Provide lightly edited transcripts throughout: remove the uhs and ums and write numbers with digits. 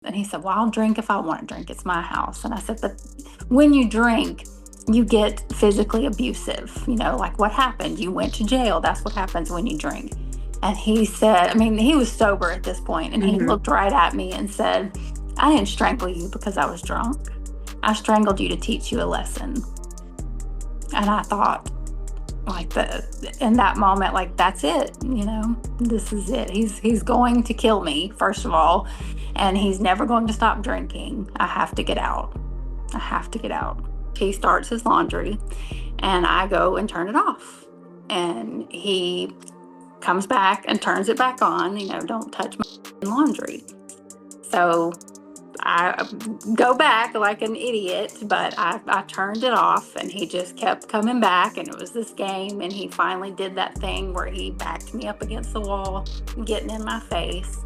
And he said, well, I'll drink if I want to drink. It's my house. And I said, but when you drink, you get physically abusive. Like what happened? You went to jail. That's what happens when you drink. And he said, I mean, he was sober at this point, and he looked right at me and said, I didn't strangle you because I was drunk. I strangled you to teach you a lesson. And I thought, like, in that moment, like, that's it. This is it. He's going to kill me, first of all, and he's never going to stop drinking. I have to get out. I have to get out. He starts his laundry, and I go and turn it off. And he comes back and turns it back on. Don't touch my laundry. So I go back like an idiot, but I turned it off, and he just kept coming back, and it was this game, and he finally did that thing where he backed me up against the wall, getting in my face.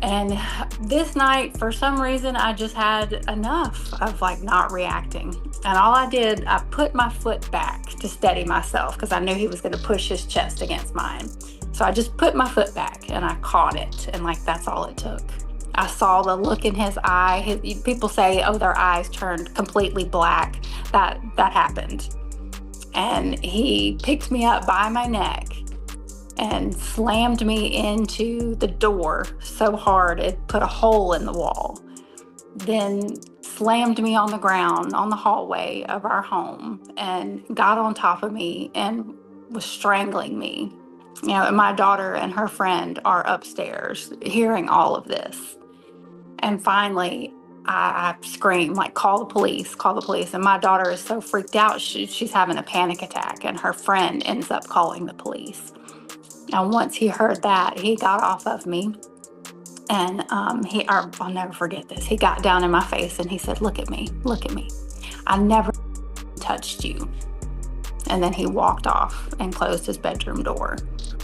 And this night, for some reason, I just had enough of like not reacting. And all I did, I put my foot back to steady myself because I knew he was going to push his chest against mine. So I just put my foot back and I caught it. And like, that's all it took. I saw the look in his eye. People say, oh, their eyes turned completely black. That happened. And he picked me up by my neck and slammed me into the door so hard it put a hole in the wall. Then slammed me on the ground on the hallway of our home and got on top of me and was strangling me. And my daughter and her friend are upstairs hearing all of this. And finally, I scream, like, call the police, call the police. And my daughter is so freaked out, she's having a panic attack, and her friend ends up calling the police. And once he heard that, he got off of me, and I'll never forget this. He got down in my face and he said, look at me. I never touched you. And then he walked off and closed his bedroom door.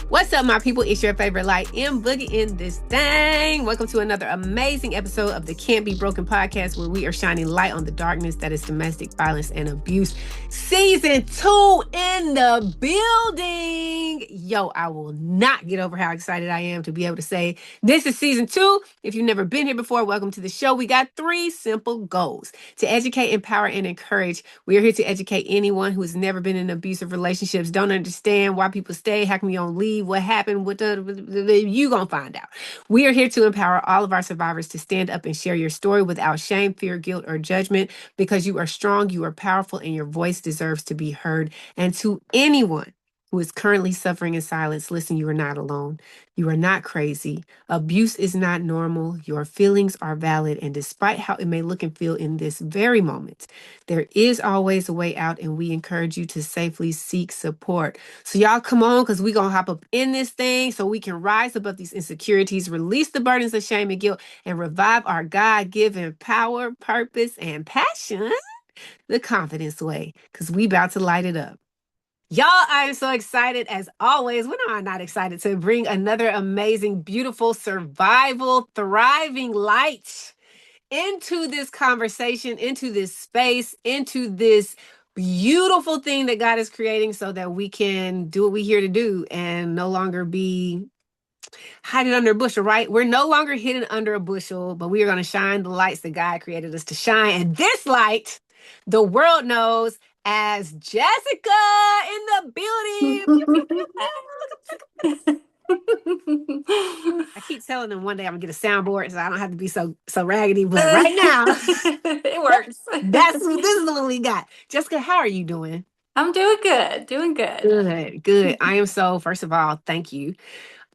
What's up, my people? It's your favorite light, M Boogie in this thing. Welcome to another amazing episode of the Can't Be Broken podcast, where we are shining light on the darkness that is domestic violence and abuse. Season 2 in the building. Yo, I will not get over how excited I am to be able to say this is season 2. If you've never been here before, welcome to the show. We got 3 simple goals: to educate, empower, and encourage. We are here to educate anyone who has never been in abusive relationships, don't understand why people stay, how come you don't leave, what happened, you gonna find out. We are here to empower all of our survivors to stand up and share your story without shame, fear, guilt, or judgment, because you are strong, you are powerful, and your voice deserves to be heard. And to anyone who is currently suffering in silence, listen, you are not alone. You are not crazy. Abuse is not normal. Your feelings are valid. And despite how it may look and feel in this very moment, there is always a way out, and we encourage you to safely seek support. So y'all come on, because we're going to hop up in this thing so we can rise above these insecurities, release the burdens of shame and guilt, and revive our God-given power, purpose, and passion the confidence way, because we about to light it up. Y'all, I am so excited as always. When am I not excited to bring another amazing, beautiful, survival, thriving light into this conversation, into this space, into this beautiful thing that God is creating, so that we can do what we're here to do and no longer be hiding under a bushel, right? We're no longer hidden under a bushel, but we are going to shine the lights that God created us to shine. And this light, the world knows as Jessica in the building. I keep telling them one day I'm gonna get a soundboard so I don't have to be so raggedy, but right now it works. this is what we got. Jessica, how are you doing? I'm doing good. Good. I am so, first of all, thank you.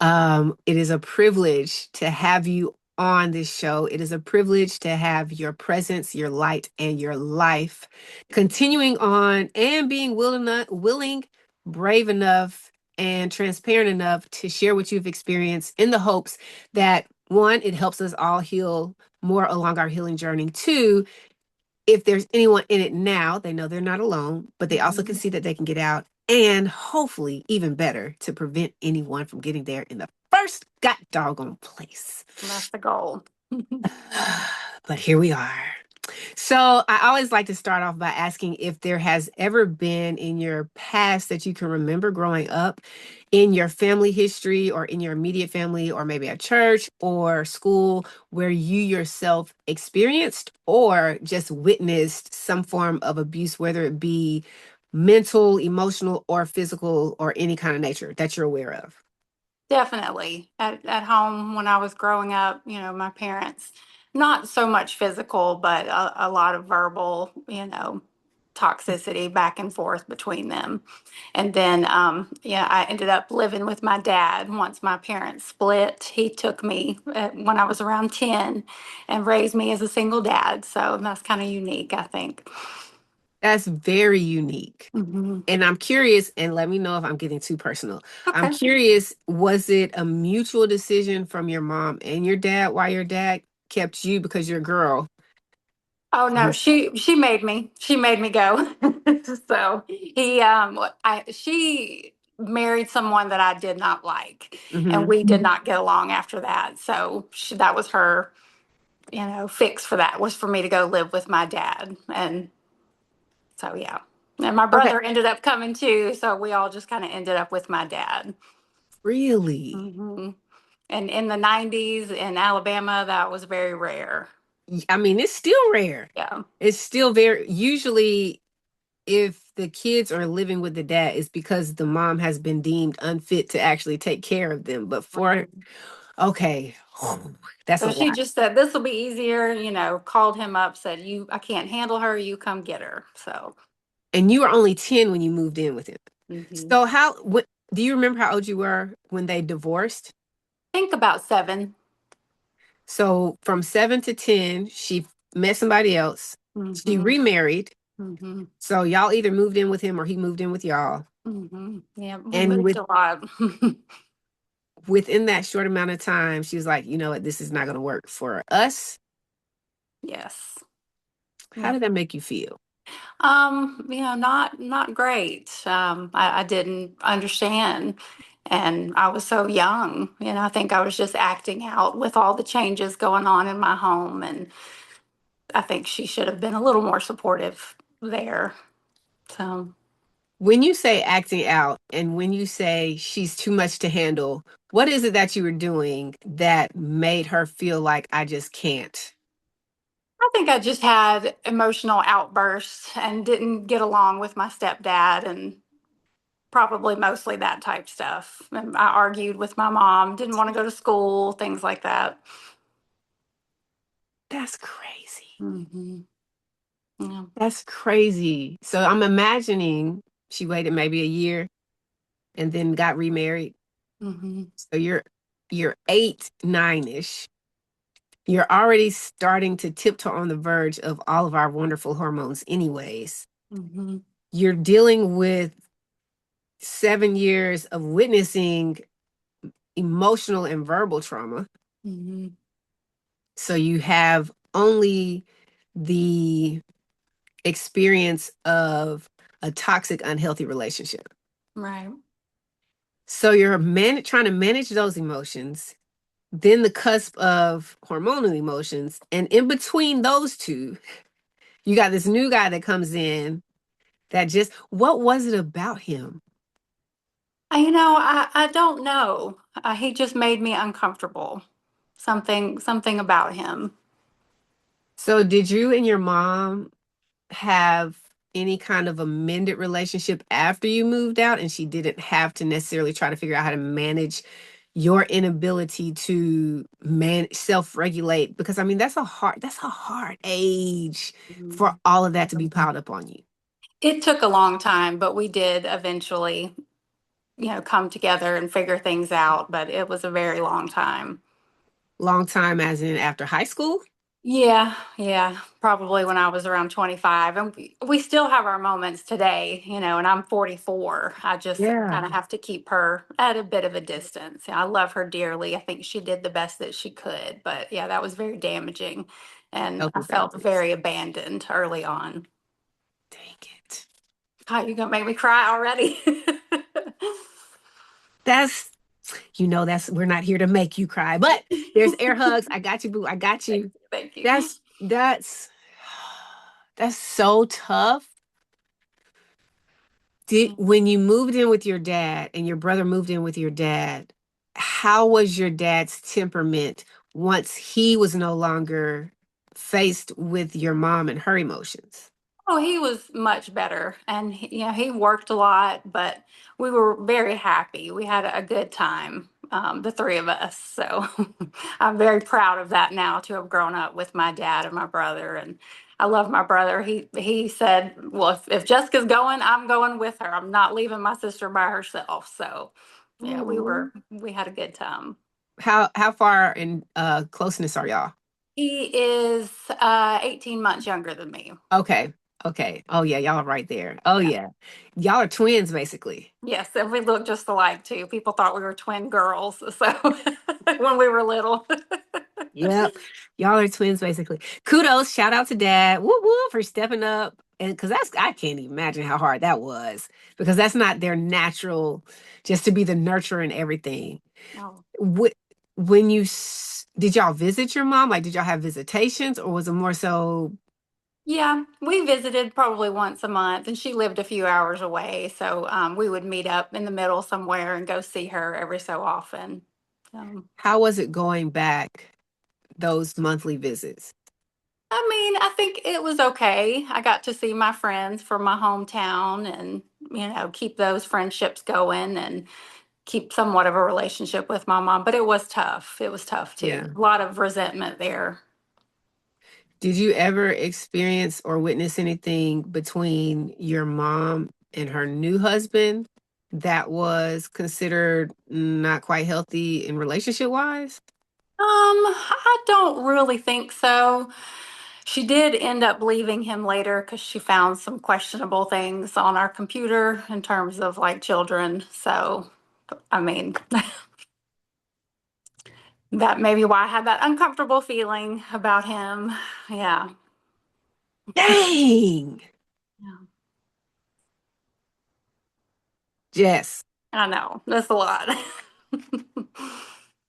It is a privilege to have you on this show. It is a privilege to have your presence, your light, and your life continuing on, and being willing, brave enough, and transparent enough to share what you've experienced, in the hopes that, 1, it helps us all heal more along our healing journey. 2, if there's anyone in it now, they know they're not alone, but they also can see that they can get out, and hopefully, even better, to prevent anyone from getting there in the first doggone place. That's the goal. But here we are. So I always like to start off by asking if there has ever been in your past that you can remember growing up in your family history or in your immediate family or maybe at church or school where you yourself experienced or just witnessed some form of abuse, whether it be mental, emotional, or physical or any kind of nature that you're aware of. Definitely. At home when I was growing up, my parents, not so much physical, but a lot of verbal, toxicity back and forth between them. And then, yeah, I ended up living with my dad once my parents split. He took me when I was around 10 and raised me as a single dad. So that's kind of unique, I think. That's very unique. Hmm. And I'm curious, and let me know if I'm getting too personal. I'm Okay. curious, was it a mutual decision from your mom and your dad why your dad kept you because you're a girl? Oh no, she made me go. So she married someone that I did not like, and Hmm. we did not get along after that. So that was her, fix for that was for me to go live with my dad. And so yeah. And my Okay. brother ended up coming too, so we all just kind of ended up with my dad. Really? Hmm. And in the 90s in Alabama, that was very rare. I mean, it's still rare. Yeah. It's still very, usually, if the kids are living with the dad, it's because the mom has been deemed unfit to actually take care of them. But for, okay, that's a So she lot. just said, this will be easier, called him up, said, I can't handle her, you come get her. So, And you were only 10 when you moved in with him. mhm. So what, do you remember how old you were when they divorced? Think about 7. So from 7 to 10, she met somebody else. She Mm-hmm. remarried. Mm-hmm. So y'all either moved in with him or he moved in with y'all. Mm-hmm. Yeah, we And moved a lot. within that short amount of time, she was like, you know what, this is not going to work for us. Yes. How Yep. did that make you feel? Not great. I didn't understand. And I was so young. I think I was just acting out with all the changes going on in my home. And I think she should have been a little more supportive there. So When you say acting out and when you say she's too much to handle, what is it that you were doing that made her feel like I just can't? I think I just had emotional outbursts and didn't get along with my stepdad and probably mostly that type stuff. And I argued with my mom, didn't want to go to school, things like that. That's crazy. Hmm. Yeah. That's crazy. So I'm imagining she waited maybe a year and then got remarried. Hmm. So you're 8, 9-ish. You're already starting to tiptoe on the verge of all of our wonderful hormones anyways. Hmm. You're dealing with 7 years of witnessing emotional and verbal trauma. Hmm. So you have only the experience of a toxic, unhealthy relationship. Right. So you're trying to manage those emotions, then the cusp of hormonal emotions, and in between those two, you got this new guy that comes in that just, what was it about him? I don't know. He just made me uncomfortable. Something about him. So did you and your mom have any kind of amended relationship after you moved out and she didn't have to necessarily try to figure out how to manage your inability to self-regulate? Because I mean that's a hard age for Mhm. all of that to be piled up on you. It took a long time, but we did eventually, come together and figure things out, but it was a very long time. Long time as in after high school? Yeah, yeah, probably when I was around 25. And we still have our moments today, and I'm 44. I just Yeah. kind of have to keep her at a bit of a distance. I love her dearly. I think she did the best that she could. But yeah, that was very damaging. And I Healthy felt boundaries. very abandoned early on. Dang it. God, you gonna make me cry already? That's that's we're not here to make you cry, but there's air hugs. I got you, boo. I got Thank you. you. Thank you. That's That's so tough. When you moved in with your dad and your brother moved in with your dad, how was your dad's temperament once he was no longer faced with your mom and her emotions? Oh, he was much better, and he worked a lot, but we were very happy. We had a good time, the three of us. So I'm very proud of that now to have grown up with my dad and my brother, and I love my brother. He said, "Well, if Jessica's going, I'm going with her. I'm not leaving my sister by herself." So yeah, Aw. we had a good time. How far in closeness are y'all? He is 18 months younger than me. Okay. Okay. Oh yeah, y'all are right there. Oh Yeah. yeah. Y'all are twins basically. Yes, and we look just alike too. People thought we were twin girls, so when we were little. Yep. Y'all are twins basically. Kudos. Shout out to dad. Woo woo for stepping up. And because I can't even imagine how hard that was because that's not their natural, just to be the nurturer and everything. Oh, Wh- When did y'all visit your mom? Like, did y'all have visitations or was it more so yeah, we visited probably once a month, and she lived a few hours away, so we would meet up in the middle somewhere and go see her every so often. how was it going back those monthly visits? I mean, I think it was okay. I got to see my friends from my hometown, and keep those friendships going, and keep somewhat of a relationship with my mom. But it was tough. It was tough too. Yeah. A lot of resentment there. Did you ever experience or witness anything between your mom and her new husband that was considered not quite healthy in relationship wise? I don't really think so. She did end up leaving him later because she found some questionable things on our computer in terms of like children. So, I mean, that may be why I had that uncomfortable feeling about him. Yeah. Dang. Yeah. Jess. I know. That's a lot.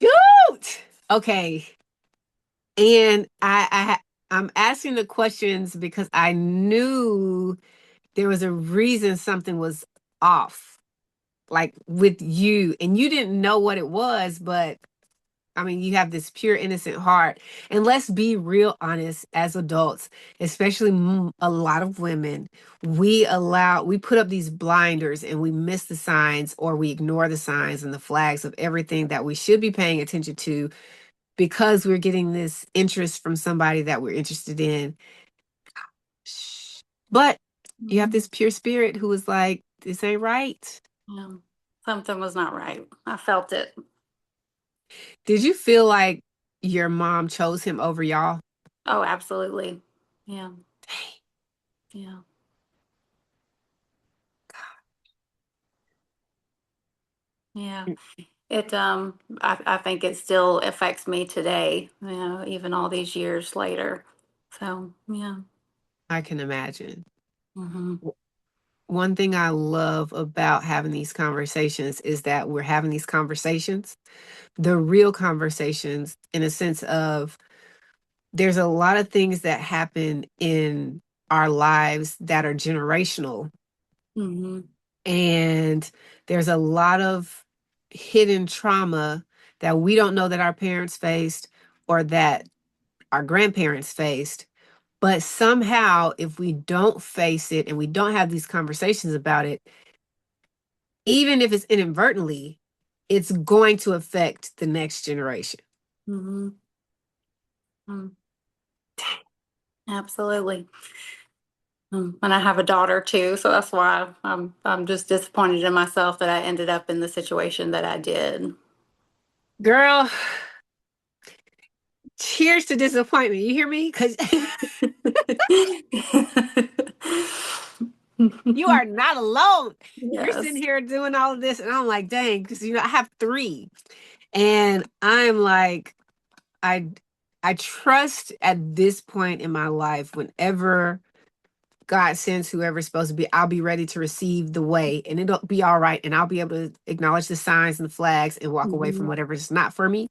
Shoot. Okay. And I'm asking the questions because I knew there was a reason something was off, like with you, and you didn't know what it was, but I mean, you have this pure, innocent heart. And let's be real honest as adults, especially a lot of women, we put up these blinders and we miss the signs or we ignore the signs and the flags of everything that we should be paying attention to because we're getting this interest from somebody that we're interested in. Shh. But you have Mhm. this pure spirit who is like, this ain't right. Yeah. Something was not right. I felt it. Did you feel like your mom chose him over y'all? Oh, absolutely. Yeah. Yeah. Yeah. I think it still affects me today, even all these years later. So, yeah. I can imagine. Hmm. One thing I love about having these conversations is that we're having these conversations, the real conversations, in a sense of there's a lot of things that happen in our lives that are generational. Hmm. And there's a lot of hidden trauma that we don't know that our parents faced or that our grandparents faced. But somehow, if we don't face it and we don't have these conversations about it, even if it's inadvertently, it's going to affect the next generation. Hmm. Absolutely. And I have a daughter too, so that's why I'm just disappointed in myself that I ended up in the situation that I did. Girl, cheers to disappointment. You hear me? Because you are not alone. You're sitting Yes. here doing all of this, and I'm like, dang, because I have three. And I'm like, I I trust at this point in my life, whenever God sends whoever's supposed to be, I'll be ready to receive the way and it'll be all right. And I'll be able to acknowledge the signs and the flags and walk away from Hmm. whatever's not for me.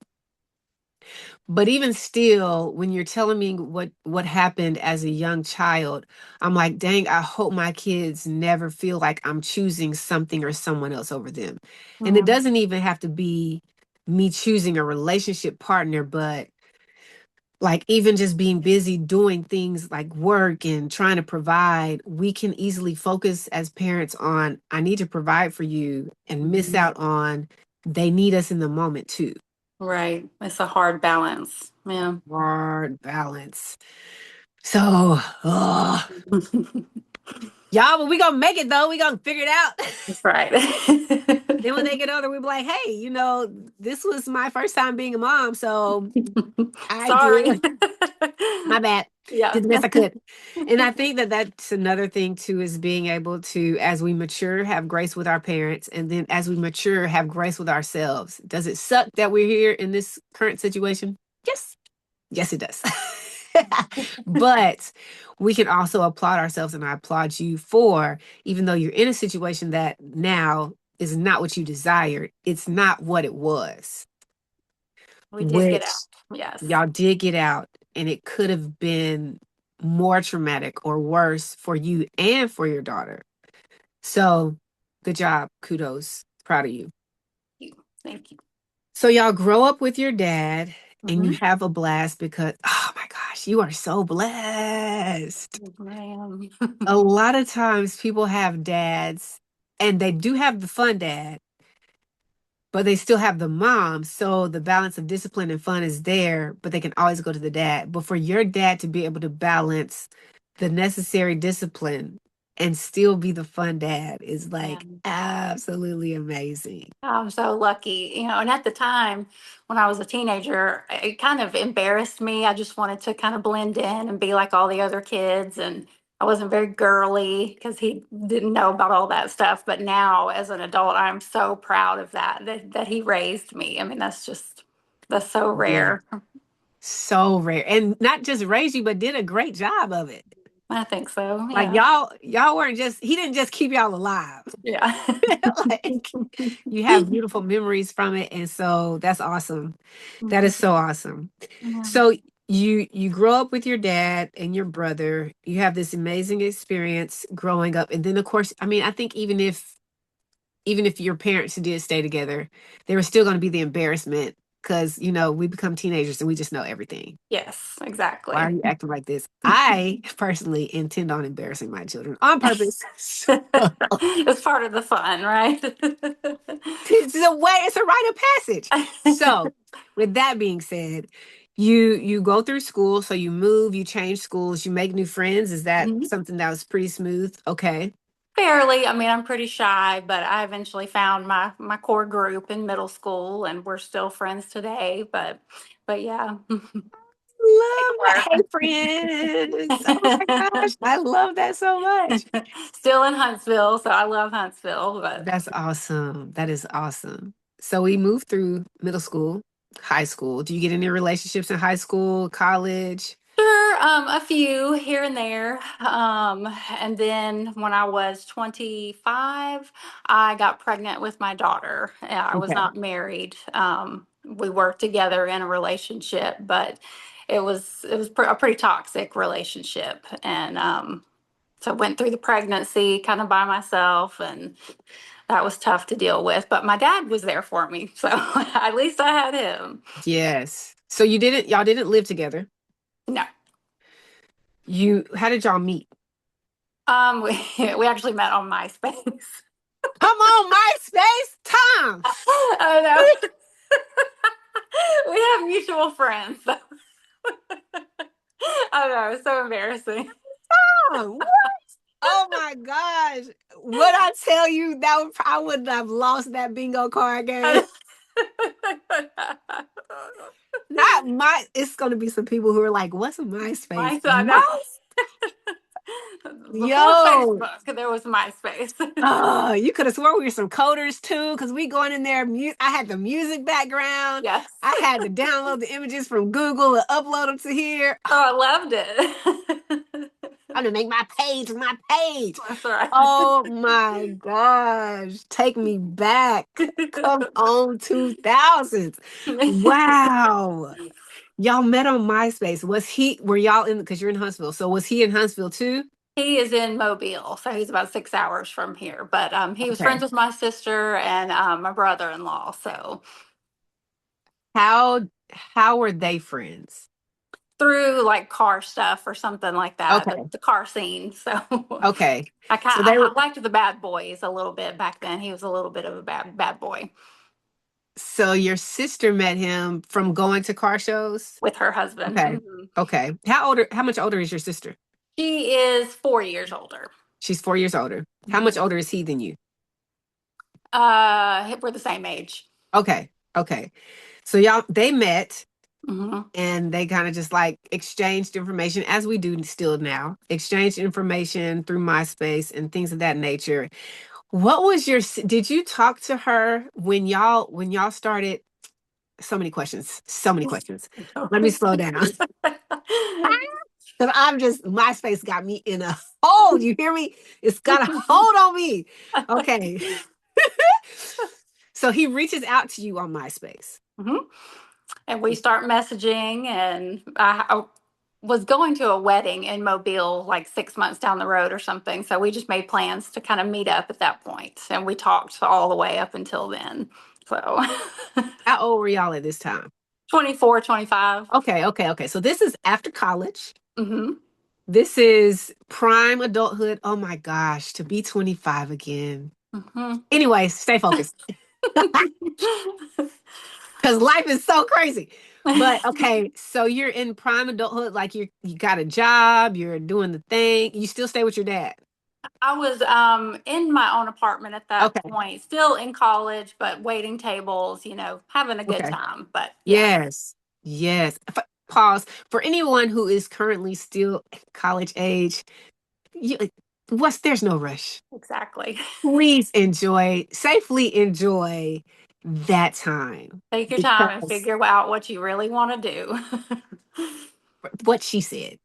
But even still, when you're telling me what happened as a young child, I'm like, dang, I hope my kids never feel like I'm choosing something or someone else over them. And it Yeah. doesn't even have to be me choosing a relationship partner, but like even just being busy doing things like work and trying to provide, we can easily focus as parents on, I need to provide for you, and miss Mhm. out on they need us in the moment too. Right. It's a hard balance. Yeah. Hard balance. So, y'all, but we gonna make it though. We gonna figure it out. That's right. Then when they get older, we be like, hey, this was my first time being a mom, so I Sorry. did my bad. Yeah. Did the best I could. And I think that that's another thing too, is being able to, as we mature, have grace with our parents, and then as we mature, have grace with ourselves. Does it suck that we're here in this current situation? Yes. Yes, it does. But we can also applaud ourselves, and I applaud you for, even though you're in a situation that now is not what you desired, it's not what it was, We did get which out. Yes. y'all did get out, and it could have been more traumatic or worse for you and for your daughter. So, good job. Kudos. Proud of you. Thank you. Thank you. So, y'all grow up with your dad and you Hmm. have a blast because, oh my gosh, you are so blessed. I am. A lot of times people have dads and they do have the fun dad, but they still have the mom. So the balance of discipline and fun is there, but they can always go to the dad. But for your dad to be able to balance the necessary discipline and still be the fun dad is Yeah. like absolutely amazing. I'm so lucky, and at the time when I was a teenager, it kind of embarrassed me. I just wanted to kind of blend in and be like all the other kids. And I wasn't very girly because he didn't know about all that stuff. But now as an adult, I'm so proud of that he raised me. I mean, that's so Yeah. rare. So rare. And not just raised you, but did a great job of it. I think so. Like Yeah. y'all weren't just, he didn't just keep y'all alive. Yeah. Like you have beautiful memories from it, and so that's awesome. That is Mhm. so awesome. Yeah. So you grow up with your dad and your brother. You have this amazing experience growing up, and then of course, I mean, I think even if your parents did stay together, there was still going to be the embarrassment because we become teenagers and we just know everything. Yes, Why are exactly. you acting like this? I personally intend on embarrassing my children on purpose. It's part of the fun, right? It's a way, it's a rite of passage. So, with that being said, you go through school, so you move, you change schools, you make new friends. Is that Mhm. something that was pretty smooth? Okay. Fairly. I mean, I'm pretty shy, but I eventually found my core group in middle school, and we're still friends today. But yeah, make Love that. Hey, it friends. Oh my work. gosh. I love that so much. Still in Huntsville, so I love Huntsville. But That's awesome. That is awesome. So we moved through middle school, high school. Do you get any relationships in high school, college? sure, a few here and there. And then when I was 25, I got pregnant with my daughter. I was Okay. not married. We worked together in a relationship, but it was a pretty toxic relationship, and so I went through the pregnancy kind of by myself, and that was tough to deal with. But my dad was there for me, so at least I had him. Yes. So y'all didn't live together. No. How did y'all meet? We actually met on MySpace. Come on, MySpace, Tom. I know. We have mutual friends. I know, it's so embarrassing. Tom, what? Oh my gosh. What I tell you, I would have lost that bingo card game. Not my, it's gonna be some people who are like, what's a MySpace? I know. Before Yo, Facebook, there was MySpace. oh, you could have sworn we were some coders too, because we going in there. I had the music background. Yes. I had to download the images from Google and upload them to here. Oh, I loved it. I'm gonna make my page my page. That's right. Oh my gosh. Take me back. Come on, 2000s. Wow. Y'all met on MySpace. Were y'all because you're in Huntsville. So was he in Huntsville too? He is in Mobile, so he's about 6 hours from here. But he was friends Okay. with my sister and my brother-in-law. So How were they friends? through like car stuff or something like that, Okay. the car scene. So Okay. I So kind they I were liked the bad boys a little bit back then. He was a little bit of a bad boy so your sister met him from going to car shows? with her husband. Okay. Okay. How much older is your sister? She is 4 years older. She's 4 years older. How much Mhm. older is he than you? We're the same age. Okay. Okay. So they met Hmm. and they kind of just like exchanged information as we do still now, exchanged information through MySpace and things of that nature. Did you talk to her when y'all started? So many questions. So many questions. Let me slow down. Because MySpace got me in a hold. You hear me? It's got a hold on me. Okay. So he reaches out to you on MySpace. Hmm. And we start messaging, and I was going to a wedding in Mobile like 6 months down the road or something. So we just made plans to kind of meet up at that point, and we talked all the way up until then. So How old were y'all at this time? 24, 25. Okay, okay, okay. So this is after college. Mm-hmm. This is prime adulthood. Oh my gosh, to be 25 again. Mm-hmm. Anyway, stay focused because life is so crazy. But okay, so you're in prime adulthood, like you got a job, you're doing the thing. You still stay with your dad. I was in my own apartment at that Okay, point, still in college, but waiting tables, having a good okay. time. But yeah, Yes, yes. Pause. For anyone who is currently still college age, you, there's no rush. exactly. Please safely enjoy that time Take your time and because figure out what you really want to do. what she said,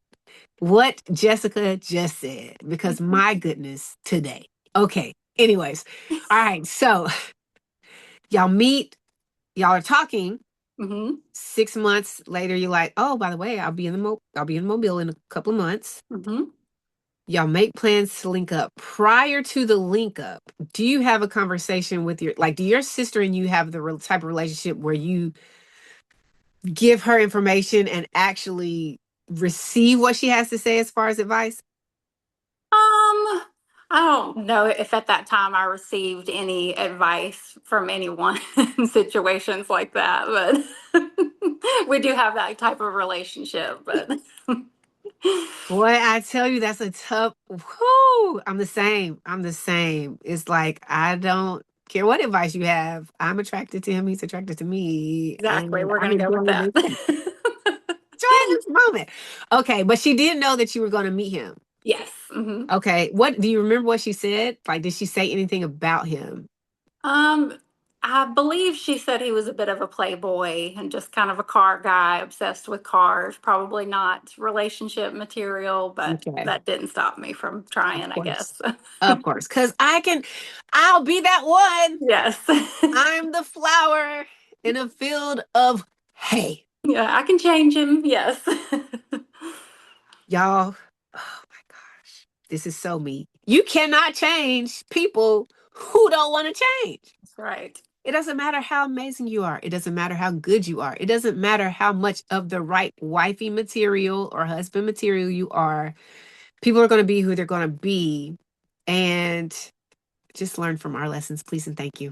what Jessica just said, because my goodness, today. Okay. Anyways, all right. So y'all meet, y'all are talking. Hmm. 6 months later, you're like, oh, by the way, I'll be in Mobile in a couple of months. Hmm. Y'all make plans to link up. Prior to the link up, do you have a conversation with do your sister and you have the type of relationship where you give her information and actually receive what she has to say as far as advice? I don't know if at that time I received any advice from anyone in situations like that, but we do have that type of relationship. But Boy, I tell you, that's a tough. Whoo, I'm the same. I'm the same. It's like I don't care what advice you have. I'm attracted to him. He's attracted to me, exactly, and we're I'm gonna go with enjoying that. this. Enjoying this moment. Okay, but she did know that you were going to meet him. Yes. Hmm. Okay, what do you remember what she said? Like, did she say anything about him? Um, I believe she said he was a bit of a playboy and just kind of a car guy, obsessed with cars. Probably not relationship material, but Okay, that didn't stop me from of trying, I course, guess. of course, because I'll be that one. Yes. I'm the flower in a field of hay. Yeah, I can change him. Yes. Y'all, oh my gosh, this is so me. You cannot change people who don't want to change. That's right. It doesn't matter how amazing you are. It doesn't matter how good you are. It doesn't matter how much of the right wifey material or husband material you are. People are going to be who they're going to be. And just learn from our lessons, please and thank you.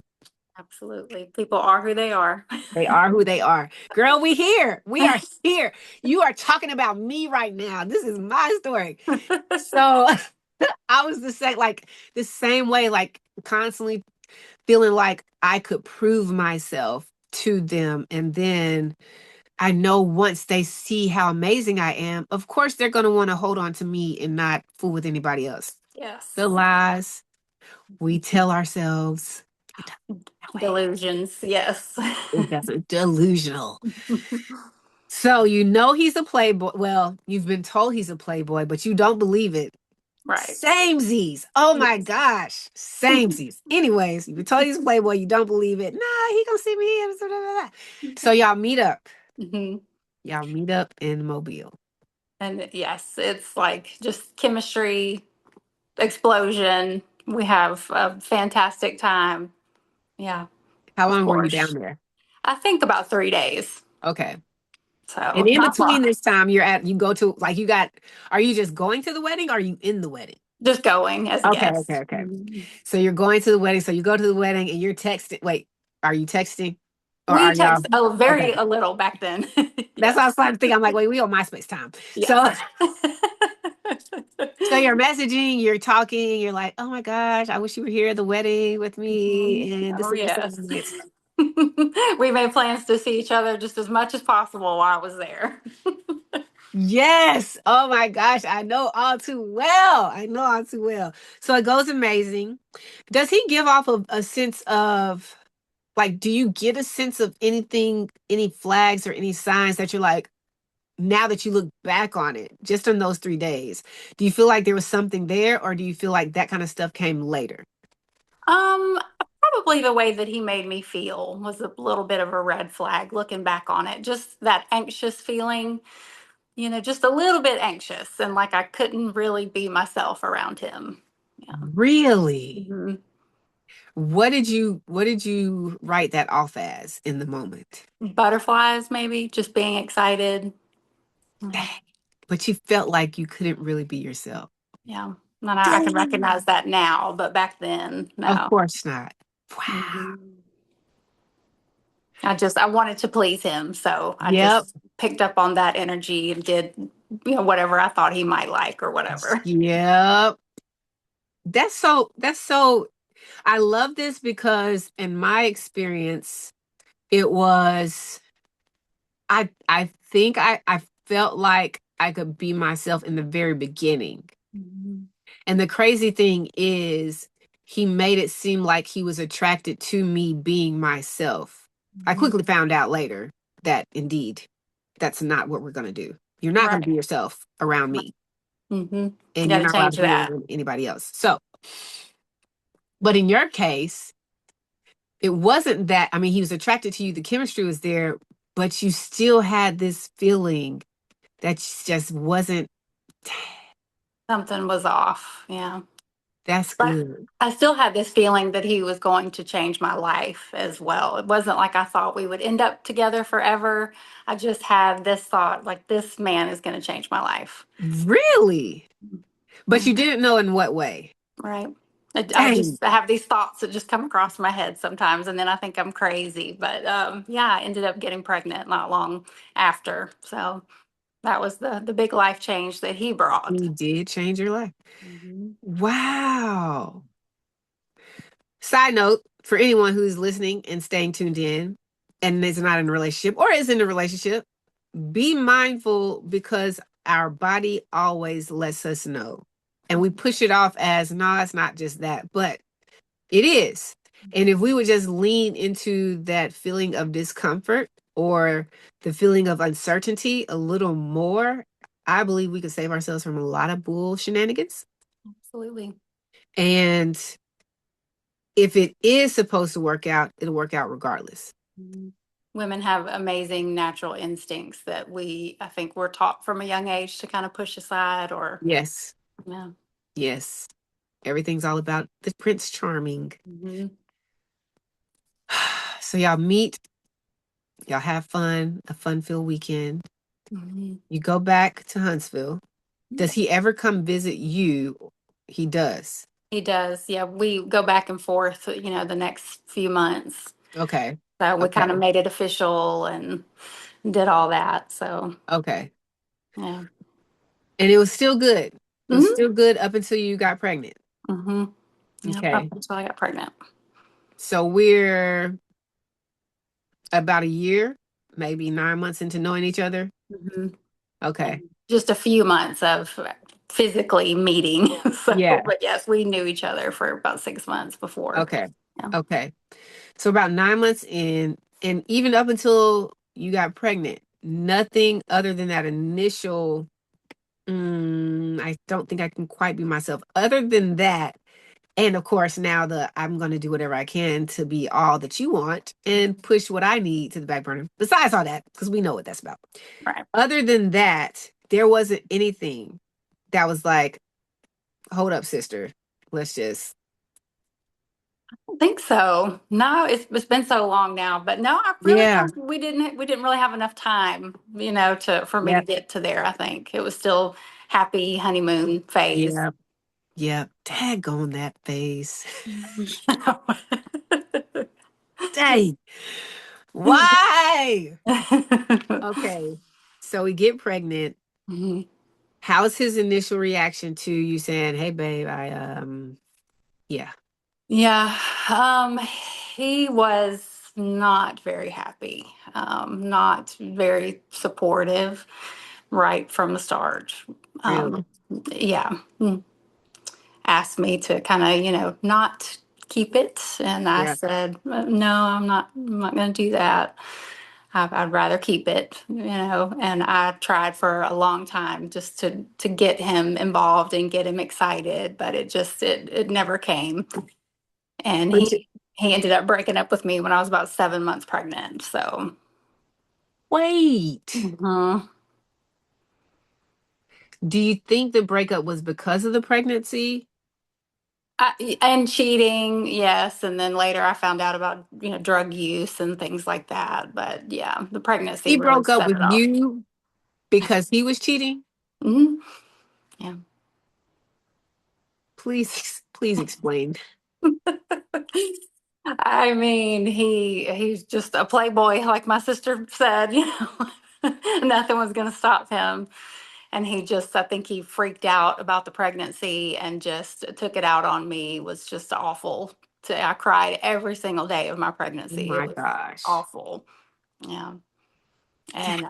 Absolutely. People are who they are. They are who they are. Girl, we here. We are here. You are talking about me right now. This is my story. So I was the same way, like constantly feeling like I could prove myself to them. And then I know once they see how amazing I am, of course they're going to want to hold on to me and not fool with anybody else. The Yes. lies we tell ourselves, it doesn't that way. Delusions. Yes. It doesn't. Delusional. So you know he's a playboy. Well, you've been told he's a playboy, but you don't believe it. Right. Samesies. Oh my Yes. gosh. Samesies. Anyways, you've been told he's a playboy, you don't believe it. Nah, he gonna see me. So y'all meet up. Hmm. Y'all meet up in Mobile. And yes, it's like just chemistry explosion. We have a fantastic time. Yeah, How of long were you down course. there? I think about 3 days. Okay. And So in not between long. this time, you go to, like, are you just going to the wedding or are you in the wedding? Just going as a Okay, okay, guest. okay. Mhm. So you're going to the wedding. So you go to the wedding and you're texting. Wait, are you texting or We are y'all? text a Okay. very a little back then. That's what I was Yes. trying to think. I'm like, wait, we on MySpace time. So, Yes. so you're messaging, you're talking, you're like, oh my gosh, I wish you were here at the wedding with Mhm. me. And this Oh is this yes. is- We made plans to see each other just as much as possible while I was there. Yes. Oh my gosh. I know all too well. I know all too well. So it goes amazing. Does he give off a sense of, like, do you get a sense of anything, any flags or any signs that you're like, now that you look back on it, just in those 3 days, do you feel like there was something there, or do you feel like that kind of stuff came later? Um, Probably the way that he made me feel was a little bit of a red flag looking back on it. Just that anxious feeling, just a little bit anxious and like I couldn't really be myself around him. Yeah. Really? Hmm. What did you write that off as in the moment? Butterflies, maybe, just being excited. Yeah. But you felt like you couldn't really be yourself. Yeah. And I can recognize that now, but back then, Of no. course not. Wow. Mhm. I wanted to please him, so I Yep. just picked up on that energy and did, whatever I thought he might like or whatever. Yep. That's so I love this because in my experience, it was I think I felt like I could be myself in the very beginning. Mhm. And the crazy thing is he made it seem like he was attracted to me being myself. I Mhm. quickly found out later that indeed that's not what we're going to do. You're not going to Right. be yourself around me, Hmm. and Got you're to not allowed change to be that. around anybody else. So, but in your case, it wasn't that. I mean, he was attracted to you, the chemistry was there, but you still had this feeling that just wasn't. Something was off. Yeah. That's But good. I still had this feeling that he was going to change my life as well. It wasn't like I thought we would end up together forever. I just had this thought, like, this man is going to change my life. Really? But you Mhm. didn't know in what way. Right. Dang. I have these thoughts that just come across my head sometimes, and then I think I'm crazy. But yeah, I ended up getting pregnant not long after. So that was the big life change that he brought. He did change your life. Mhm. Wow. Side note for anyone who's listening and staying tuned in and is not in a relationship or is in a relationship, be mindful because our body always lets us know. And we push it off as, no, it's not just that, but it is. And if we would just lean into that feeling of discomfort or the feeling of uncertainty a little more, I believe we could save ourselves from a lot of bull shenanigans. Absolutely. And if it is supposed to work out, it'll work out regardless. Mhm. Women have amazing natural instincts that I think, we're taught from a young age to kind of push aside or, Yes. yeah. Yes. Everything's all about the Prince Charming. Hmm. So y'all meet, y'all have fun, a fun-filled weekend. Hmm. You go back to Huntsville. Does Yeah. he ever come visit you? He does. He does. Yeah. We go back and forth, the next few months. Okay. So we kind of Okay. made it official and did all that. So, Okay. yeah. And it was still good. It was Hmm. still good up until you got pregnant. Hmm. Yeah. Up Okay. until I got pregnant. So we're about a year, maybe 9 months into knowing each other. Hmm. Okay. And just a few months of physically meeting. So, Yeah. but yes, we knew each other for about 6 months before. Okay. Yeah. Okay. So about 9 months in, and even up until you got pregnant, nothing other than that initial, I don't think I can quite be myself. Other than that, and of course, now I'm going to do whatever I can to be all that you want and push what I need to the back burner. Besides all that, because we know what that's about. Right. Other than that, there wasn't anything that was like, hold up, sister. Let's just. I think so. No, it's been so long now, but no, I really Yeah. don't. We didn't really have enough time, to for me to Yep. get to there. I think it was still happy honeymoon phase. Yep. Yep. Tag on that face. Dang. Why? Okay. So we get pregnant. Mhm. How's his initial reaction to you saying, "Hey, babe, yeah, Yeah, he was not very happy, not very supportive right from the start. really, Um, yeah, asked me to kind of, not keep it, and I yeah." said, "No, I'm not going to do that. I'd rather keep it, And I tried for a long time just to get him involved and get him excited, but it never came. And But he ended up breaking up with me when I was about 7 months pregnant. So, wait, mhm. do you think the breakup was because of the pregnancy? And cheating, yes. And then later I found out about, drug use and things like that. But yeah, the pregnancy He really broke up set with it off. you because he was cheating? Hmm. Yeah. Please explain. I mean, he's just a playboy, like my sister said, Nothing was going to stop him. And I think he freaked out about the pregnancy and just took it out on me. It was just awful. I cried every single day of my Oh pregnancy. It my was gosh. awful. Yeah. And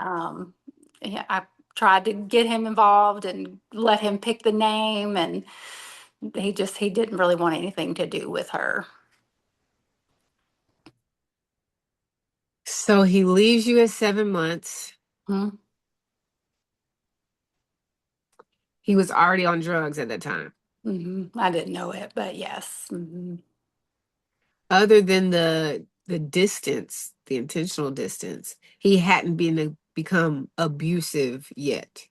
yeah, I tried to get him involved and let him pick the name, and he didn't really want anything to do with her. So he leaves you at 7 months. Hmm. He was already on drugs at that time. I didn't know it, but yes. Other than the distance, the intentional distance, he hadn't become abusive yet.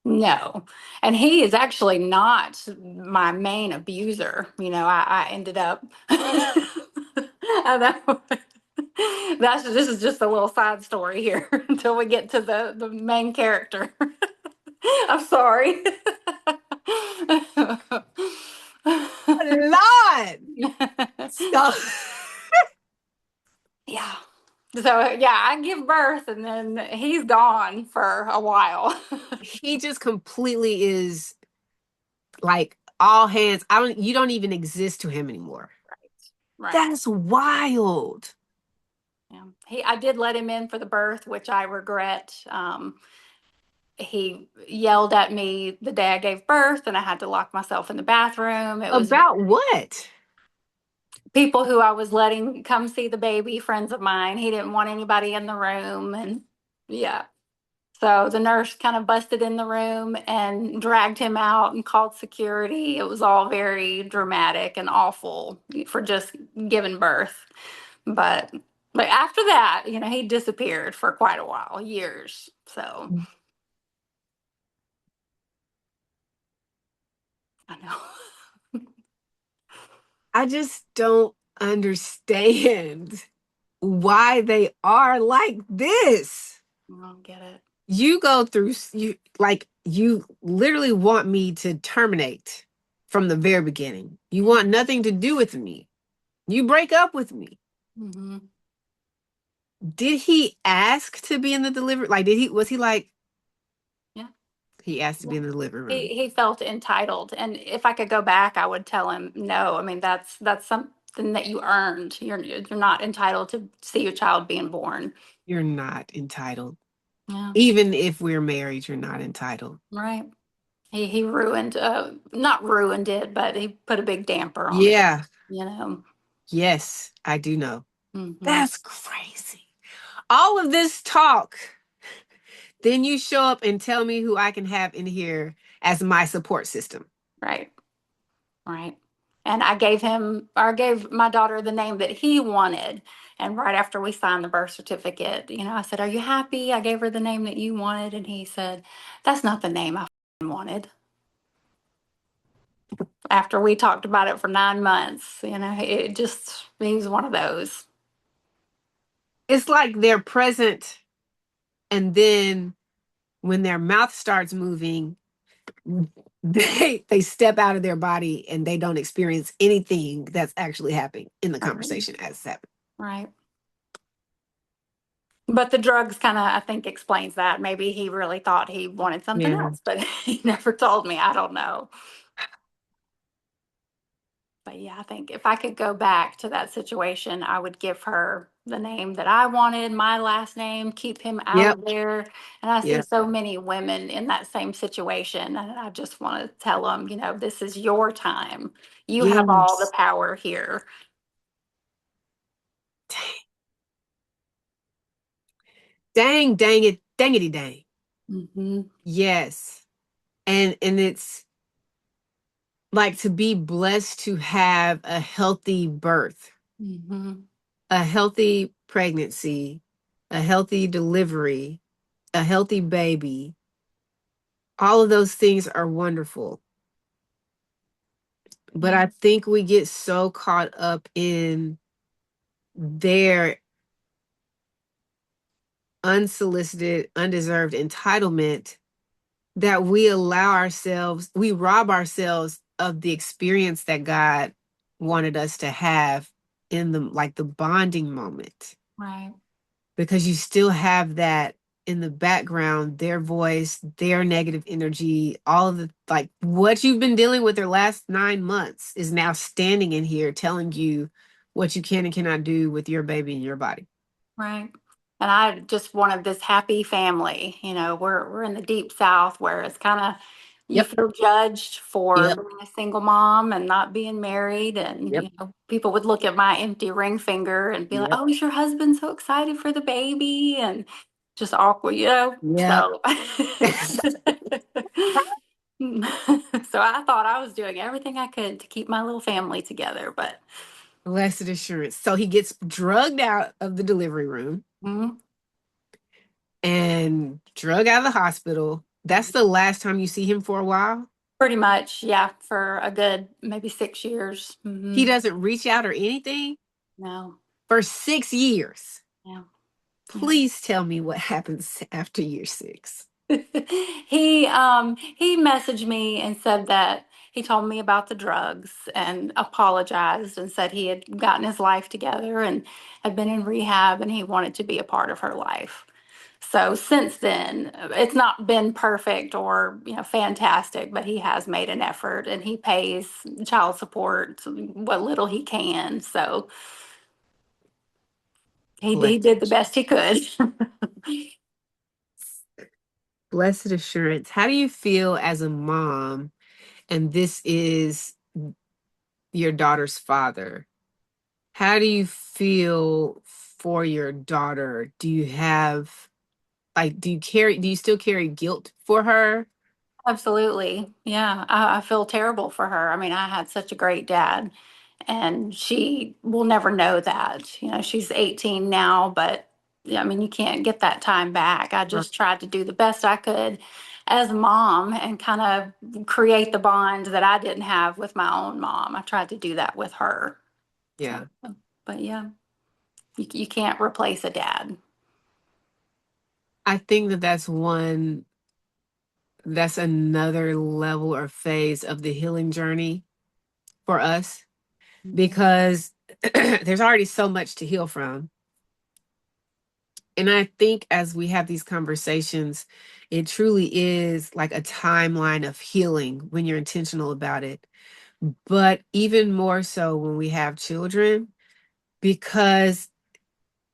No. And he is actually not my main abuser. I ended up I know. This is just a little side story here until we get to the main character. I'm sorry. Lord. So Yeah. So yeah, I give birth and then he's gone for a while. he just completely is like all hands. You don't even exist to him anymore. Right. That's wild. Yeah. I did let him in for the birth, which I regret. He yelled at me the day I gave birth, and I had to lock myself in the bathroom. It was About what? people who I was letting come see the baby, friends of mine. He didn't want anybody in the room, and yeah. So the nurse kind of busted in the room and dragged him out and called security. It was all very dramatic and awful for just giving birth. But after that, he disappeared for quite a while, years. So I know. I just don't understand why they are like this. I don't get it. You go through you literally want me to terminate from the very beginning. You want nothing to do with me. You break up with me. Hmm. Did he ask to be in the delivery? Like, was he like, Yeah. he asked to Yeah. be in the delivery room? He felt entitled, and if I could go back, I would tell him no. I mean, that's something that you earned. You're not entitled to see your child being born. You're not entitled. Yeah. Even if we're married, you're not entitled. Right. He ruined, not ruined it, but he put a big damper on it. Yeah. You know. Yes, I do know. Hmm. That's crazy. All of this talk. Then you show up and tell me who I can have in here as my support system. Right. Right. And I gave my daughter the name that he wanted. And right after we signed the birth certificate, I said, "Are you happy? I gave her the name that you wanted." And he said, "That's not the name I wanted." After we talked about it for 9 months, he was one of those. It's like they're present, and then when their mouth starts moving, they step out of their body and they don't experience anything that's actually happening in the Right. conversation as it's happening. Right. But the drugs kind of, I think, explains that. Maybe he really thought he wanted something Yeah. else, but he never told me. I don't know. But yeah, I think if I could go back to that situation, I would give her the name that I wanted, my last name, keep him out Yep. of there. And I see Yep. so many women in that same situation. And I just want to tell them, this is your time. You have all the Yes. power here. Dang, dang it, dangity dang. Hmm. Yes. And it's like to be blessed to have a healthy birth, Hmm. a healthy pregnancy, a healthy delivery, a healthy baby. All of those things are wonderful. But Yeah. I think we get so caught up in their unsolicited, undeserved entitlement that we rob ourselves of the experience that God wanted us to have in the bonding moment, Right. because you still have that in the background, their voice, their negative energy, all of the like what you've been dealing with their last 9 months is now standing in here telling you what you can and cannot do with your baby in your body. Right. And I just wanted this happy family. We're in the deep South where it's kind of you Yep. feel judged for Yep. being a single mom and not being married. And, Yep. people would look at my empty ring finger and be like, Yep. "Oh, is your husband so excited for the baby?" And just awkward. Yep. So, so I thought I was doing everything I could to keep my little family together. But Blessed assurance. So he gets drugged out of the delivery room mm, and drug out of the hospital. That's the last time you see him for a while. pretty much, yeah, for a good maybe 6 years. He Hmm. doesn't reach out or anything No, for 6 years. yeah, yeah. Please tell me what happens after year six. He messaged me and said that he told me about the drugs and apologized and said he had gotten his life together and had been in rehab and he wanted to be a part of her life. So since then, it's not been perfect or fantastic, but he has made an effort and he pays child support what little he can. So he Blessed, did the best he could. blessed assurance. How do you feel as a mom? And this is your daughter's father. How do you feel for your daughter? Do you have do you still carry guilt for her? Absolutely. Yeah. I feel terrible for her. I mean, I had such a great dad, and she will never know that. She's 18 now, but yeah, I mean, you can't get that time back. I just tried to do the best I could as a mom and kind of create the bond that I didn't have with my own mom. I tried to do that with her. So, Yeah. but yeah, you can't replace a dad. I think that that's another level or phase of the healing journey for us, Mhm. because there's already so much to heal from. And I think as we have these conversations, it truly is like a timeline of healing when you're intentional about it. But even more so when we have children, because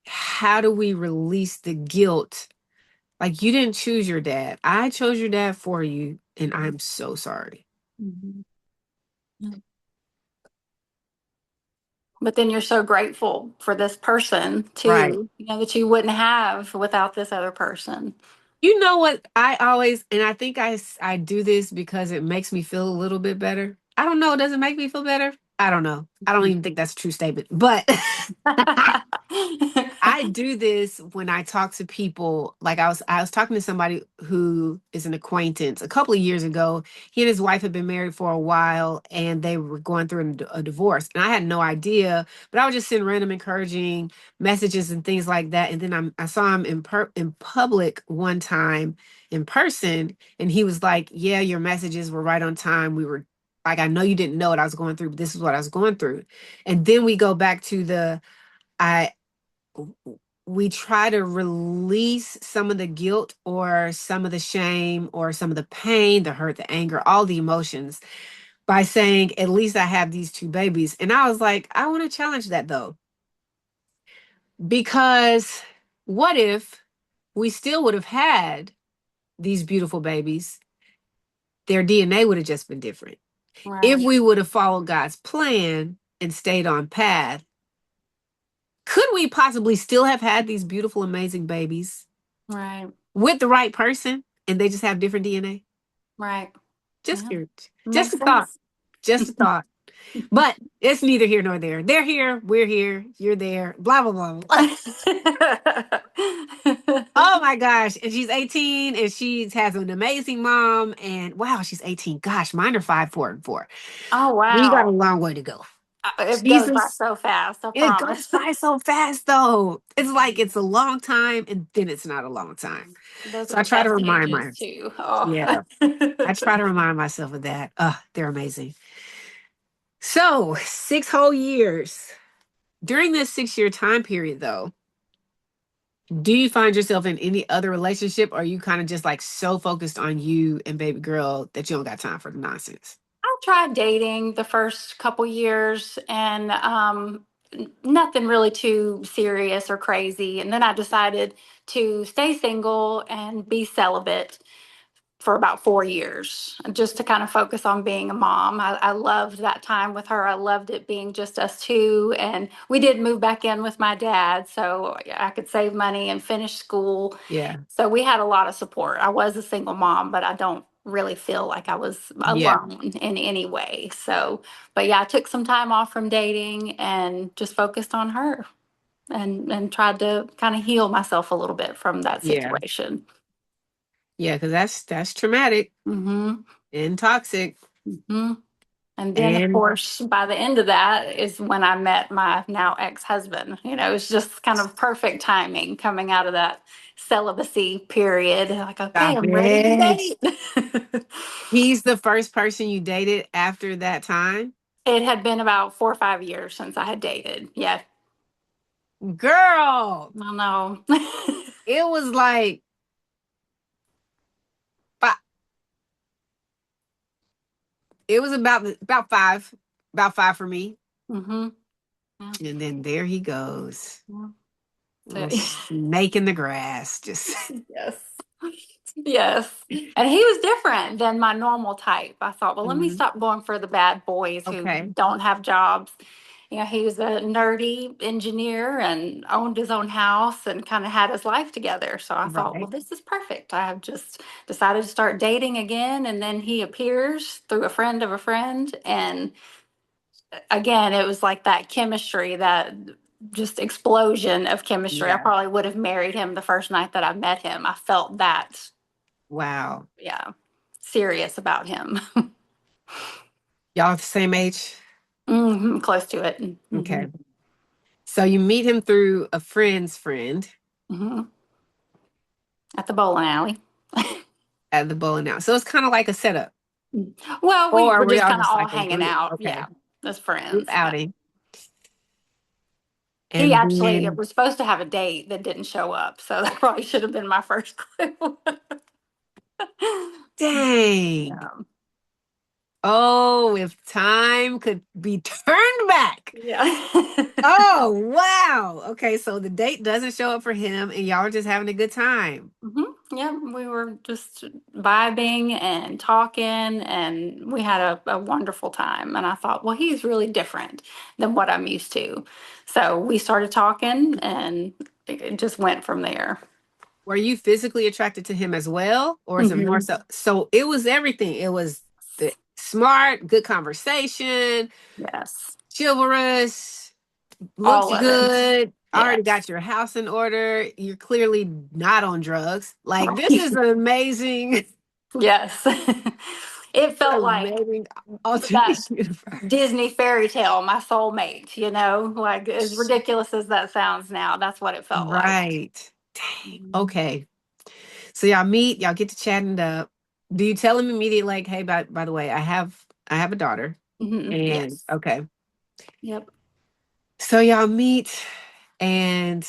how do we release the guilt? Like, you didn't choose your dad. I chose your dad for you, and I'm so sorry. Mhm. But then you're so grateful for this person Right. too, that you wouldn't have without this other person. You know what? I always, and I think I do this because it makes me feel a little bit better. I don't know. Does it make me feel better? I don't know. I don't even think that's a true statement, but I do this when I talk to people. Like I was talking to somebody who is an acquaintance a couple of years ago. He and his wife had been married for a while and they were going through a divorce. And I had no idea, but I was just sending random encouraging messages and things like that. And then I saw him in public one time in person, and he was like, "Yeah, your messages were right on time. We were like, I know you didn't know what I was going through, but this is what I was going through." And then we go back to I we try to release some of the guilt or some of the shame or some of the pain, the hurt, the anger, all the emotions by saying, at least I have these two babies. And I was like, I want to challenge that though, because what if we still would have had these beautiful babies? Their DNA would have just been different. If Right, we would have followed God's plan and stayed on path, could we possibly still have had these beautiful, amazing babies right, with the right person and they just have different DNA? right. Just Yeah, curious. Just makes a thought. sense. Just a thought. But it's neither here nor there. They're here, we're here, you're there, blah, blah, blah, blah. Oh my gosh. And she's 18 and she has an amazing mom. And wow, she's 18. Gosh, mine are 5, 4, and 4. Oh, We got a wow. long way to go. It goes by Jesus. so fast, I It goes promise. by so fast though. It's like it's a long time and then it's not a long time. Those are So I the try to best remind ages myself. too. Oh. Yeah. I try to remind myself of that. They're amazing. So 6 whole years. During this 6 year time period, though, do you find yourself in any other relationship, or are you kind of just like so focused on you and baby girl that you don't got time for the nonsense? I tried dating the first couple years and nothing really too serious or crazy. And then I decided to stay single and be celibate for about 4 years, just to kind of focus on being a mom. I loved that time with her. I loved it being just us two. And we did move back in with my dad so I could save money and finish school. Yeah. So we had a lot of support. I was a single mom, but I don't really feel like I was Yeah. alone in any way. So, but yeah, I took some time off from dating and just focused on her and tried to kind of heal myself a little bit from that Yeah. situation. Yeah. Because that's traumatic Hmm. and toxic. Hmm. And then, of And course, by the end of that is when I met my now ex-husband. It was just kind of perfect timing coming out of that celibacy period. Like, okay, stop I'm ready to it. date. He's the first person you dated after that time? It had been about 4 or 5 years since I had dated. Yeah, Girl, I know. it was like, it was about five for me. Hmm. Yeah. And then there he goes. Yeah. So, Little snake in the grass. Just yes. Yes. And he was different than my normal type. I thought, well, let me Mhm. stop going for the bad boys who Okay. don't have jobs. He was a nerdy engineer and owned his own house and kind of had his life together. So I thought, well, Right. this is perfect. I have just decided to start dating again. And then he appears through a friend of a friend. And again, it was like that chemistry, that just explosion of chemistry. I Yeah. probably would have married him the first night that I met him. I felt that, Wow. yeah, serious about him. Y'all the same age? Close to it. Okay. So you meet him through a friend's friend Hmm. At the bowling alley. at the bowling alley. So it's kind of like a setup. Well, we Or were were just y'all kind of just all like a hanging group? out, yeah, Okay. as Group friends. Yeah. outing. He And actually then was supposed to have a date that didn't show up, so that probably should have been my first clue. dang. Yeah. Oh, if time could be turned back. Yeah. Oh, wow. Okay, so the date doesn't show up for him and y'all are just having a good time. Yeah, we were just vibing and talking, and we had a wonderful time. And I thought, well, he's really different than what I'm used to. So we started talking, and it just went from there. Were you physically attracted to him as well? Or is it more Hmm. so? So it was everything. It was the smart, good conversation, Yes. chivalrous, looks All of it. good, already Yes. got your house in order. You're clearly not on drugs. Like, this Right. is an amazing, Yes. It felt like amazing that alternate universe. Disney fairy tale, my soulmate, like as ridiculous as that sounds now, that's what it felt like. Right. Dang. Mhm. Okay. So y'all meet, y'all get to chatting up. Do you tell him immediately, like, hey, by the way, I have a daughter. Mhm. And Yes. okay. Yep. So y'all meet, and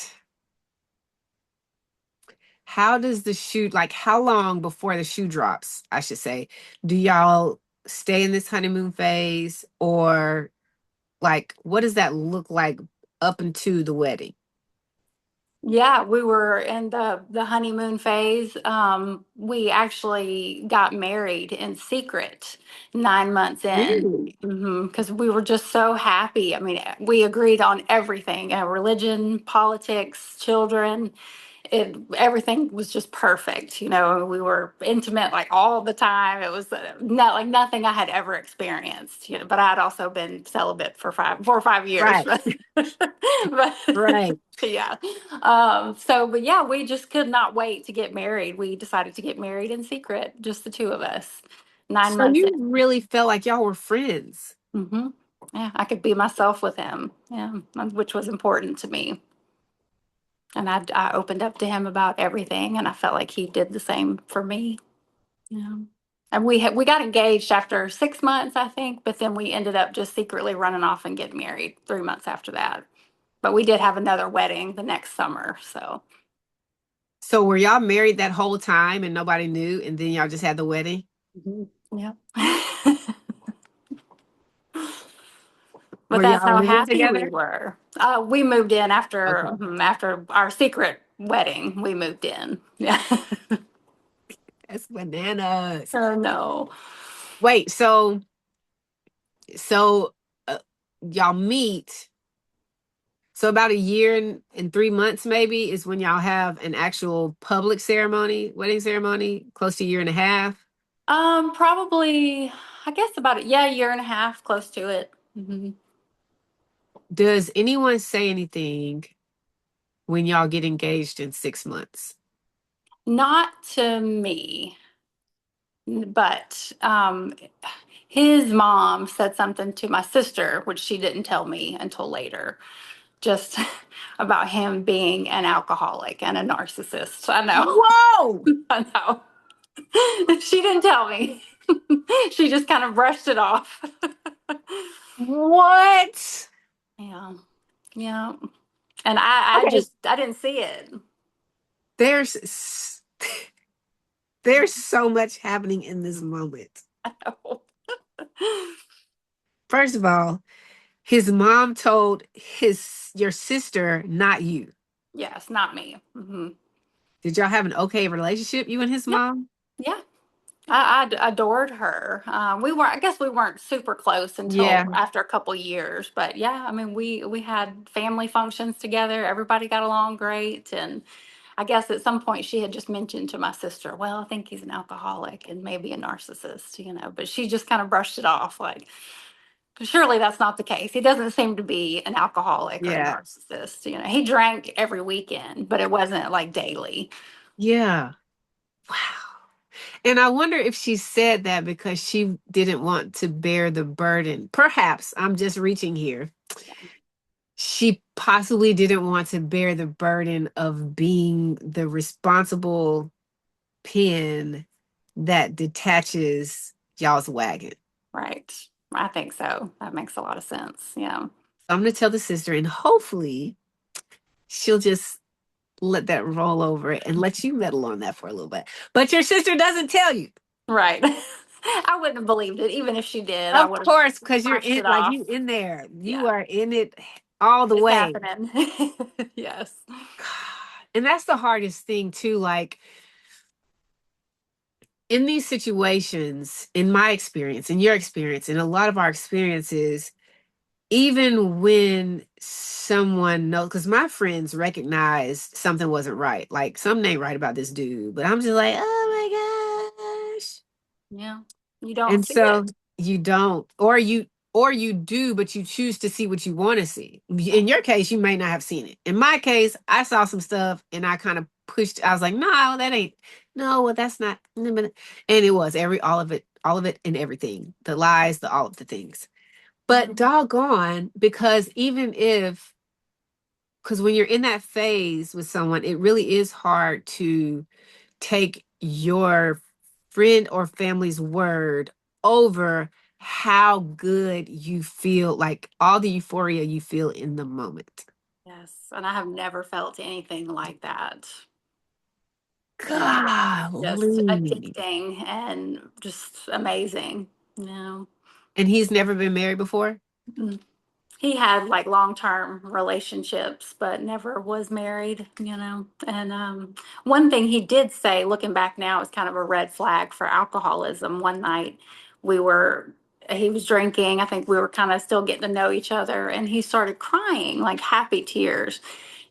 how does the shoe, like, how long before the shoe drops, I should say, do y'all stay in this honeymoon phase, or like what does that look like up into the wedding? Yeah, we were in the honeymoon phase. We actually got married in secret 9 months in. Really? Because we were just so happy. I mean, we agreed on everything, religion, politics, children. Everything was just perfect. We were intimate like all the time. It was not like nothing I had ever experienced. But I had also been celibate for 4 or 5 years. Right. But Right. yeah. But yeah, we just could not wait to get married. We decided to get married in secret, just the two of us. nine So months you in. really felt like y'all were friends. Hmm. Yeah, I could be myself with him. Yeah, which was important to me. And I opened up to him about everything, and I felt like he did the same for me. Yeah. And we got engaged after 6 months, I think, but then we ended up just secretly running off and getting married 3 months after that. But we did have another wedding the next summer, so. So were y'all married that whole time and nobody knew, and then y'all just had the wedding? Mhm. Yeah. But Were that's y'all how living happy we together? were. We moved in after Okay. after our secret wedding. We moved in. Yeah. That's bananas. Oh no. Wait, so uh, y'all meet. So about a year and 3 months maybe is when y'all have an actual public ceremony, wedding ceremony, close to a year and a half. Probably. I guess about it. Yeah, a year and a half, close to it. Hmm. Does anyone say anything when y'all get engaged in 6 months? Not to me, but his mom said something to my sister, which she didn't tell me until later, just about him being an alcoholic and a narcissist. I know. Whoa! I know. She didn't tell me. She just kind of brushed it off. What? Yeah. Yeah. And I didn't see it. There's s- there's so much happening in this moment. I know. First of all, his mom told his your sister, not you. Yes, not me. Did y'all have an okay relationship, you and his Yeah. mom? Yeah. Adored her. I guess we weren't super close Yeah. until after a couple years, but yeah, I mean, we had family functions together. Everybody got along great. And I guess at some point she had just mentioned to my sister, well, I think he's an alcoholic and maybe a narcissist, but she just kind of brushed it off like, surely that's not the case. He doesn't seem to be an alcoholic or a Yeah. narcissist. He drank every weekend, but it wasn't like daily. Yeah. Wow. And I wonder if she said that because she didn't want to bear the burden. Perhaps I'm just reaching here. She possibly didn't want to bear the burden of being the responsible pin that detaches y'all's wagon. Right. I think so. That makes a lot of sense. Yeah. So I'm going to tell the sister, and hopefully she'll just let that roll over and let you meddle on that for a little bit. But your sister doesn't tell you. Right. I wouldn't have believed it. Even if she did, I Of would have course, because you're brushed in, it like, off. you in there. You Yeah. are in it all the It's way. happening. Yes. God. And that's the hardest thing too. Like, in these situations, in my experience, in your experience, in a lot of our experiences, even when someone knows, because my friends recognized something wasn't right. Like something ain't right about this dude, but I'm just like, oh my gosh. Yeah. You don't And see it. so you don't, or you do, but you choose to see what you want to see. In your case, you may not have seen it. In my case, I saw some stuff and I kind of pushed, I was like, no, that ain't, no, well, that's not, and it was all of it and everything. The lies, the all of the things. But doggone, because even if, because when you're in that phase with someone, it really is hard to take your friend or family's word over how good you feel, like all the euphoria you feel in the moment. Yes. And I have never felt anything like that. And it was just Golly. addicting and just amazing. You know. And he's never been married before? Mm. He had like long-term relationships, but never was married, you know. And one thing he did say, looking back now, is kind of a red flag for alcoholism. One night we were, he was drinking. I think we were kind of still getting to know each other, and he started crying, like happy tears.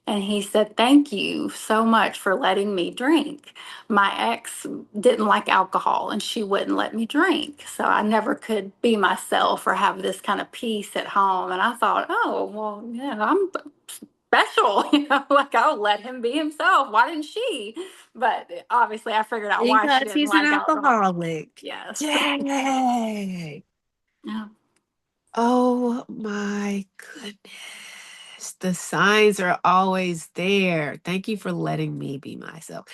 And he said, "Thank you so much for letting me drink. My ex didn't like alcohol and she wouldn't let me drink. So I never could be myself or have this kind of peace at home." And I thought, oh, well, yeah, I'm special, like I'll let him be himself. Why didn't she? But obviously, I figured out why she Because didn't he's an like alcohol. alcoholic. Yes. Yay. Yeah. Oh my goodness. The signs are always there. Thank you for letting me be myself.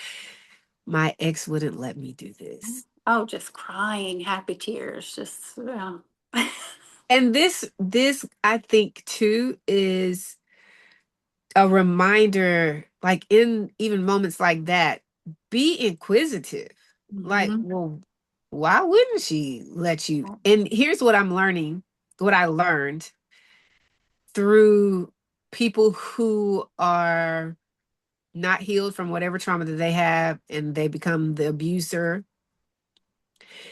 My ex wouldn't let me do this. Oh, just crying, happy tears. Just, yeah. And this I think too is a reminder, like in even moments like that, be inquisitive. Like, Mhm. well, why wouldn't she let you? And here's what I'm learning, what I learned through people who are not healed from whatever trauma that they have and they become the abuser.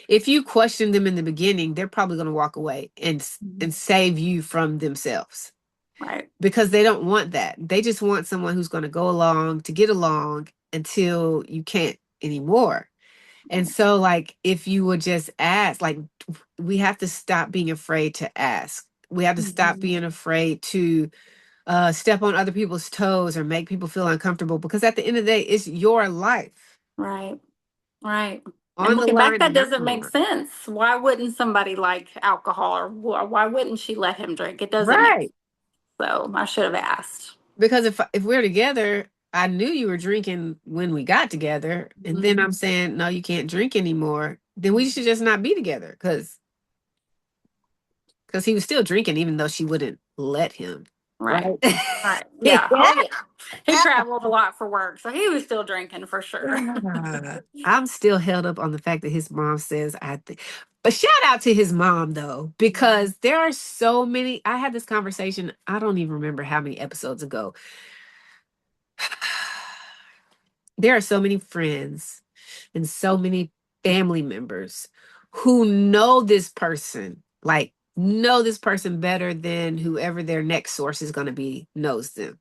If you question them in the beginning, they're probably going to walk away and Mhm. save you from themselves Right. because they don't want that. They just want someone who's going to go along to get along until you can't anymore. And so, like, if you would just ask, like, we have to stop being afraid to ask. We have to stop Mhm. being afraid to step on other people's toes or make people feel uncomfortable because at the end of the day, it's your life Right. Right. And on the looking back, line that and not doesn't on the make line. sense. Why wouldn't somebody like alcohol, or why wouldn't she let him drink? It doesn't make Right. sense. So I should have asked. Because if we're together, I knew you were drinking when we got together, and then Mhm. I'm saying no, you can't drink anymore. Then we should just not be together because he was still drinking even though she wouldn't let him. Right. Right. Right. Yeah. Yeah. Oh, yeah. He traveled a lot for work, so he was still drinking for sure. Yeah. I'm still held up on the fact that his mom says I think. But shout out to his mom though, because there are so many. I had this conversation, I don't even remember how many episodes ago. There are so many friends and so many family members who know this person, like know this person better than whoever their next source is going to be knows them.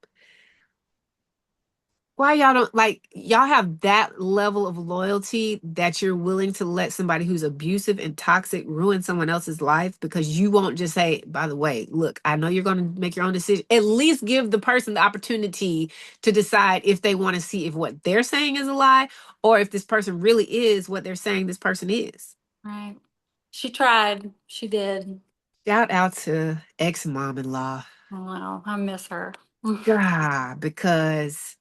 Why y'all don't like y'all have that level of loyalty that you're willing to let somebody who's abusive and toxic ruin someone else's life because you won't just say, by the way, look, I know you're going to make your own decision. At least give the person the opportunity to decide if they want to see if what they're saying is a lie or if this person really is what they're saying this person is. Right. She tried. She did. Shout out to ex-mom-in-law. Wow. I miss her. God, because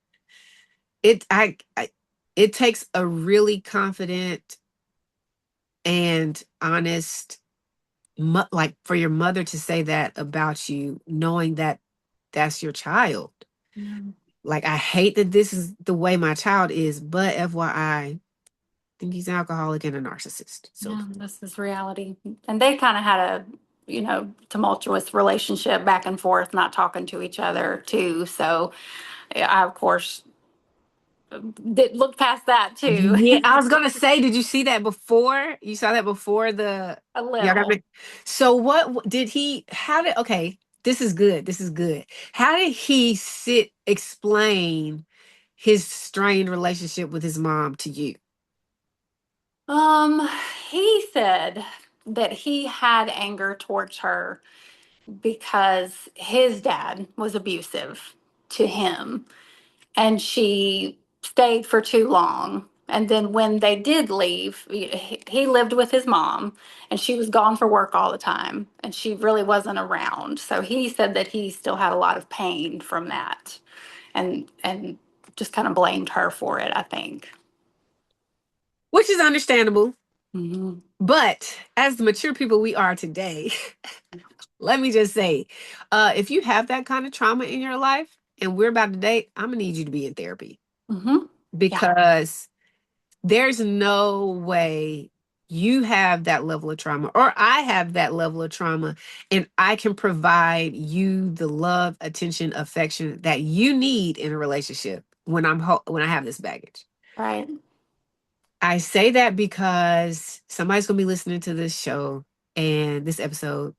I it takes a really confident and honest like for your mother to say that about you knowing that that's your child. Yeah. Like I hate that this is the way my child is, but FYI, think he's an alcoholic and a narcissist. So Yeah, this is reality. And they kind of had a, tumultuous relationship back and forth, not talking to each other too. So yeah, I, of course, did look past that too. yeah, I was gonna say, did you see that before? You saw that before the A y'all got little. me. So what did he? How did? Okay, This is good. This is good. How did he explain his strained relationship with his mom to you? Um, he said that he had anger towards her because his dad was abusive to him and she stayed for too long. And then when they did leave, he lived with his mom and she was gone for work all the time and she really wasn't around. So he said that he still had a lot of pain from that and just kind of blamed her for it, I think. Which is understandable. Hmm. But as the mature people we are today, let me just say, if you have that kind of trauma in your life and we're about to date, I'm gonna need you to be in therapy Hmm. Yeah. because there's no way you have that level of trauma or I have that level of trauma and I can provide you the love, attention, affection that you need in a relationship when when I have this baggage. Right. I say that because somebody's going to be listening to this show and this episode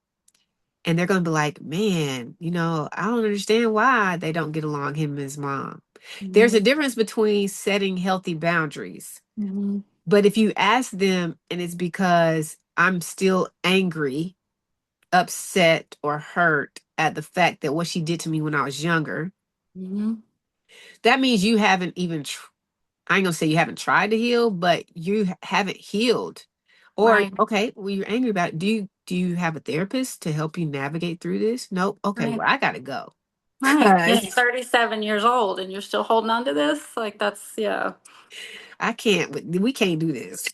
and they're going to be like, man, I don't understand why they don't get along, him and his mom. There's a Hmm. difference between setting healthy boundaries. Hmm. But if you ask them and it's because I'm still angry, upset, or hurt at the fact that what she did to me when I was younger, Hmm. that means you haven't even, I ain't gonna say you haven't tried to heal, but you haven't healed. Or, Right. okay, well, you're angry about it. Do you have a therapist to help you navigate through this? Nope. Okay, Right. well, I gotta go. Right. You're Because 37 years old and you're still holding on to this. Like that's, yeah. I can't, we can't do this.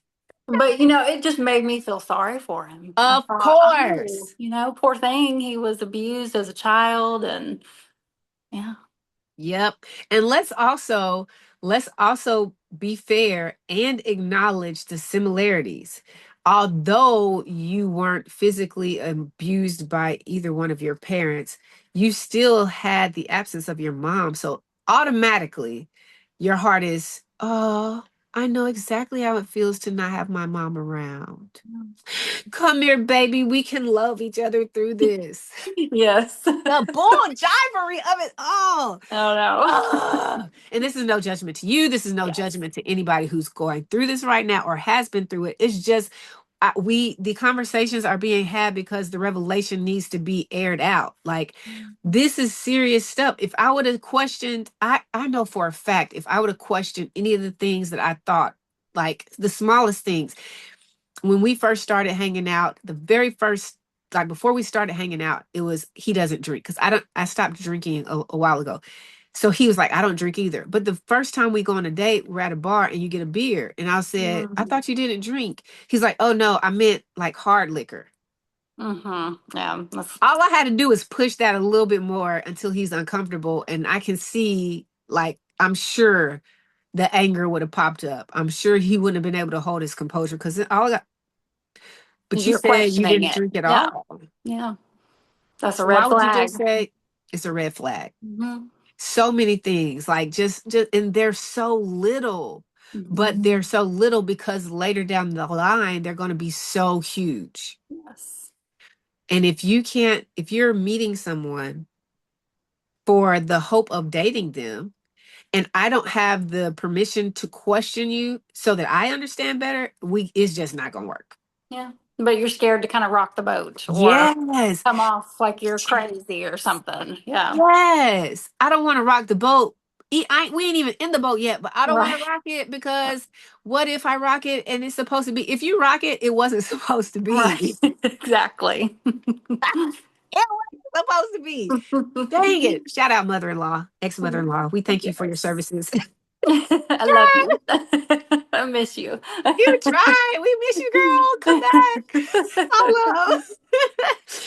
But it just made me feel sorry for him. I Of thought, oh, course. poor thing. He was abused as a child, and yeah. Yep. And let's also be fair and acknowledge the similarities. Although you weren't physically abused by either one of your parents, you still had the absence of your mom. So automatically your heart is, oh, I know exactly how it feels to not have my mom around. Come here, baby. We can love each other through this. Yes. The bull jivery of it all. Oh no. And this is no judgment to you. This is no Yes. judgment to anybody who's going through this right now or has been through it. It's just the conversations are being had because the revelation needs to be aired out. Like this is serious stuff. If I would have questioned, I know for a fact, if I would have questioned any of the things that I thought, like the smallest things, when we first started hanging out, the very first, like before we started hanging out, it was he doesn't drink because I stopped drinking a while ago. So he was like, I don't drink either. But the first time we go on a date, we're at a bar and you get a beer. And I said, I Mm-hmm. thought you didn't drink. He's like, oh no, I meant like hard liquor. Yeah. That's, All I had to do is push that a little bit more until he's uncomfortable. And I can see, like, I'm sure the anger would have popped up. I'm sure he wouldn't have been able to hold his composure because but you you're said you questioning didn't it. drink at Yeah. all. Yeah. That's a So why red would you flag. just say it's a red flag? Hmm. So many things, like just, and they're so little, but Hmm. they're so little because later down the line, they're going to be so huge. Yes. And if you're meeting someone for the hope of dating them, and I don't have the permission to question you so that I understand better, it's just not going to work. Yeah. But you're scared to kind of rock the boat or Yes. come off like you're crazy or something. Yeah. Yes. I don't want to rock the boat. We ain't even in the boat yet, but I don't want Right. to rock it because what if I rock it and it's supposed to be, if you rock it, it wasn't supposed to be. Right. Exactly. It wasn't supposed to be. Dang it. Shout out mother-in-law, ex-mother-in-law. We thank you for your Yes. services. I love you. I miss you. You tried. We miss you, girl. Come back. Hello.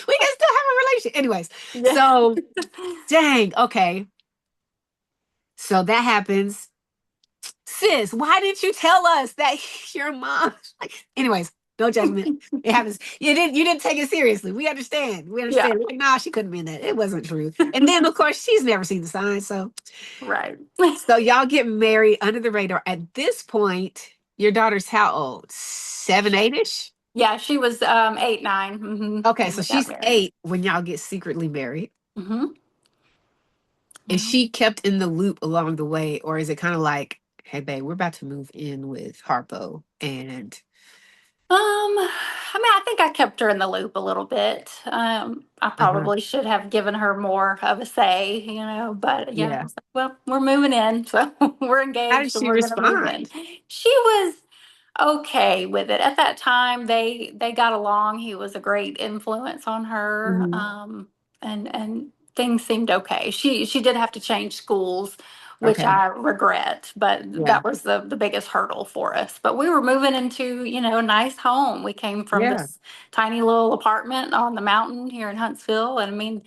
We can still have a relationship. Anyways, Yeah. so dang. Okay. So that happens. Sis, why didn't you tell us that your mom? Like, anyways, no judgment. It happens. You didn't take it seriously. We understand. We Yeah. understand. Like, nah, she couldn't mean that. It wasn't true. And then of course she's never seen the signs. Right. So y'all get married under the radar. At this point, your daughter's how old? 7, 8-ish? Yeah, she was 8, 9. Okay, When so we got she's married. 8 when y'all get secretly married. Mm-hmm. Is Yeah. she kept in the loop along the way, or is it kind of like, hey, babe, we're about to move in with Harpo, and I mean, I think I kept her in the loop a little bit. I uh-huh, probably should have given her more of a say, but yeah, I yeah. was like, well, we're moving in, so we're How did engaged and she we're gonna move in. respond? She was okay with it. At that time, they got along. He was a great influence on her, Hmm. and things seemed okay. She did have to change schools, which Okay. I regret, but Yeah. that was the biggest hurdle for us. But we were moving into, a nice home. We came from Yeah. this tiny little apartment on the mountain here in Huntsville, and I mean,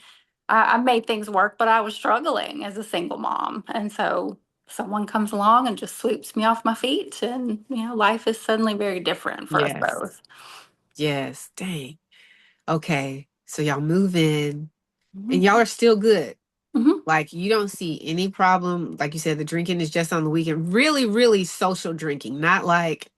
I made things work, but I was struggling as a single mom, and so someone comes along and just sweeps me off my feet, and life is suddenly very different for us Yes. both. Yes. Dang. Okay. So y'all move in and Mhm. y'all are still good. Mhm. Like you don't see any problem. Like you said, the drinking is just on the weekend. Really, really social drinking. Not like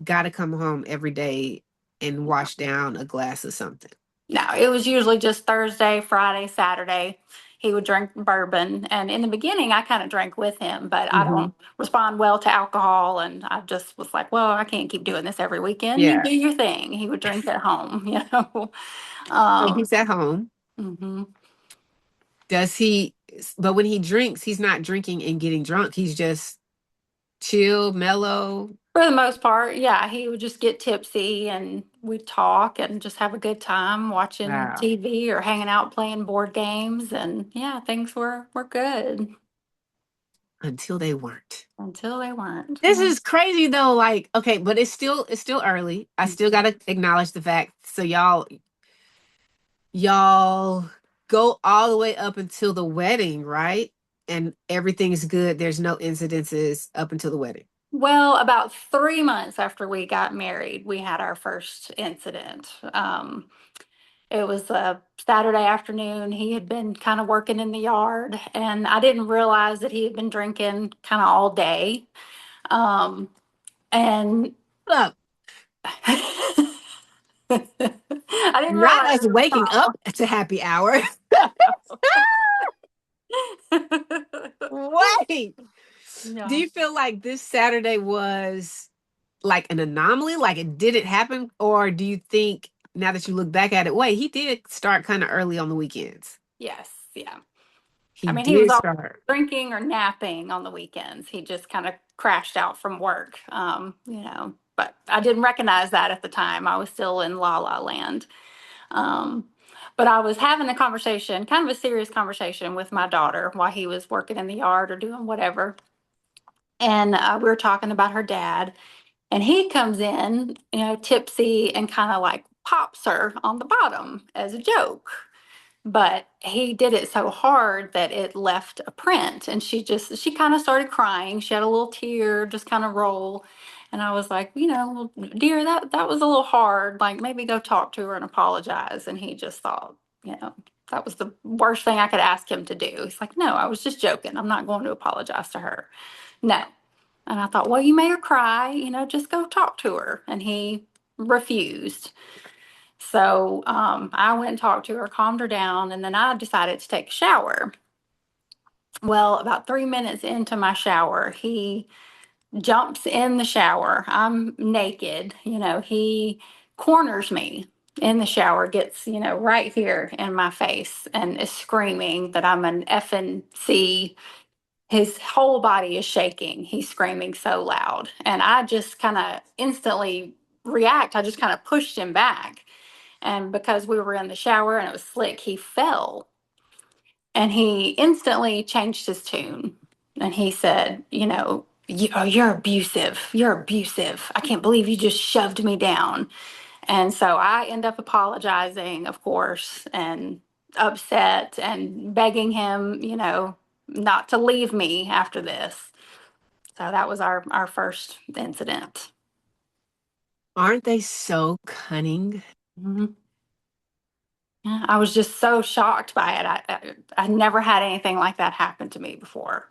gotta come home every day and wash down a glass of something. No, it was usually just Thursday, Friday, Saturday. He would drink bourbon, and in the beginning, I kind of drank with him, but I Hmm. don't respond well to alcohol, and I just was like, well, I can't keep doing this every weekend. You Yeah. do your thing. He would drink at home. So Um, he's at home. mhm. Does he, but when he drinks, he's not drinking and getting drunk. He's just chill, mellow. For the most part, yeah, he would just get tipsy and we'd talk and just have a good time watching Wow. TV or hanging out playing board games. And yeah, things were good Until they weren't. until they weren't. This Yeah. is crazy though. Like, okay, but it's still early. I still gotta acknowledge the fact. So y'all go all the way up until the wedding, right? And everything's good. There's no incidences up until the wedding. Well, about 3 months after we got married, we had our first incident. It was a Saturday afternoon. He had been kind of working in the yard, and I didn't realize that he had been drinking kind of all day. Um, and Look, I didn't not realize us at waking up to happy hour. the time. Wait. Do Yeah. you feel like this Saturday was like an anomaly, like it didn't happen? Or do you think now that you look back at it, wait, he did start kind of early on the weekends? Yes. Yeah. He I mean, he was did always start. drinking or napping on the weekends. He just kind of crashed out from work, but I didn't recognize that at the time. I was still in la la land. Um, but I was having a conversation, kind of a serious conversation with my daughter while he was working in the yard or doing whatever. And we were talking about her dad. And he comes in, tipsy and kind of like pops her on the bottom as a joke. But he did it so hard that it left a print. And she kind of started crying. She had a little tear just kind of roll. And I was like, well, dear, that was a little hard. Like maybe go talk to her and apologize. And he just thought, that was the worst thing I could ask him to do. He's like, no, I was just joking. I'm not going to apologize to her. No. And I thought, well, you made her cry, just go talk to her. And he refused. So I went and talked to her, calmed her down, and then I decided to take a shower. Well, about 3 minutes into my shower, he jumps in the shower. I'm naked. He corners me in the shower, gets, right here in my face, and is screaming that I'm an effing C. His whole body is shaking. He's screaming so loud. And I just kind of instantly react. I just kind of pushed him back. And because we were in the shower and it was slick, he fell. And he instantly changed his tune. And he said, oh, you're abusive. You're abusive. I can't believe you just shoved me down. And so I end up apologizing, of course, and upset and begging him, not to leave me after this. So that was our first incident. Aren't they so cunning? Mhm. Yeah, I was just so shocked by it. I never had anything like that happen to me before.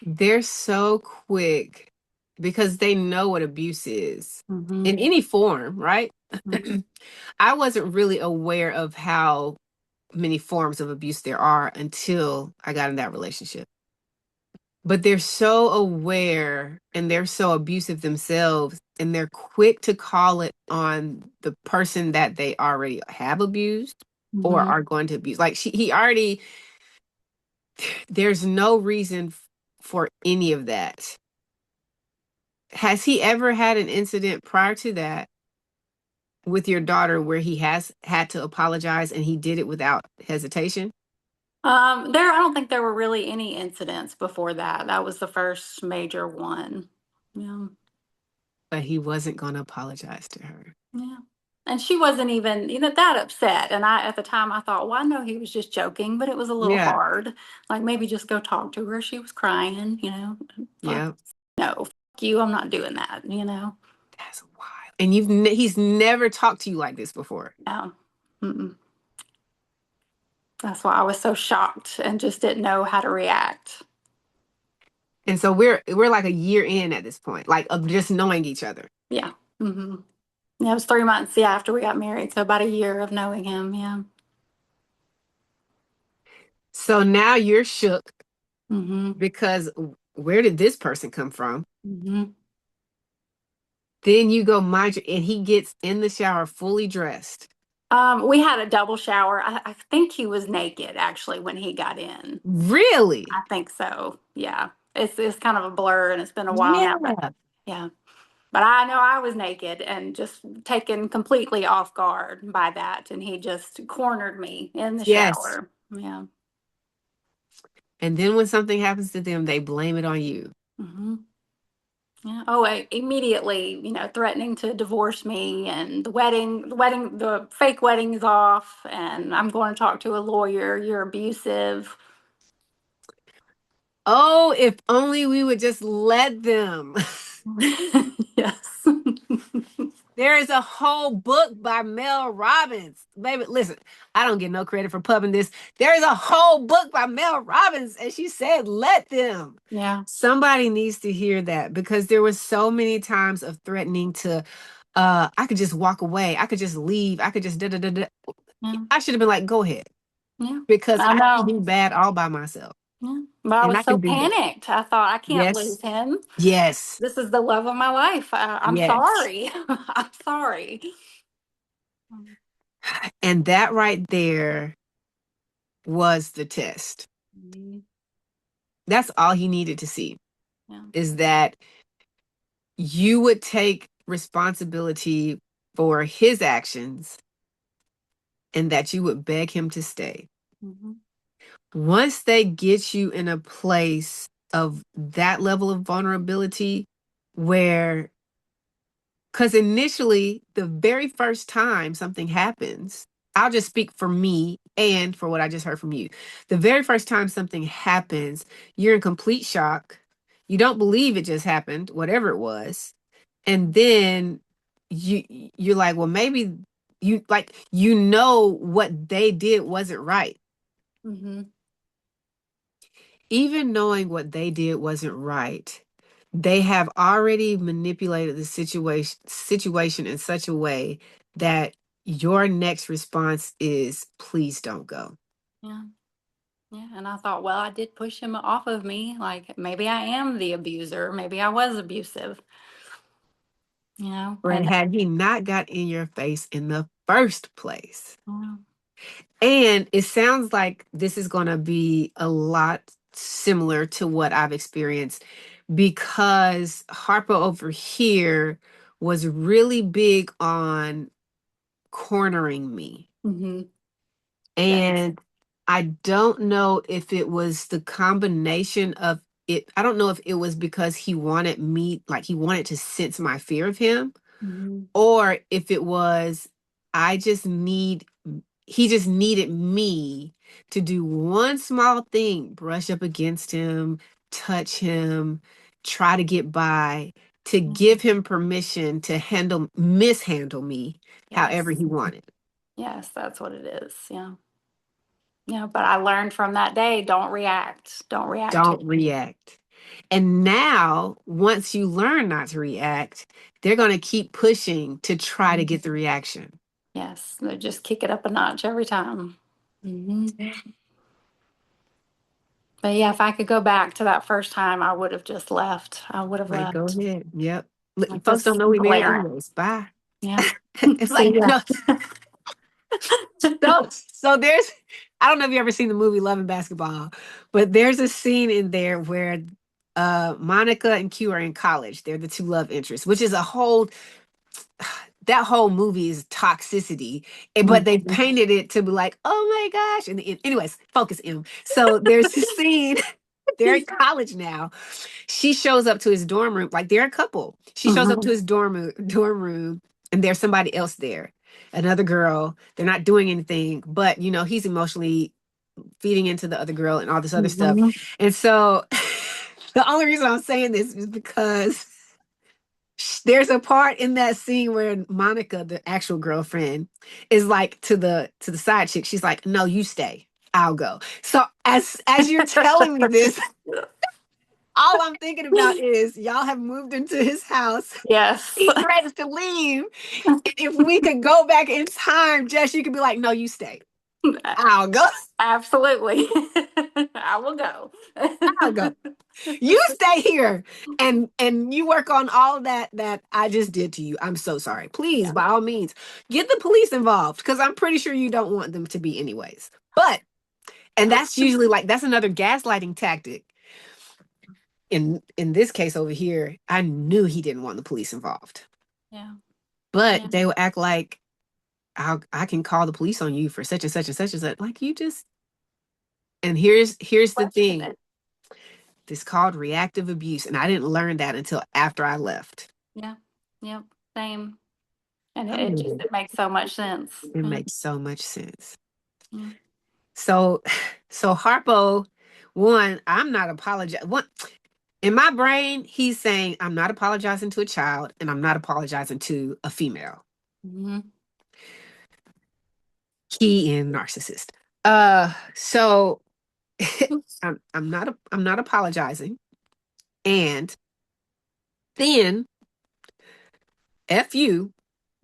They're so quick because they know what abuse is Hmm. in any form, right? Hmm. I wasn't really aware of how many forms of abuse there are until I got in that relationship. But they're so aware and they're so abusive themselves, and they're quick to call it on the person that they already have abused or Mm-hmm. are going to abuse. Like he already, there's no reason for any of that. Has he ever had an incident prior to that with your daughter where he has had to apologize and he did it without hesitation? I don't think there were really any incidents before that. That was the first major one. Yeah. But he wasn't going to apologize to her. Yeah. And she wasn't even, that upset. And at the time I thought, well, I know he was just joking, but it was a little Yeah. hard. Like maybe just go talk to her. She was crying, like, Yeah. no, fuck you. I'm not doing that. That's wild. And he's never talked to you like this before. Yeah. Mm-mm. That's why I was so shocked and just didn't know how to react. And so we're like a year in at this point, like of just knowing each other. Yeah. Hmm. Yeah, it was 3 months, yeah, after we got married. So about a year of knowing him. Yeah. So now you're shook Hmm. because where did this person come from? Hmm. Then you go mind your, and he gets in the shower fully dressed. We had a double shower. I think he was naked actually when he got in. Really? I think so. Yeah. It's kind of a blur and it's been a while now, but Yeah. yeah. But I know I was naked and just taken completely off guard by that. And he just cornered me in the Yes. shower. Yeah. And then when something happens to them, they blame it on you. Hmm. Yeah. Oh, immediately, threatening to divorce me, and the fake wedding is off, and I'm going to talk to a lawyer. You're abusive. Oh, if only we would just let them. Yes. There is a whole book by Mel Robbins. Baby, listen, I don't get no credit for pubbing this. There is a whole book by Mel Robbins, and she said, let them. Yeah. Somebody needs to hear that because there was so many times of threatening to, I could just walk away. I could just leave. I could just da da da da. Yeah. I should have been like, go ahead, Yeah. because I I can know. do bad all by myself, Yeah. But I and was I so can do that. panicked. I thought I can't Yes, lose him. yes, This is the love of my life. I'm yes. sorry. I'm sorry. And that right there was the test. Mhm. That's all he needed to see, Yeah. is that you would take responsibility for his actions and that you would beg him to stay. Hmm. Once they get you in a place of that level of vulnerability, where, because initially, the very first time something happens, I'll just speak for me and for what I just heard from you. The very first time something happens, you're in complete shock. You don't believe it just happened, whatever it was. And then you're like, well, maybe what they did wasn't right. Hmm. Even knowing what they did wasn't right, they have already manipulated the situation in such a way that your next response is, please don't go. Yeah. Yeah, and I thought, well, I did push him off of me. Like maybe I am the abuser. Maybe I was abusive. But And had he not got in your face in the first place, uh, and it sounds like this is going to be a lot similar to what I've experienced, because Harper over here was really big on cornering me. mhm, yes. And I don't know if it was the combination of it. I don't know if it was because he wanted me, like he wanted to sense my fear of him, Mhm, or if it was, I just need, he just needed me to do one small thing, brush up against him, touch him, try to get by, to mhm. give him permission to mishandle me however Yes. he wanted. Yes, that's what it is. Yeah. Yeah, but I learned from that day, don't react. Don't react to Don't react. And now, once you learn not to react, they're going to keep pushing to try to it. get the reaction. Yes, they just kick it up a notch every time. Mhm. But yeah, if I could go back to that first time, I would have just left. I would have Like, go left. ahead. Yep. Like Folks don't just know we married blaring. anyways. Bye. Yeah. It's See like, ya. no. So there's, I don't know if you ever seen the movie Love and Basketball, but there's a scene in there where Monica and Q are in college. They're the two love interests, which is a whole, that whole movie is toxicity. But they Mhm. painted it to be like, oh my gosh. And anyways, focus M. So there's this scene. They're in college now. She shows up to his dorm room, like they're a couple. She shows up to Mhm. his dorm room, and there's somebody else there, another girl. They're not doing anything, but he's emotionally feeding into the other girl and all this other stuff. Mhm. And so, the only reason I'm saying this is because there's a part in that scene where Monica, the actual girlfriend, is like to the side chick. She's like, "No, you stay. I'll go." So as you're telling me this, all I'm thinking about is y'all have moved into his house. Yes. He threatens to leave. If we could go back in time, Jess, you could be like, no, you stay. I'll go. Absolutely. I will go. I'll go. You stay here and you work on all that I just did to you. I'm so sorry. Please, Yeah. by all means, get the police involved because I'm pretty sure you don't want them to be anyways. But and that's usually like that's another gaslighting tactic. In this case over here, I knew he didn't want the police involved. Yeah. But Yeah. they will act like I can call the police on you for such and such and such and such. Like you just and here's the Question thing. it. It's called reactive abuse. And I didn't learn that until after I left. Yeah. Yep. Same. And I it just mean, it makes so much sense. it Yeah. makes so much sense. Yeah. So so Harpo, one, I'm not apologizing. One in my brain, he's saying I'm not apologizing to a child and I'm not apologizing to a female. Mhm. Key in narcissist. So I'm not apologizing. And then F you.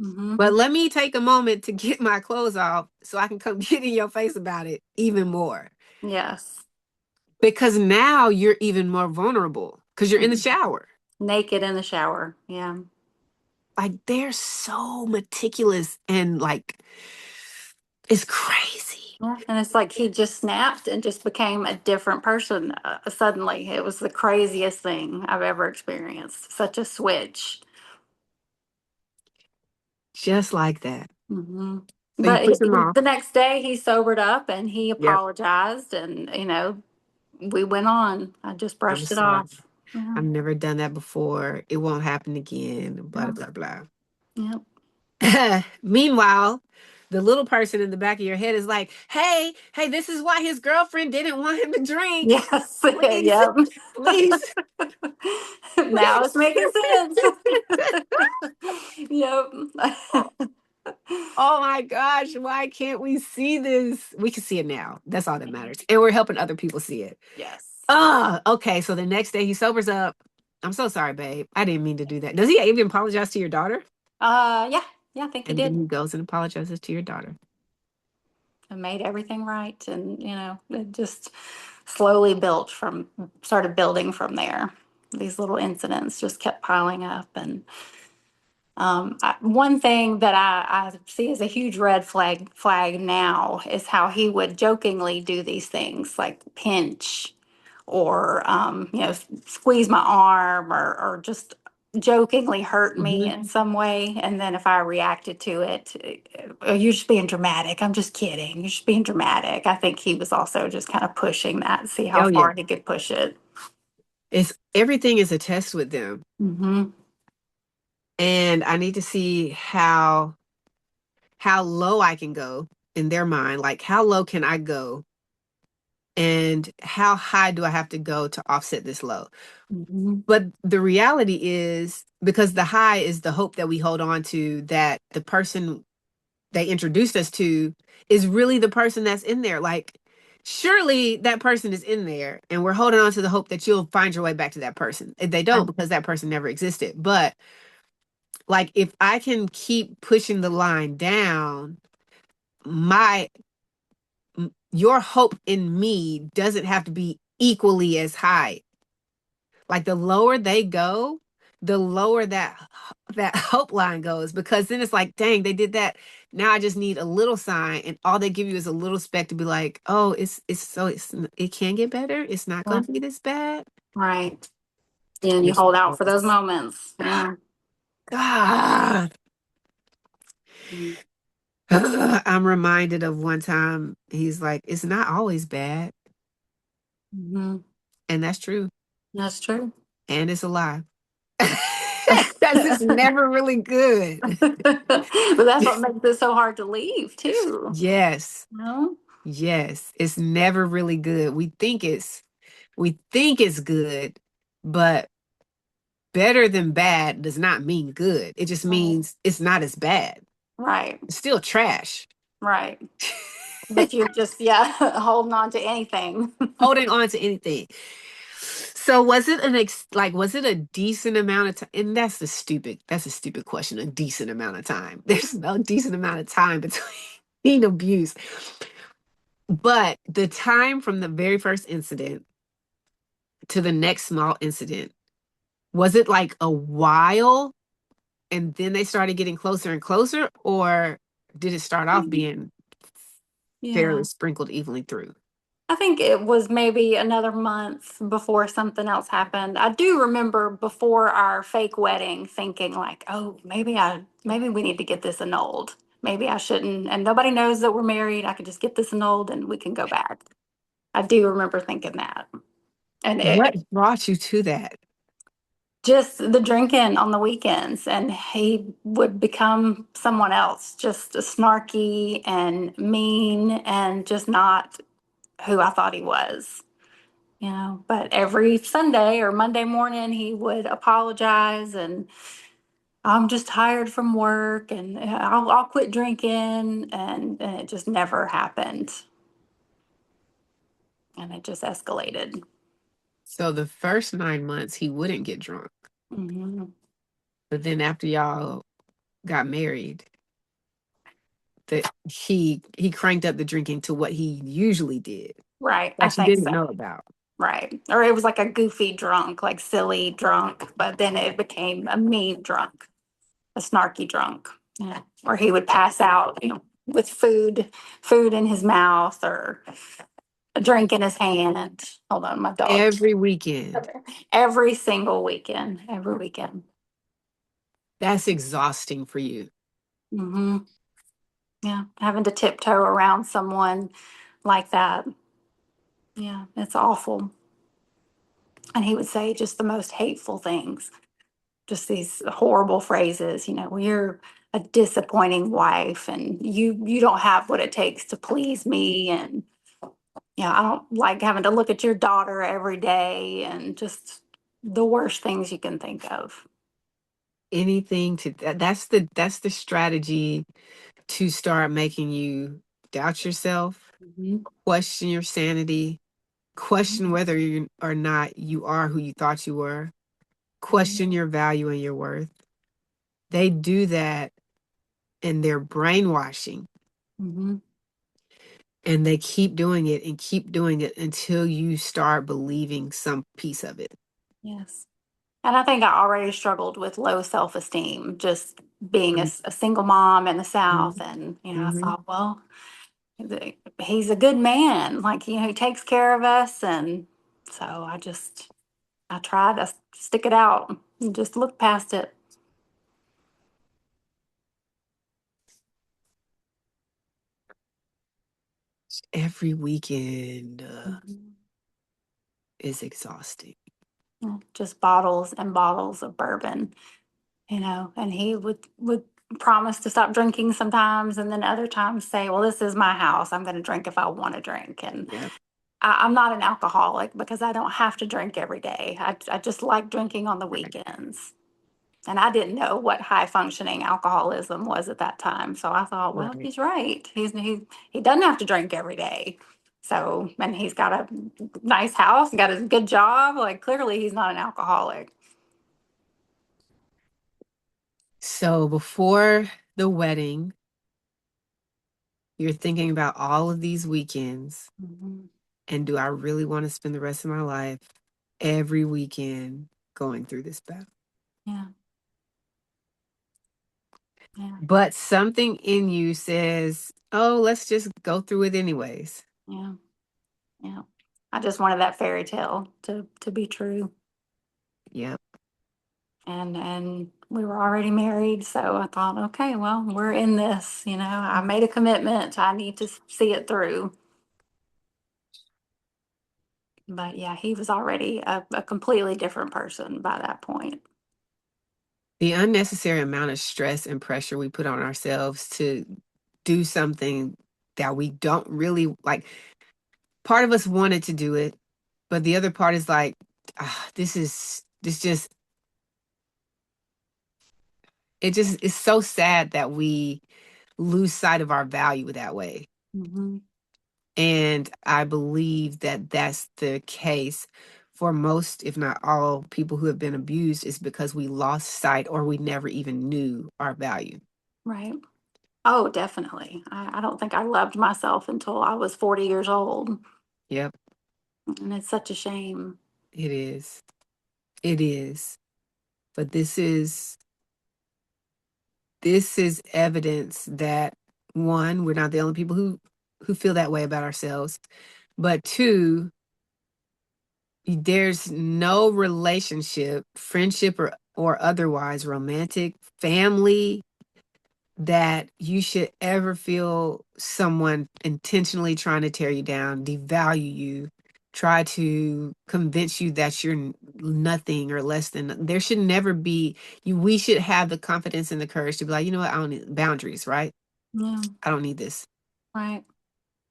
Mhm. But let me take a moment to get my clothes off so I can come get in your face about it even more. Yes. Because now you're even more vulnerable because you're in the Mhm. shower. Naked in the shower. Yeah. Like they're so meticulous and like it's crazy. Yeah. And it's like he just snapped and just became a different person suddenly. It was the craziest thing I've ever experienced. Such a switch. Just like that. Hmm. So you But push them off. the next day he sobered up and he Yep. apologized, and we went on. I just I'm brushed it sorry. off. Yeah. I've never done that before. It won't happen again. Blah Yeah. blah blah. Yep. Meanwhile, the little person in the back of your head is like, hey, this is why his girlfriend didn't want him to drink. Yes. Please, Yep. please, Now it's please. making sense. Yep. Oh my gosh, why can't we see this? We can see it now. That's all that matters. And we're helping other people see it. Yes. Okay. So the next day he sobers up. I'm so sorry, babe. I didn't mean to do that. Does he even apologize to your daughter? Yeah. Yeah, I think he And then did. he goes and apologizes to your daughter. I made everything right, and it just slowly started building from there. These little incidents just kept piling up, and one thing that I see as a huge red flag now is how he would jokingly do these things like pinch or squeeze my arm or just jokingly hurt me Hmm. in some way. And then if I reacted to it, "Oh, you're just being dramatic. I'm just kidding. You're just being dramatic." I think he was also just kind of pushing that, see how Oh yeah. far he could push it. It's everything is a test with them. Hmm. And I need to see how low I can go in their mind. Like how low can I go and how high do I have to go to offset this low? Hmm. But the reality is because the high is the hope that we hold on to that the person they introduced us to is really the person that's in there. Like, surely that person is in there, and we're holding on to the hope that you'll find your way back to that person. If they don't, because that person never existed. But like, if I can keep pushing the line down, my your hope in me doesn't have to be equally as high. Like the lower they go, the lower that hope line goes, because then it's like, dang, they did that. Now I just need a little sign, and all they give you is a little speck to be like, oh, it can get better. It's not Yeah. going to be this bad. Right. Yeah, and you Which hold out for those moments. Yeah. God, Mm-hmm. I'm reminded of one time he's like, it's not always bad, and that's true, That's true. and it's a lie. That's just never really good. But that's what makes it so hard to leave too. Yes. No? Yes, it's never really good. We think it's good, but better than bad does not mean good. It just Right. means it's not as bad. Right. It's still trash. Right. But you're just, yeah, holding on to anything. Holding on to anything. So was it was it a decent amount of time? And that's a stupid question. A decent amount of time. There's no decent amount of time between abuse. But the time from the very first incident to the next small incident, was it like a while and then they started getting closer and closer, or did it start off being fairly Yeah. sprinkled evenly through? I think it was maybe another month before something else happened. I do remember before our fake wedding thinking like, oh, maybe we need to get this annulled. Maybe I shouldn't, and nobody knows that we're married. I could just get this annulled and we can go back. I do remember thinking that. And What brought you to that? just the drinking on the weekends, and he would become someone else, just snarky and mean and just not who I thought he was. But every Sunday or Monday morning, he would apologize and I'm just tired from work and I'll quit drinking. And it just never happened. And it just escalated. So the first 9 months he wouldn't get drunk, Hmm. but then after y'all got married, that he cranked up the drinking to what he usually did Right. I that you think didn't so. know about. Right. Or it was like a goofy drunk, like silly drunk, but then it became a mean drunk, a snarky drunk. Yeah. Or he would pass out, with food in his mouth or a drink in his hand. Hold on, my dog. Every weekend. Every single weekend, every weekend. That's exhausting for you. Hmm. Yeah, having to tiptoe around someone like that. Yeah, it's awful. And he would say just the most hateful things, just these horrible phrases. Well, you're a disappointing wife, and you don't have what it takes to please me, and I don't like having to look at your daughter every day, and just the worst things you can think of. Anything to that's the strategy to start making you doubt yourself, Mhm. question your sanity, question whether you or not you are who you thought you were, question your value and your worth. They do that, and they're brainwashing, Mhm. and they keep doing it and keep doing it until you start believing some piece of it. Yes. And I think I already struggled with low self-esteem, just being a single mom in the South. And, I Mm-hmm. thought, well, he's a good man. Like, he takes care of us. And so I tried to stick it out and just look past it. Every weekend Mhm. is exhausting. Yeah, just bottles and bottles of bourbon, and he would promise to stop drinking sometimes, and then other times say, well, this is my house. I'm going to drink if I want to drink. And Yep. I'm not an alcoholic because I don't have to drink every day. I just like drinking on the weekends. And I didn't know what high functioning alcoholism was at that time. So I thought, well, Right. he's right. He doesn't have to drink every day. So, and he's got a nice house, got a good job. Like, clearly he's not an alcoholic. So before the wedding, You're thinking about all of these weekends. Mm-hmm. And do I really want to spend the rest of my life every weekend going through this battle? Yeah. Yeah. But something in you says, oh, let's just go through it anyways. Yeah. Yeah. I just wanted that fairy tale to be true. Yep. And we were already married, so I thought, okay, well, we're in this, I made a commitment. I need to see it through. But yeah, he was already a completely different person by that point. The unnecessary amount of stress and pressure we put on ourselves to do something that we don't really like. Part of us wanted to do it, but the other part is like, this just, it just is so sad that we lose sight of our value that way. Mm-hmm. And I believe that that's the case for most, if not all, people who have been abused, is because we lost sight or we never even knew our value. Right. Oh, definitely. I don't think I loved myself until I was 40 years old. Yep, And it's such a shame. it is. It is. But this is evidence that, one, we're not the only people who feel that way about ourselves. But two, there's no relationship, friendship or otherwise, romantic, family, that you should ever feel someone intentionally trying to tear you down, devalue you, try to convince you that you're nothing or less than. There should never be you. We should have the confidence and the courage to be like, you know what, I don't need boundaries, right? Yeah. I don't need this. Right.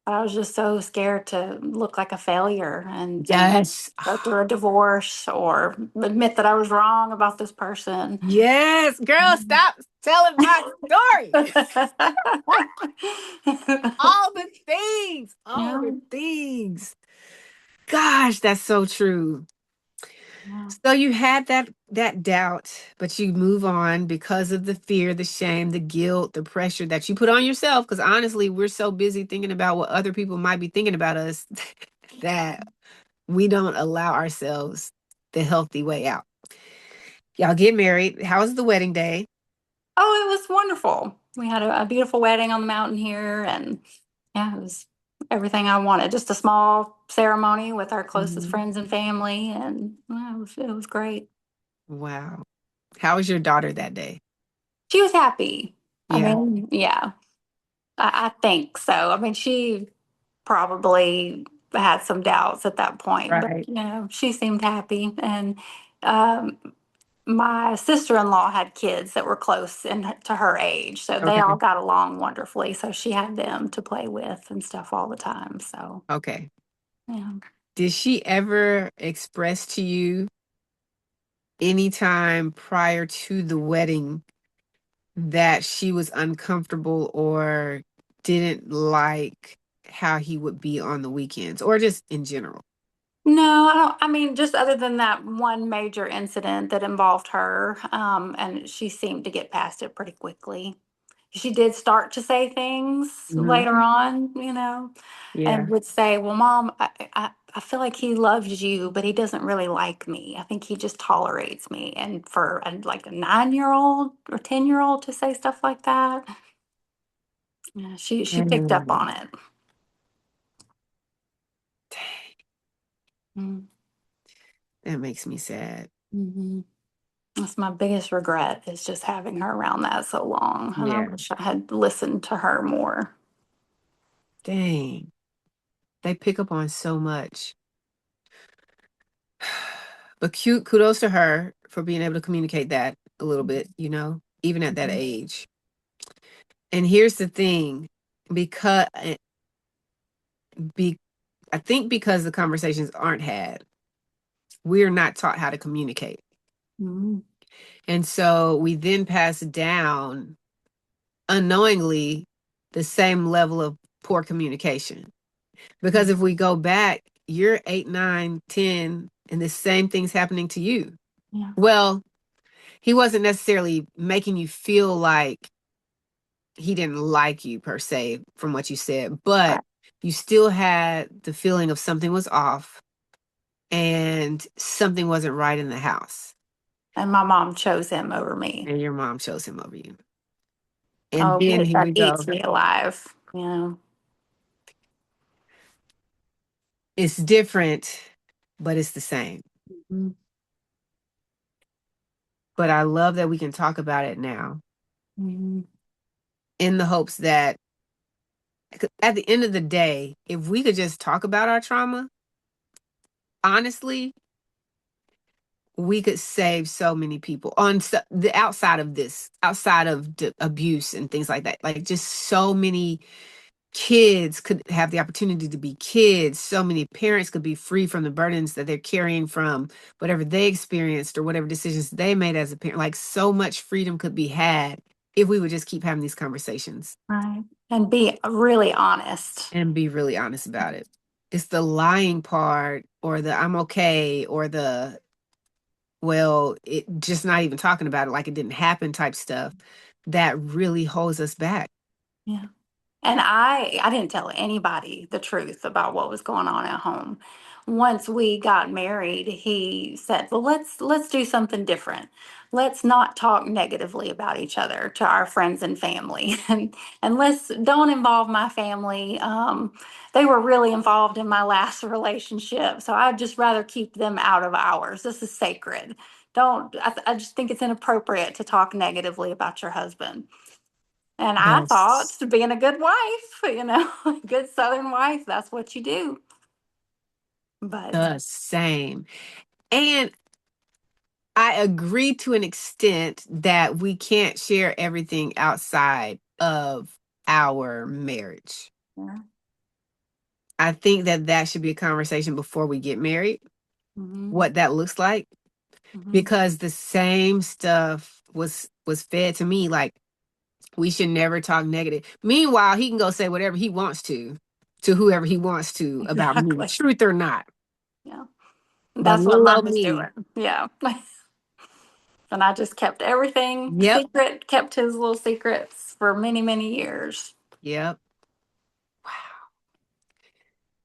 I was just so scared to look like a failure and Yes. go through a divorce or admit that I was wrong about this person. Yes, girl, stop telling my story. All the things, all Yeah. the things. Gosh, that's so true. Yeah. So you had that doubt, but you move on because of the fear, the shame, the guilt, the pressure that you put on yourself. Because honestly, we're so busy thinking about what other people might be thinking about us that we don't allow ourselves the healthy way out. Y'all get married. How was the wedding day? Oh, it was wonderful. We had a beautiful wedding on the mountain here, and yeah, it was everything I wanted. Just a small ceremony with our closest Mhm. friends and family, and well, it was great. Wow. How was your daughter that day? She was happy. I Yeah. mean, yeah, I think so. I mean, she probably had some doubts at that point, but Right. she seemed happy. And um, my sister-in-law had kids that were close to her age, so they all Okay. got along wonderfully. So she had them to play with and stuff all the time. So Okay. yeah. Did she ever express to you anytime prior to the wedding that she was uncomfortable or didn't like how he would be on the weekends or just in general? No, I don't. I mean, just other than that one major incident that involved her, and she seemed to get past it pretty quickly. She did start to say things Hmm. later on, and Yeah. would say, "Well, Mom, I feel like he loves you, but he doesn't really like me. I think he just tolerates me." And for like a 9-year-old or 10-year-old to say stuff like that, yeah, she picked up Mm. on it. That makes me sad. Mm-hmm. That's my biggest regret is just having her around that so long. And I Yeah. wish I had listened to her more. Dang. They pick up on so much. But cute kudos to her for being able to communicate that a little bit, even at that Mhm. age. And here's the thing, because be I think because the conversations aren't had, we're not taught how to communicate. Mhm. And so we then pass down unknowingly the same level of poor communication. Because if we go back, you're 8, 9, 10, and the same thing's happening to you. Yeah. Well, he wasn't necessarily making you feel like he didn't like you per se from what you said, but Right. you still had the feeling of something was off and something wasn't right in the house. And my mom chose him over me. And your mom chose him over you. And Oh, then here that we eats go. me alive. You know. It's different, but it's the same. Mm-hmm. But I love that we can talk about it now Mm-hmm. in the hopes that at the end of the day, if we could just talk about our trauma, honestly, we could save so many people on the outside of this, outside of abuse and things like that. Like just so many kids could have the opportunity to be kids. So many parents could be free from the burdens that they're carrying from whatever they experienced or whatever decisions they made as a parent. Like so much freedom could be had if we would just keep having these conversations Right. And be really honest. and be really honest about it. It's the lying part or the I'm okay or the well, it just not even talking about it like it didn't happen type stuff that really holds us back. Yeah. And I didn't tell anybody the truth about what was going on at home. Once we got married, he said, "Well, let's do something different. Let's not talk negatively about each other to our friends and family, and let's don't involve my family. They were really involved in my last relationship, so I'd just rather keep them out of ours. This is sacred. Don't. I just think it's inappropriate to talk negatively about your husband." And I thought, Yes. being a good wife, a good Southern wife, that's what you do. But The same. And I agree to an extent that we can't share everything outside of our marriage. yeah. I think that that should be a conversation before we get married, Hmm. what that looks like, Hmm. because the same stuff was fed to me like we should never talk negative. Meanwhile, he can go say whatever he wants to whoever he wants to about me, Exactly. truth or not. Yeah. But That's what little mine old was doing. me, Yeah. And I just kept everything yep, secret, kept his little secrets for many, many years. yep. Wow.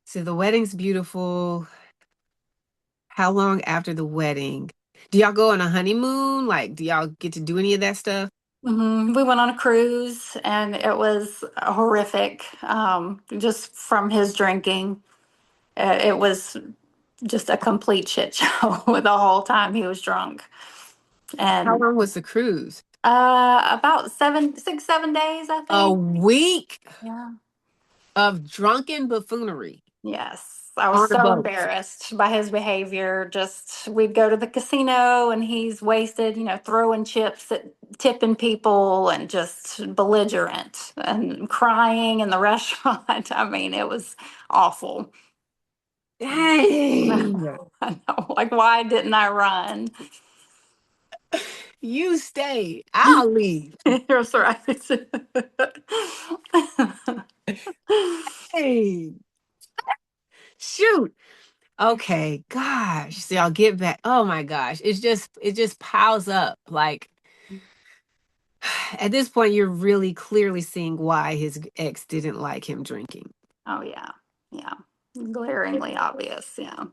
So the wedding's beautiful. How long after the wedding? Do y'all go on a honeymoon? Like, do y'all get to do any of that stuff? We went on a cruise and it was horrific, just from his drinking. It was just a complete shit show the whole time he was drunk. How And long was the cruise? about 7 days, I A think. week Yeah. of drunken buffoonery Yes. I was on a so boat. embarrassed by his behavior. Just we'd go to the casino and he's wasted, throwing chips at tipping people and just belligerent and crying in the restaurant. I mean, it was awful. Dang. I know. Like, why didn't I run? You stay. I'll leave. That's right. Hey, shoot. Okay, gosh. So y'all get back. Oh my gosh. It just piles up. Like at this point, you're really clearly seeing why his ex didn't like him drinking. Oh yeah. Yeah. Glaringly obvious. Yeah.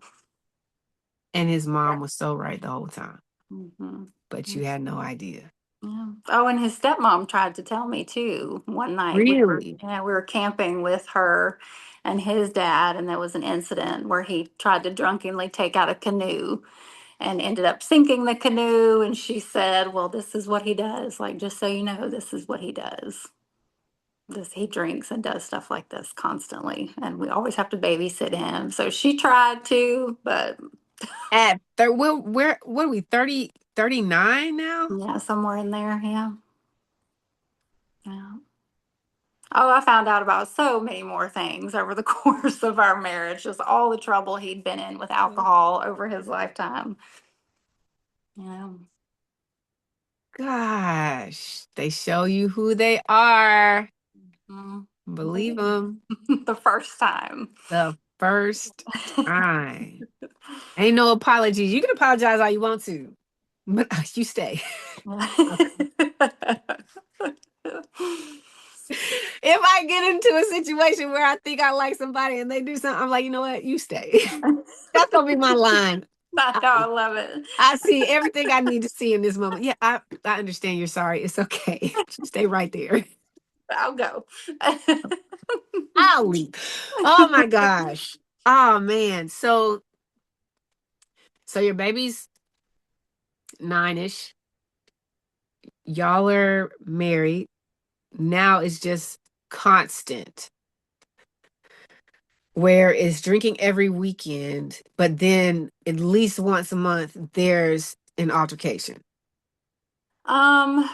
And his mom was so right the whole time. Hmm. But you had no idea. Yeah. Oh, and his stepmom tried to tell me too. One night Really? we were camping with her and his dad, and there was an incident where he tried to drunkenly take out a canoe and ended up sinking the canoe. And she said, "Well, this is what he does. Like, just so you know, this is what he does. He drinks and does stuff like this constantly, and we always have to babysit him." So she tried to, but At where what are we 30 39 now? yeah, somewhere in there, yeah, yeah. Oh, I found out about so many more things over the course of our marriage, just all the trouble he'd been in with alcohol over his lifetime. Yeah. Gosh, they show you who they are. Mhm. Believe them The first time. the first time. Ain't no apologies. You can apologize all you want to, but you stay. Okay. If I get into a situation where I think I like somebody and they do something, I'm like, you know what? You stay. That's gonna be my line. I I, know, I love it. I see everything I need to see in this moment. Yeah, I understand you're sorry. It's okay. Stay right there. I'll go. I'll leave. Oh my gosh. Oh man. So your baby's 9-ish. Y'all are married. Now it's just constant, where it's drinking every weekend, but then at least once a month there's an altercation. Um,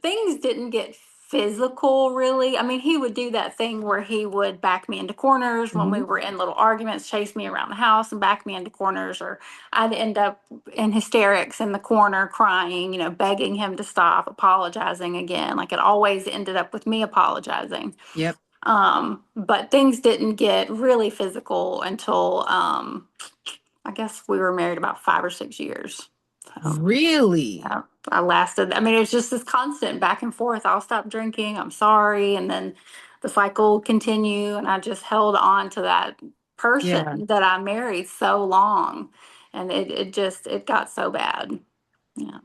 Things didn't get physical really. I mean, he would do that thing where he would back me into corners when we Mhm. were in little arguments, chase me around the house and back me into corners, or I'd end up in hysterics in the corner crying, begging him to stop, apologizing again. Like it always ended up with me apologizing. Yep. But things didn't get really physical until I guess we were married about 5 or 6 years. So Really? yeah, I lasted. I mean, it was just this constant back and forth. I'll stop drinking. I'm sorry. And then the cycle would continue. And I just held on to that Yeah. person that I married so long. And it got so bad. Yeah.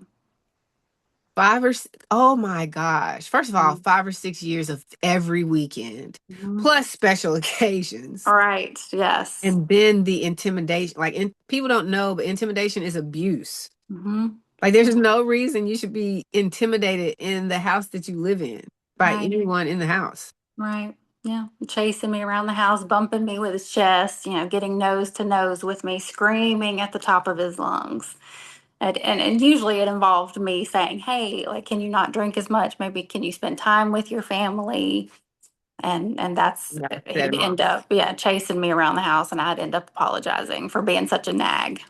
Oh my gosh. First of all, 5 or 6 years of every weekend, Mm-hmm. plus special occasions. All right. Yes. And then the intimidation, people don't know, but intimidation is abuse. Mm-hmm. Like there's no reason you should be intimidated in the house that you live in by Right. anyone in the house. Right. Yeah. Chasing me around the house, bumping me with his chest, getting nose to nose with me, screaming at the top of his lungs. And usually it involved me saying, "Hey, like, can you not drink as much? Maybe can you spend time with your family?" And that's Yeah, set he'd him end off. up, yeah, chasing me around the house, and I'd end up apologizing for being such a nag.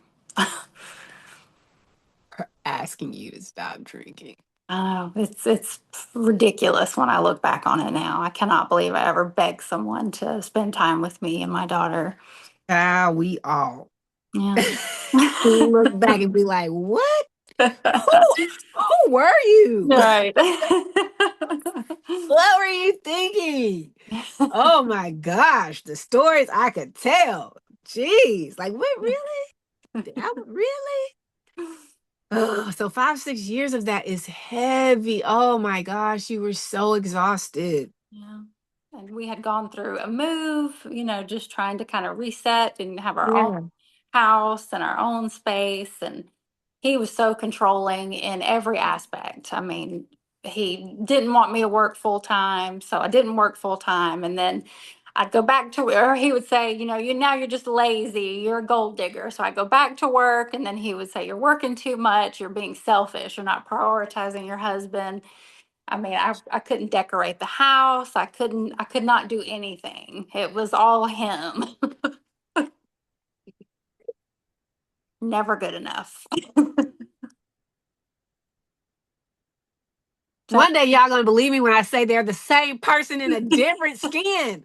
Asking you to stop drinking. Oh, it's ridiculous when I look back on it now. I cannot believe I ever begged someone to spend time with me and my daughter. Ah, we all Yeah. look back and be like, what? Who, who were you? Right. What were you thinking? Oh my gosh, the stories I could tell. Jeez, like what really? Really? Oh, so 5, 6 years of that is heavy. Oh my gosh, you were so exhausted. Yeah. And we had gone through a move, just trying to kind of reset and have our own Yeah. house and our own space. And he was so controlling in every aspect. I mean, he didn't want me to work full time, so I didn't work full time. And then I'd go back to, or he would say, you're just lazy, you're a gold digger. So I go back to work, and then he would say, you're working too much, you're being selfish, you're not prioritizing your husband. I mean, I couldn't decorate the house. I could not do anything. It was all him. Never good enough. So One day y'all gonna believe me when I say they're the same person in a different skin.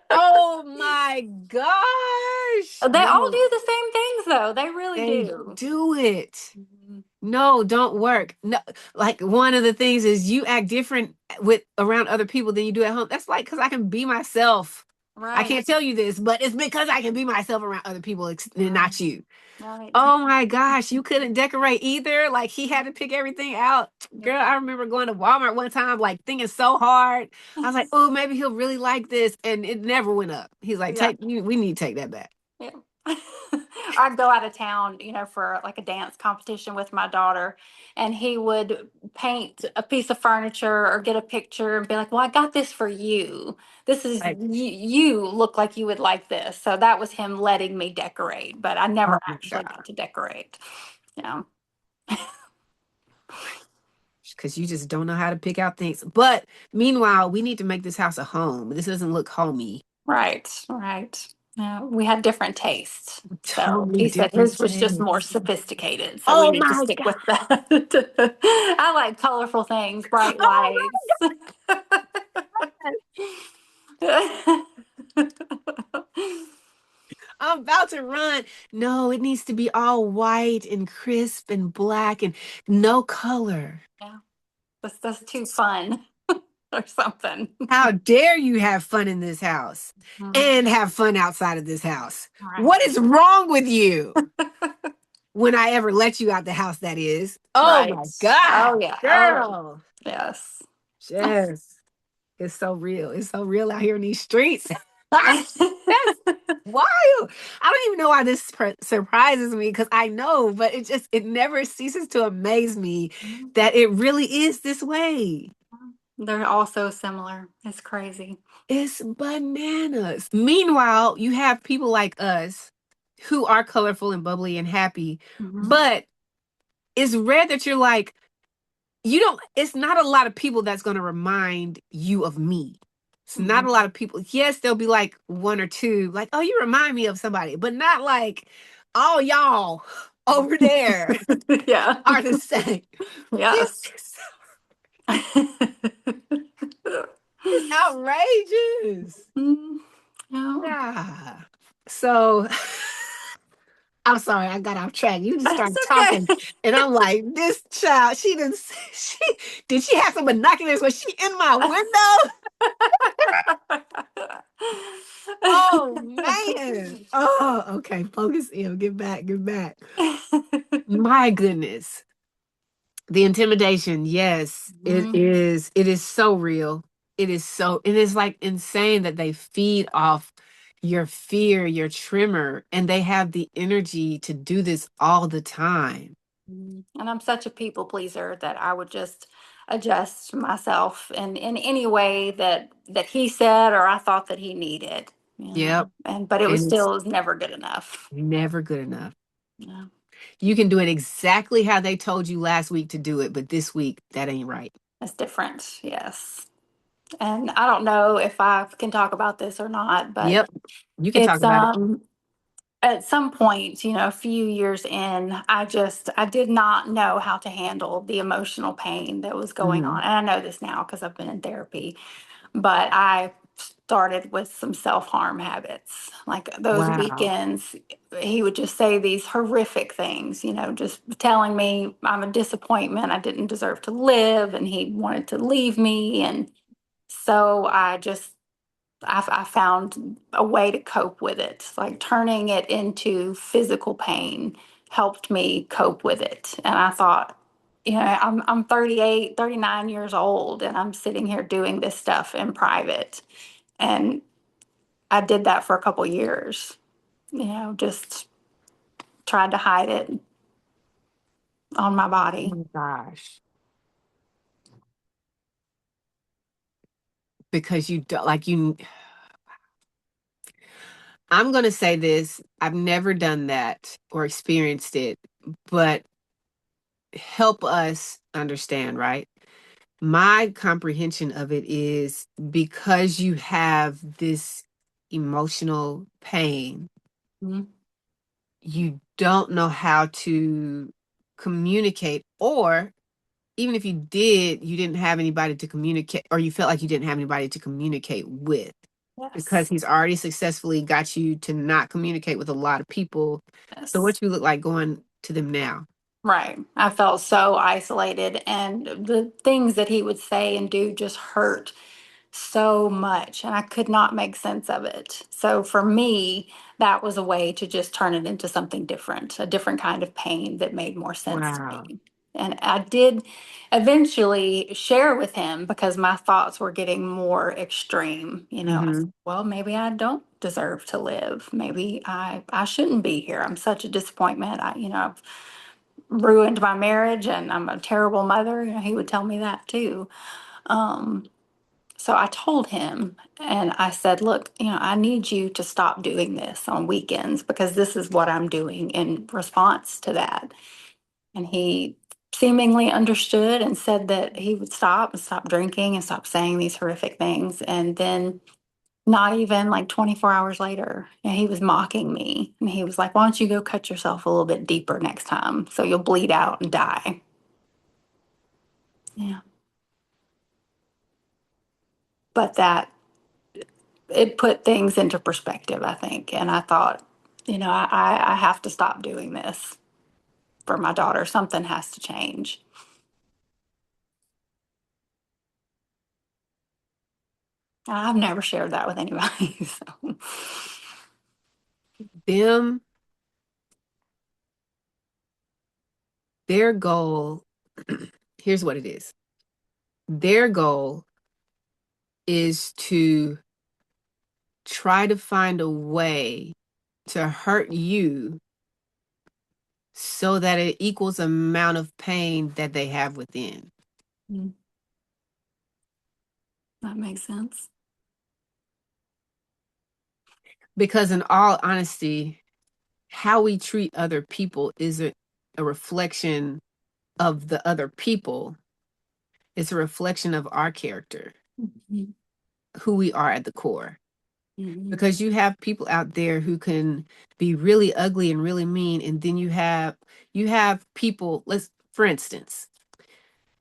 Oh my gosh. they all No, do the same things though. They really they do. do it. Mhm. No, don't work. No, like one of the things is you act different with around other people than you do at home. That's like because I can be myself. I Right. can't tell you this, but it's because I can be myself around other people and Right. not you. Right. Oh my gosh, you couldn't decorate either. Like he had to pick everything out. Yep. Girl, I remember going to Walmart one time, like thinking so hard. I was like, oh, maybe he'll really like this. And it never went up. He's like, Yeah. we need to take that back. Yeah. I'd go out of town, for like a dance competition with my daughter, and he would paint a piece of furniture or get a picture and be like, "Well, I got this for you. This is Like, you look like you would like this." So that was him letting me decorate, but I never oh my actually God. got to decorate. Yeah. Because you just don't know how to pick out things. But meanwhile, we need to make this house a home. This doesn't look homey. Right. Right. Yeah, we had different tastes. So Totally he said different his was just more taste. sophisticated. So we Oh need to my stick God. with that. I like colorful things, bright Oh lights. my God. I'm about to run. No, it needs to be all white and crisp and black and no color. Yeah, that's too fun. or something. How dare you have fun in this house Mhm. and have fun outside of this house? Right. What is wrong with you? When I ever let you out the house, that is. Oh Right. my God, Oh yeah. Oh girl. yes. Yes. It's so real. It's so real out here in these streets. That's wild. I don't even know why this surprises me because I know, but it never ceases to amaze me that it really is this way. They're all so similar. It's crazy. It's bananas. Meanwhile, you have people like us who are colorful and bubbly and happy, Hmm. but it's rare that you're like, you don't, it's not a lot of people that's going to remind you of me. It's not Hmm. a lot of people. Yes, there'll be like one or two, like, oh, you remind me of somebody, but not like all y'all over there Yeah. are the same. This Yes. is, it's outrageous. Mm, yeah. Yeah. So I'm sorry, I got off track. You just That's started okay. talking, and I'm like, this child, she didn't, she, did she have some binoculars? Was she in my window? Oh man. Oh, okay. Focus in. Get back. Get back. My goodness. The intimidation. Yes, it Mhm. is. It is so real. It is so. It is like insane that they feed off your fear, your tremor, and they have the energy to do this all the time. And I'm such a people pleaser that I would just adjust myself in any way that he said or I thought that he needed, Yep. and but it was And it's still never good enough. never good enough. Yeah, You can do it exactly how they told you last week to do it, but this week that ain't right. it's different. Yes. And I don't know if I can talk about this or not, but Yep. You can talk it's about it. at some point, a few years in, I did not know how to handle the emotional pain that was going Mhm. on. And I know this now because I've been in therapy, but I started with some self-harm habits. Like those Wow. weekends, he would just say these horrific things, just telling me I'm a disappointment, I didn't deserve to live, and he wanted to leave me. And so I found a way to cope with it. Like turning it into physical pain helped me cope with it. And I thought, I'm 38, 39 years old, and I'm sitting here doing this stuff in private. And I did that for a couple years, just tried to hide it on my Oh body. my gosh. Because you don't like you I'm going to say this, I've never done that or experienced it, but help us understand, right? My comprehension of it is because you have this emotional pain, Mhm. you don't know how to communicate, or even if you did, you didn't have anybody to communicate, or you felt like you didn't have anybody to communicate with because Yes. he's already successfully got you to not communicate with a lot of people. So Yes. what you look like going to them now? Right. I felt so isolated, and the things that he would say and do just hurt so much, and I could not make sense of it. So for me, that was a way to just turn it into something different, a different kind of pain that made more sense to Wow. me. And I did eventually share with him because my thoughts were getting more extreme. I said, Mm-hmm. well, maybe I don't deserve to live. Maybe I shouldn't be here. I'm such a disappointment. I've ruined my marriage and I'm a terrible mother. He would tell me that too. Um, so I told him and I said, look, I need you to stop doing this on weekends because this is what I'm doing in response to that. And he seemingly understood and said that he would stop and stop drinking and stop saying these horrific things. And then not even like 24 hours later, he was mocking me. And he was like, why don't you go cut yourself a little bit deeper next time so you'll bleed out and die? Yeah. But that it put things into perspective, I think. And I thought, I have to stop doing this for my daughter. Something has to change. I've never shared that with anybody. So. Them, their goal, here's what it is. Their goal is to try to find a way to hurt you so that it equals the amount of pain that they have within. Mm, that makes sense. Because in all honesty, how we treat other people isn't a reflection of the other people. It's a reflection of our character, Mhm. who we are at the core. Mhm. Because you have people out there who can be really ugly and really mean, and then you have people, let's for instance,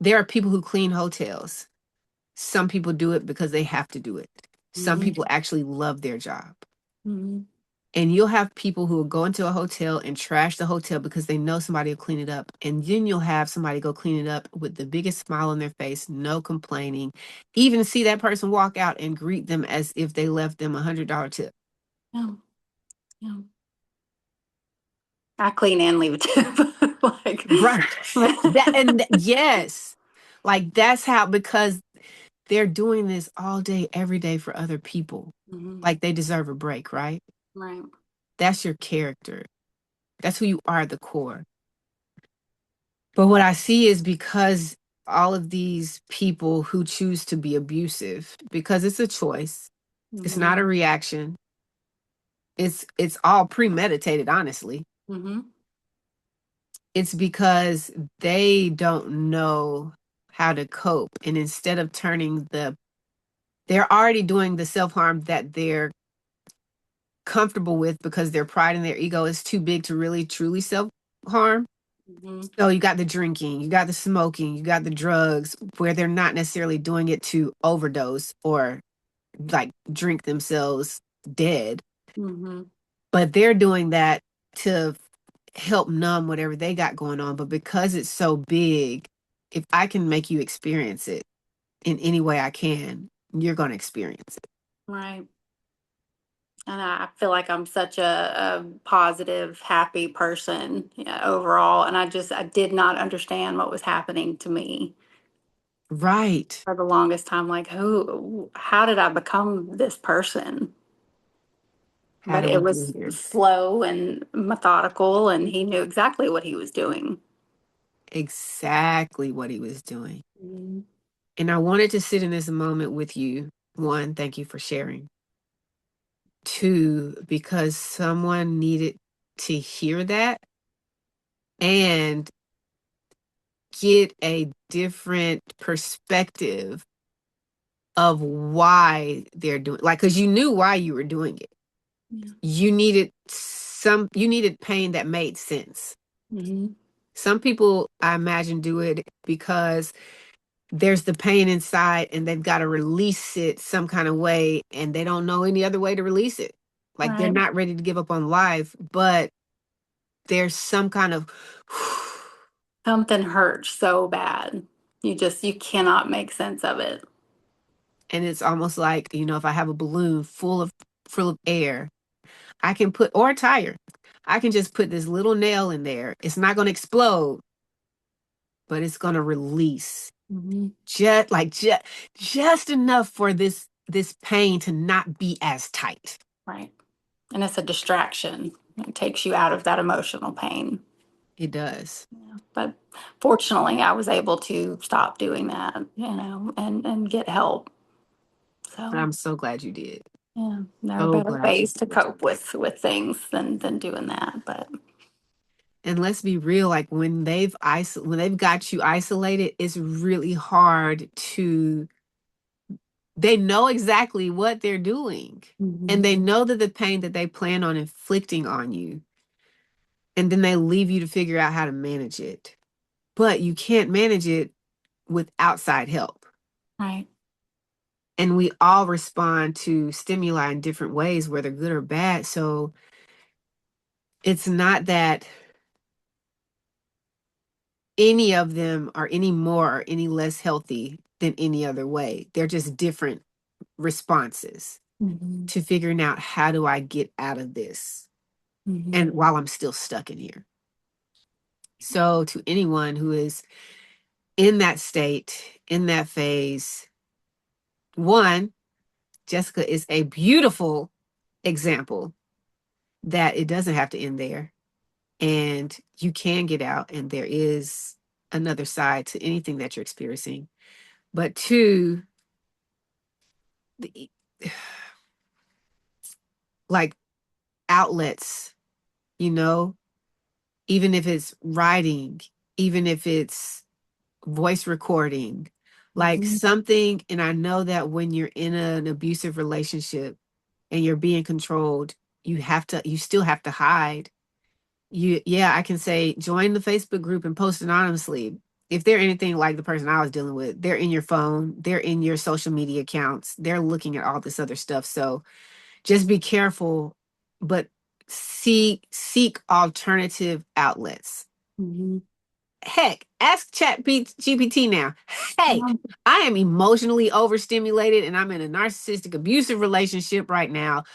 there are people who clean hotels. Some people do it because they have to do it. Some Mhm. people actually love their job. Mhm. And you'll have people who will go into a hotel and trash the hotel because they know somebody will clean it up. And then you'll have somebody go clean it up with the biggest smile on their face, no complaining. Even see that person walk out and greet them as if they left them $100 tip. Yeah. Yeah. I clean and leave a tip. Like, Right. Yes. Like that's how, because they're doing this all day, every day for other people. Mhm. Like they deserve a break, right? Right. That's your character. That's who you are at the core. But what I see is because all of these people who choose to be abusive, because it's a choice, it's Mhm. not a reaction. It's all premeditated, honestly. Mhm. It's because they don't know how to cope. And instead of they're already doing the self-harm that they're comfortable with because their pride and their ego is too big to really truly self-harm. Mhm. So you got the drinking, you got the smoking, you got the drugs where they're not necessarily doing it to overdose or like drink themselves dead, Mhm. but they're doing that to help numb whatever they got going on. But because it's so big, if I can make you experience it in any way I can, you're going to experience it. Right. And I feel like I'm such a positive, happy person, overall. And I did not understand what was happening to me Right. for the longest time. Like, how did I become this person? How But do it we get was here? slow and methodical, and he knew exactly what he was doing. Exactly what he was doing. Mhm. And I wanted to sit in this moment with you. One, thank you for sharing. Two, because someone needed to hear that and get a different perspective of why they're doing, like, because you knew why you were doing it. Yeah. You needed pain that made sense. Mhm. Some people, I imagine, do it because there's the pain inside and they've got to release it some kind of way and they don't know any other way to release it. Like they're Right. not ready to give up on life, but there's some kind of Something hurts so bad. You cannot make sense of it. and it's almost like, if I have a balloon full of air, I can put, or a tire, I can just put this little nail in there. It's not going to explode, but it's going to release Mhm. just enough for this pain to not be as tight. Right. And it's a distraction. It takes you out of that emotional pain. It does. Yeah. But fortunately, I was able to stop doing that, and get help. And So, I'm so glad you did. yeah, there are So better glad you ways to did. cope with things than doing that. But And let's be real, like when they've got you isolated, it's really hard to they know exactly what they're doing. And Mhm. they know that the pain that they plan on inflicting on you, and then they leave you to figure out how to manage it. But you can't manage it with outside help. Right. And we all respond to stimuli in different ways, whether good or bad. So it's not that any of them are any more or any less healthy than any other way. They're just different responses to figuring out, how do I get out of this? And while I'm still stuck in here. So to anyone who is in that state, in that phase, one, Jessica is a beautiful example that it doesn't have to end there. And you can get out, and there is another side to anything that you're experiencing. But two, like outlets, even if it's writing, even if it's voice recording, like something. And I know that when you're in an abusive relationship and you're being controlled, you still have to hide. I can say, join the Facebook group and post anonymously. If they're anything like the person I was dealing with, they're in your phone, they're in your social media accounts, they're looking at all this other stuff. So just be careful, but seek alternative outlets. Heck, ask GPT now. Hey, I am emotionally overstimulated and I'm in a narcissistic abusive relationship right now.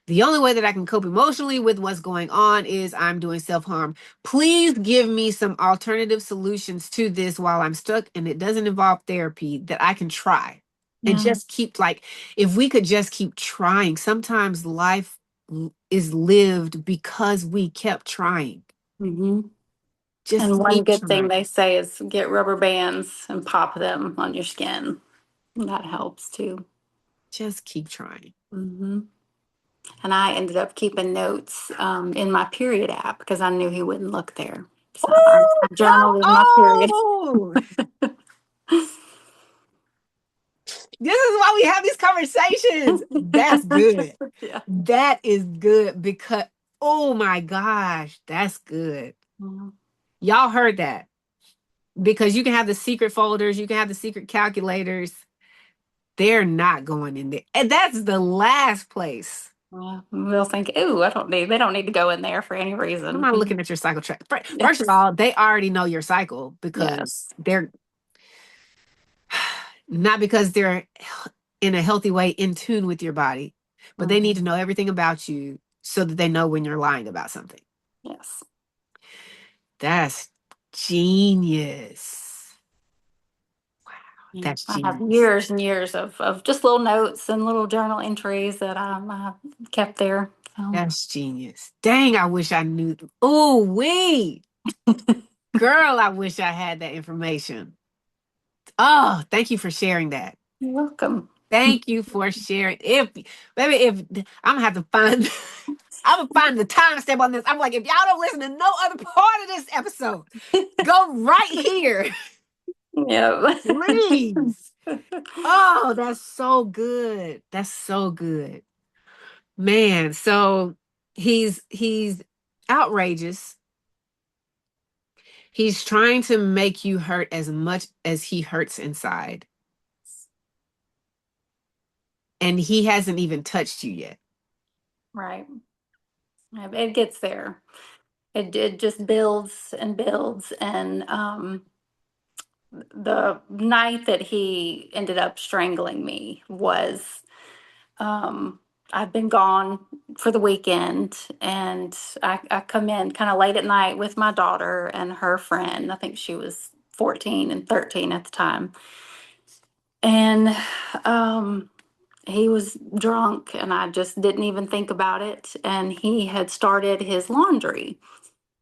The only way that I can cope emotionally with what's going on is I'm doing self-harm. Please give me some alternative solutions to this while I'm stuck and it doesn't involve therapy, that I can try. And just keep, if we could just keep trying. Sometimes life is lived because we kept trying. Just And one keep good thing trying. they say is get rubber bands and pop them on your skin. That helps too. Just keep trying. And I ended up keeping notes in my period app because I knew he wouldn't look there. So I journaled in my period. This is why we have these conversations. That's good. Yeah. That is good, because, oh my gosh, that's good. Y'all heard that. Because you can have the secret folders, you can have the secret calculators. They're not going in there. And that's the last place. We'll think, ooh, they don't need to go in there for any reason. I'm not looking at your cycle track. First of all, they already know your cycle because they're not, because they're in a healthy way in tune with your body, but they need to know everything about you so that they know when you're lying about something. Yes. That's genius. Wow, that's genius. I have years and years of just little notes and little journal entries that I kept there. That's genius. Dang, I wish I knew. Oh, girl, I wish I had that information. Oh, thank you for sharing that. You're welcome. Thank you for sharing. If I'm gonna have to find, I'm gonna find the timestamp on this. I'm like, if y'all don't listen to no other part of this episode, go right here. Yeah. Please. Oh, that's so good. That's so good. Man, so he's outrageous. He's trying to make you hurt as much as he hurts inside. And he hasn't even touched you yet. Right. It gets there. It just builds and builds. And the night that he ended up strangling me was, I've been gone for the weekend, and I come in kind of late at night with my daughter and her friend. I think she was 14 and 13 at the time. And he was drunk, and I just didn't even think about it. And he had started his laundry.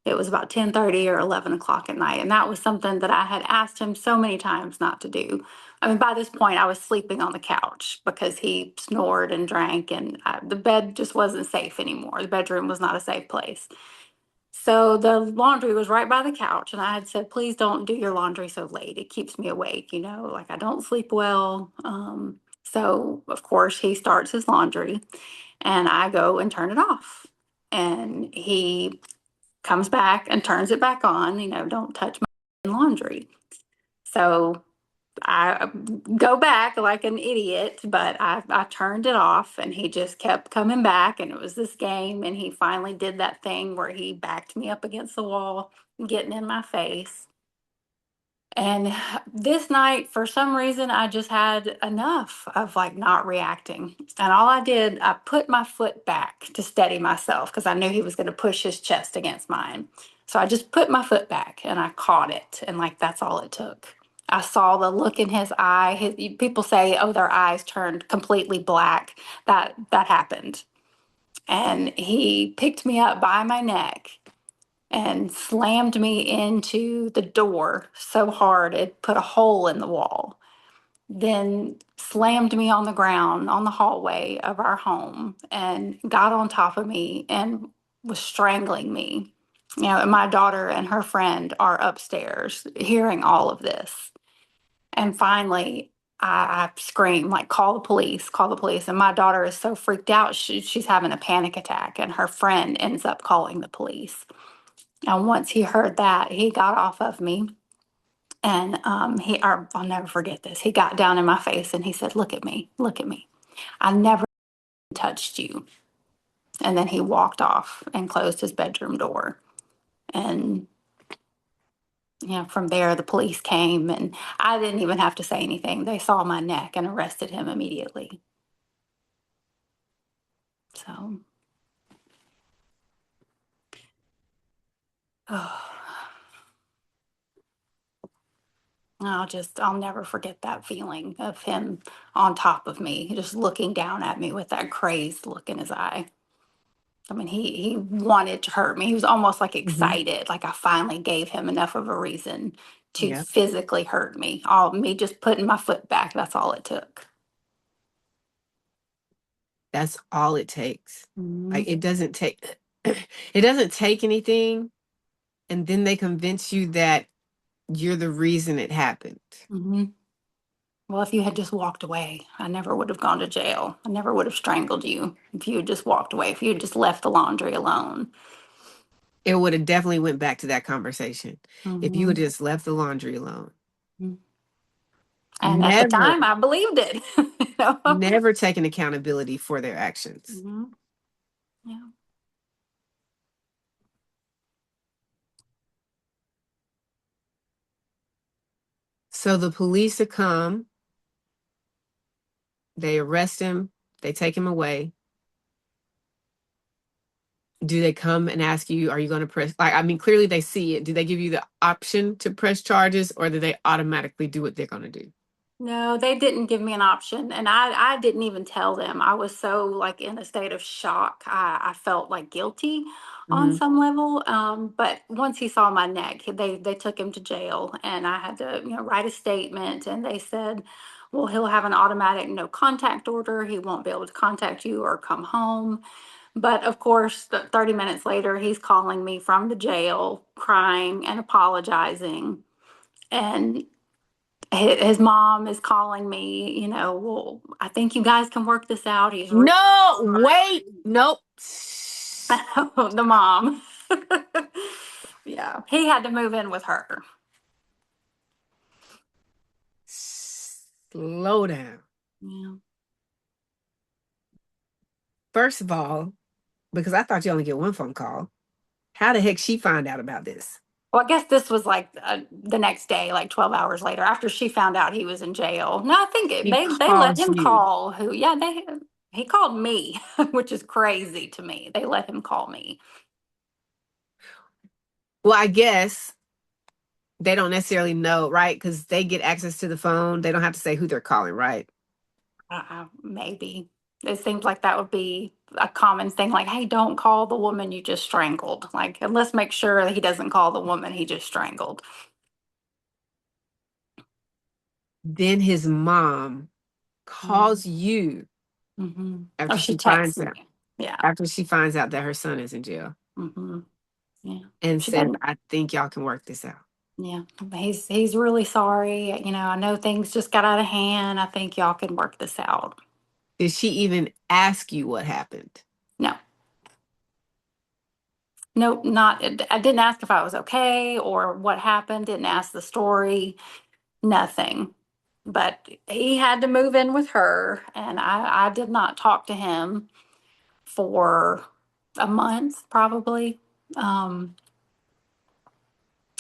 It was about 10:30 or 11 o'clock at night. And that was something that I had asked him so many times not to do. I mean, by this point, I was sleeping on the couch because he snored and drank, and the bed just wasn't safe anymore. The bedroom was not a safe place. So the laundry was right by the couch, and I had said, please don't do your laundry so late. It keeps me awake, like I don't sleep well. So, of course, he starts his laundry, and I go and turn it off. And he comes back and turns it back on, don't touch my laundry. So I go back like an idiot, but I turned it off, and he just kept coming back, and it was this game. And he finally did that thing where he backed me up against the wall, getting in my face. And this night, for some reason, I just had enough of like not reacting. And all I did, I put my foot back to steady myself because I knew he was going to push his chest against mine. So I just put my foot back and I caught it. And like that's all it took. I saw the look in his eye. People say, oh, their eyes turned completely black. That happened. And he picked me up by my neck and slammed me into the door so hard it put a hole in the wall. Then slammed me on the ground on the hallway of our home and got on top of me and was strangling me. You know, and my daughter and her friend are upstairs hearing all of this. And finally, I scream, like, call the police, call the police. And my daughter is so freaked out, she's having a panic attack. And her friend ends up calling the police. And once he heard that, he got off of me and I'll never forget this. He got down in my face and he said, look at me, look at me. I never touched you. And then he walked off and closed his bedroom door. And, you know, from there, the police came and I didn't even have to say anything. They saw my neck and arrested him immediately. So, oh. I'll never forget that feeling of him on top of me, just looking down at me with that crazed look in his eye. I mean, he wanted to hurt me. He was almost like Mhm. excited, like I finally gave him enough of a reason to Yeah, physically hurt me. All me just putting my foot back, that's all it took. that's all it takes. Hmm. Like, it doesn't take it doesn't take anything, and then they convince you that you're the reason it happened. Hmm. Well, if you had just walked away, I never would have gone to jail. I never would have strangled you if you had just walked away, if you had just left the laundry alone. It would have definitely went back to that conversation if you had Hmm. just left the laundry alone. And at the Never, time, I believed it. You know? never taking accountability for their actions. Hmm. Yeah. So the police have come, they arrest him, they take him away. Do they come and ask you, are you going to press? Like, I mean, clearly they see it. Do they give you the option to press charges, or do they automatically do what they're going to do? No, they didn't give me an option, and I didn't even tell them. I was so like in a state of shock. I felt like guilty on Hmm. some level. But once he saw my neck, they took him to jail, and I had to write a statement. And they said, "Well, he'll have an automatic no contact order. He won't be able to contact you or come home." But of course, 30 minutes later, he's calling me from the jail, crying and apologizing. And his mom is calling me, well, I think you guys can work this out. He's really No, wait, nope. the mom. Yeah, he had to move in with her. Slow down. Yeah. First of all, because I thought you only get one phone call. How the heck she find out about this? Well, I guess this was like the next day, like 12 hours later, after she found out he was in jail. No, I think He they let calls him you. call who, yeah, he called me, which is crazy to me. They let him call me. Well, I guess they don't necessarily know, right? Because they get access to the phone. They don't have to say who they're calling, right? Maybe. It seems like that would be a common thing. Like, hey, don't call the woman you just strangled. Like, and let's make sure that he doesn't call the woman he just strangled. Then his mom calls you Mm-hmm. Oh, after she she texts finds out me. Yeah. that her son is in jail Mm-hmm. Yeah. and She says, doesn't. I think y'all can work this out. Yeah. He's really sorry. I know things just got out of hand. I think y'all can work this out. Did she even ask you what happened? No. Nope, not. I didn't ask if I was okay or what happened. Didn't ask the story. Nothing. But he had to move in with her, and I did not talk to him for a month, probably. Um,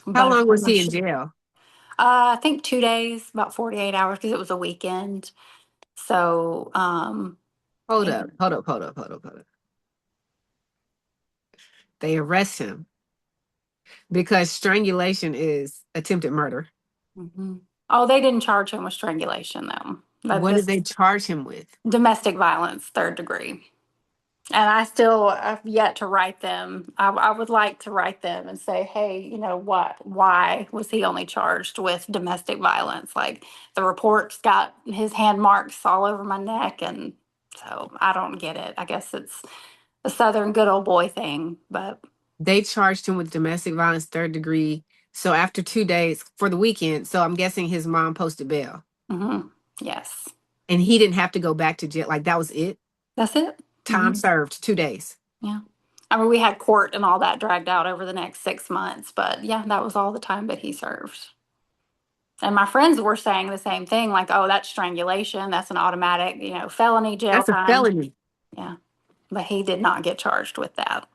How but of long was he in course, jail? I think 2 days, about 48 hours, because it was a weekend. So, Hold he, up, hold up, hold up, hold up, hold up. They arrest him because strangulation is attempted murder. mhm. Oh, they didn't charge him with strangulation though. But What did this they charge him with? domestic violence, third degree. And I still have yet to write them. I would like to write them and say, hey, you know what? Why was he only charged with domestic violence? Like the report's got his hand marks all over my neck. And so I don't get it. I guess it's a Southern good old boy thing. But They charged him with domestic violence, third degree. So after 2 days for the weekend, so I'm guessing his mom posted bail mhm, yes, and he didn't have to go back to jail. Like that was it. that's it. Time served, 2 days. Yeah. I mean, we had court and all that dragged out over the next 6 months. But yeah, that was all the time that he served. And my friends were saying the same thing, like, oh, that's strangulation. That's an automatic, felony jail That's a time. felony. Yeah. But he did not get charged with that,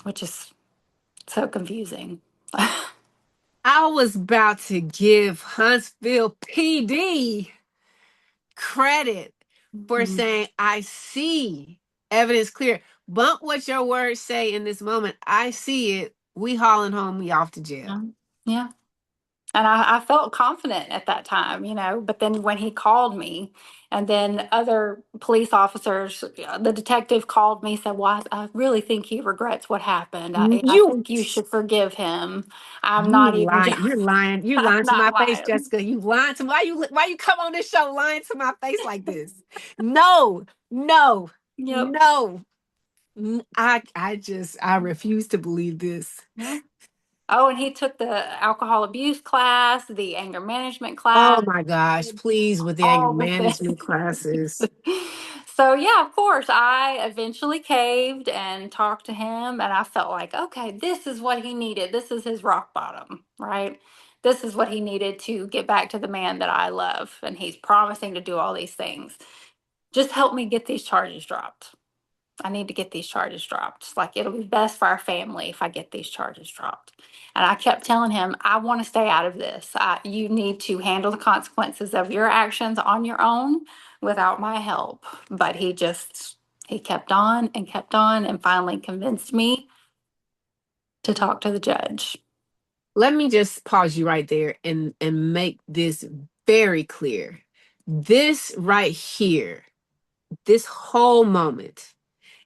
which is so confusing. I was about to give Huntsville PD credit for Mhm. saying, I see evidence clear. Bump what your words say in this moment. I see it. We hauling home, we off to jail. Yeah. Yeah. And I felt confident at that time, but then when he called me, and then other police officers, the detective called me, said, well, I really think he regrets what happened. I You think you should forgive him. I'm you not even lying. just, You're lying. You're I'm lying to not my face, lying. Jessica. You lying to me. Why you come on this show lying to my face like this? No, no, Yep. no. I refuse to believe this. Yeah. Oh, and he took the alcohol abuse class, the anger management Oh class, my gosh, please, with the anger all the management things. classes. So, yeah, of course, I eventually caved and talked to him, and I felt like, okay, this is what he needed. This is his rock bottom, right? This is what he needed to get back to the man that I love. And he's promising to do all these things. Just help me get these charges dropped. I need to get these charges dropped. Like, it'll be best for our family if I get these charges dropped. And I kept telling him, I want to stay out of this. You need to handle the consequences of your actions on your own without my help. But he kept on and finally convinced me to talk to the judge. Let me just pause you right there and make this very clear. This right here, this whole moment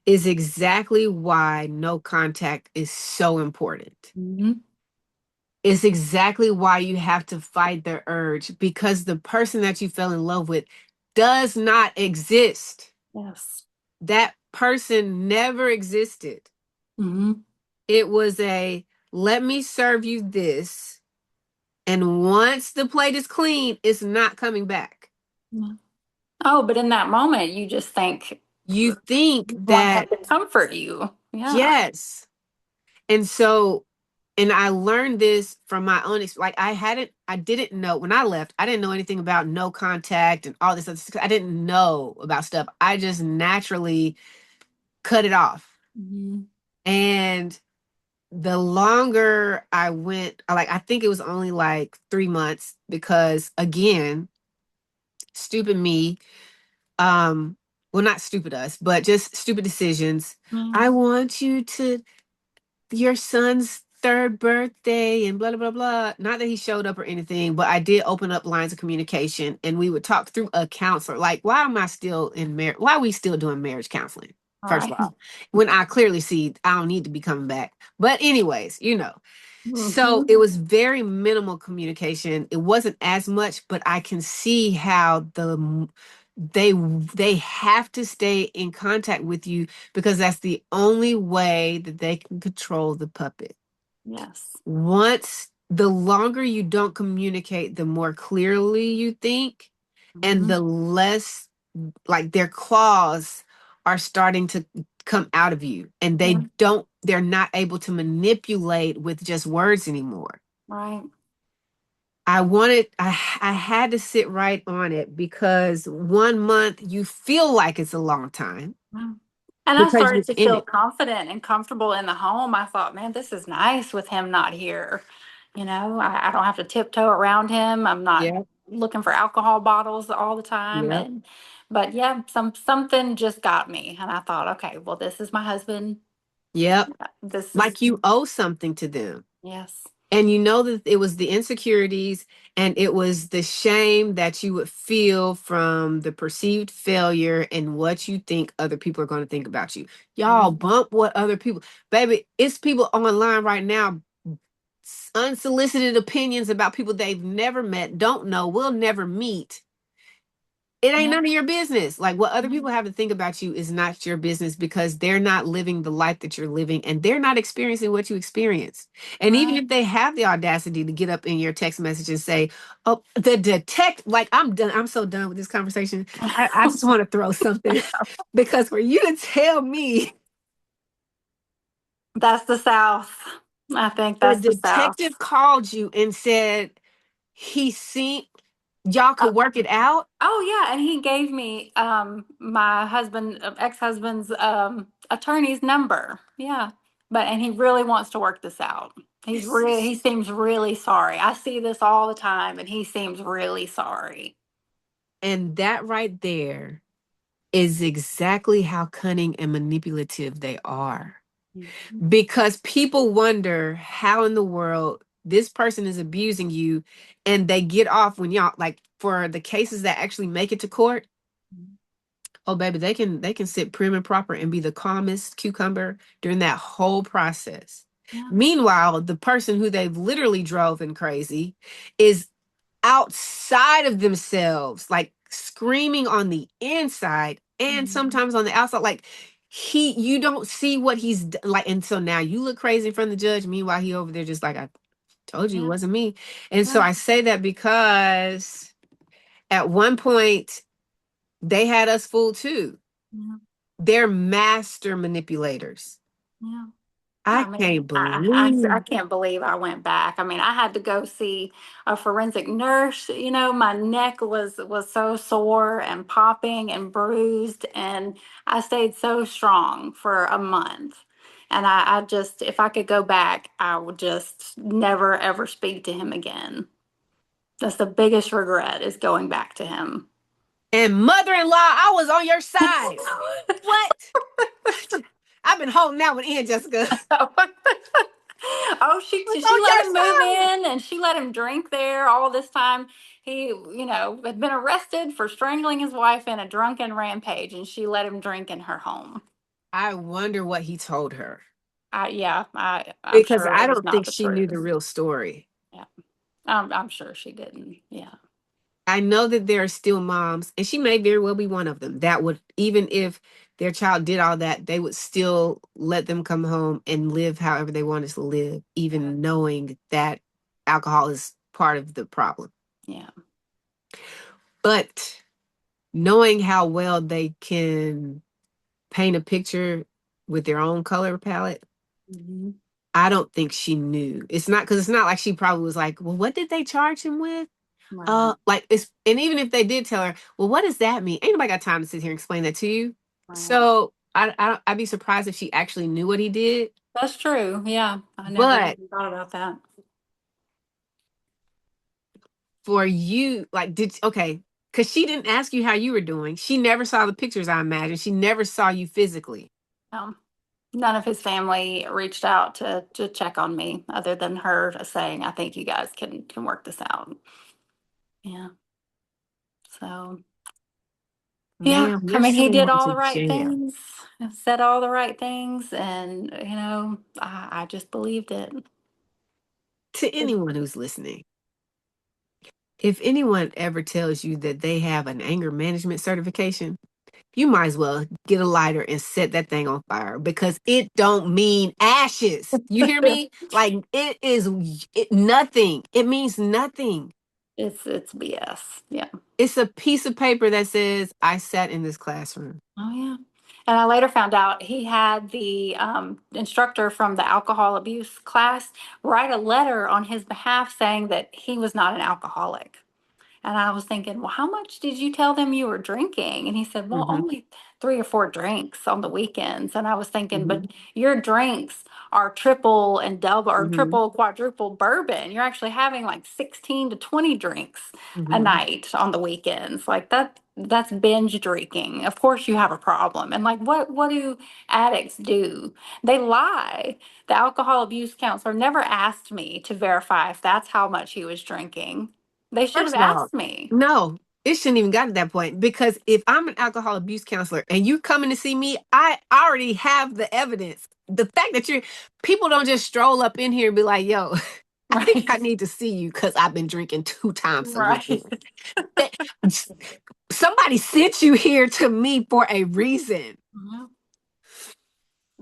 is exactly why no contact is so important. Mhm. It's exactly why you have to fight the urge because the person that you fell in love with does not exist. Yes. That person never existed. Hmm. It was a let me serve you this. And once the plate is clean, it's not coming back. Oh, but in that moment, you just think You you think want him that, to comfort you. Yeah. yes. And so, and I learned this from my own, like I didn't know when I left, I didn't know anything about no contact and all this other stuff. I didn't know about stuff. I just naturally cut it off. Mhm. And the longer I went, I think it was only like 3 months because again, stupid me, well, not stupid us, but just stupid decisions. Mm. I want you to your son's third birthday and blah blah blah blah. Not that he showed up or anything, but I did open up lines of communication and we would talk through a counselor. Like, why am I still in marriage? Why are we still doing marriage counseling? All First right. of all, when I clearly see I don't need to be coming back. But anyways, so Hmm. it was very minimal communication. It wasn't as much, but I can see how they have to stay in contact with you because that's the only way that they can control the puppet. Yes. Once the longer you don't communicate, the more clearly you think, and Hmm. the less like their claws are starting to come out of you, and Yeah. they're not able to manipulate with just words anymore. Right. I had to sit right on it because 1 month you feel like it's a long time Wow. And I because started you're to in feel it. confident and comfortable in the home. I thought, man, this is nice with him not here. I don't have to tiptoe around him. I'm not Yep. looking for alcohol bottles all the time. Yep. But yeah, something just got me. And I thought, okay, well, this is my husband. Yep. This is, Like you owe something to them. yes. And you know that it was the insecurities and it was the shame that you would feel from the perceived failure and what you think other people are going to think about you. Y'all Mhm. bump what other people, baby, it's people online right now, unsolicited opinions about people they've never met, don't know, will never meet. It ain't Yeah. none of your business. Like what other Yeah. people have to think about you is not your business because they're not living the life that you're living and they're not experiencing what you experience. And even Right. if they have the audacity to get up in your text message and say, "Oh, the detect," like I'm done. I'm so done with this conversation. I just want to throw something because for you to tell me That's the South. I think the that's the South. detective called you and said he seen y'all could work it out. Oh yeah, and he gave me my husband ex-husband's attorney's number. Yeah. And he really wants to work this out. This is He seems really sorry. I see this all the time and he seems really sorry. and that right there is exactly how cunning and manipulative they are. Mhm. Because people wonder how in the world this person is abusing you and they get off when y'all like for the cases that actually make it to court. Oh baby, they can sit prim and proper and be the calmest cucumber during that whole process. Yeah. Meanwhile, the person who they've literally driven crazy is outside of themselves, like screaming on the inside and Mhm. sometimes on the outside. Like you don't see what like, and so now you look crazy in front of the judge. Meanwhile, he over there just like, I told you it Yeah. wasn't me. And so Yeah. I say that because at one point they had us fooled too. Yeah. They're master manipulators. Yeah. I I mean, can't believe I can't believe I went back. I mean, I had to go see a forensic nurse. My neck was so sore and popping and bruised, and I stayed so strong for a month. And I just, if I could go back, I would just never ever speak to him again. That's the biggest regret is going back to him. and mother-in-law, I was on your side. What? I've been holding out with Aunt Jessica. Oh, Was she on let your him move side. in and she let him drink there all this time. He, had been arrested for strangling his wife in a drunken rampage, and she let him drink in her home. I wonder what he told her I'm because sure I it was don't not think the she knew the truth. real story. Yeah, I'm sure she didn't. Yeah, I know that there are still moms, and she may very well be one of them, that would, even if their child did all that, they would still let them come home and live however they wanted to live, even knowing that alcohol is part of the problem. yeah, But knowing how well they can paint a picture with their own color palette, hmm, I don't think she knew. It's not because it's not like she probably was like, well, what did they charge him with? right, Like it's, and even if they did tell her, well, what does that mean? Ain't nobody got time to sit here and explain that to you. right. So I'd be surprised if she actually knew what he did. That's true. Yeah, I never But even thought about that. for you, like, okay, because she didn't ask you how you were doing. She never saw the pictures, I imagine. She never saw you physically. Um, None of his family reached out to check on me, other than her saying, "I think you guys can work this out." Yeah. So, yeah, Ma'am, I you're mean, he sitting did on all to the right jail. things, said all the right things, and I just believed it. To anyone who's listening, if anyone ever tells you that they have an anger management certification, you might as well get a lighter and set that thing on fire because it don't mean ashes. You hear me? Like nothing. It means nothing. It's BS. Yeah. It's a piece of paper that says I sat in this classroom. Oh yeah. And I later found out he had the instructor from the alcohol abuse class write a letter on his behalf saying that he was not an alcoholic. And I was thinking, well, how much did you tell them you were drinking? And he said, well, Hmm. only 3 or 4 drinks on the weekends. And I was thinking, Hmm. but your drinks are triple and double or Hmm. triple, quadruple bourbon. You're actually having like 16 to 20 drinks a Hmm. night on the weekends. Like that's binge drinking. Of course you have a problem. And like what do addicts do? They lie. The alcohol abuse counselor never asked me to verify if that's how much he was drinking. They should have First of all, asked me. no, it shouldn't even got to that point because if I'm an alcohol abuse counselor and you coming to see me, I already have the evidence. The fact that people don't just stroll up in here and be like, yo, I think Right. I need to see you because I've been drinking 2 times a Right. weekend. That- Somebody sent you here to me for a reason. Mhm.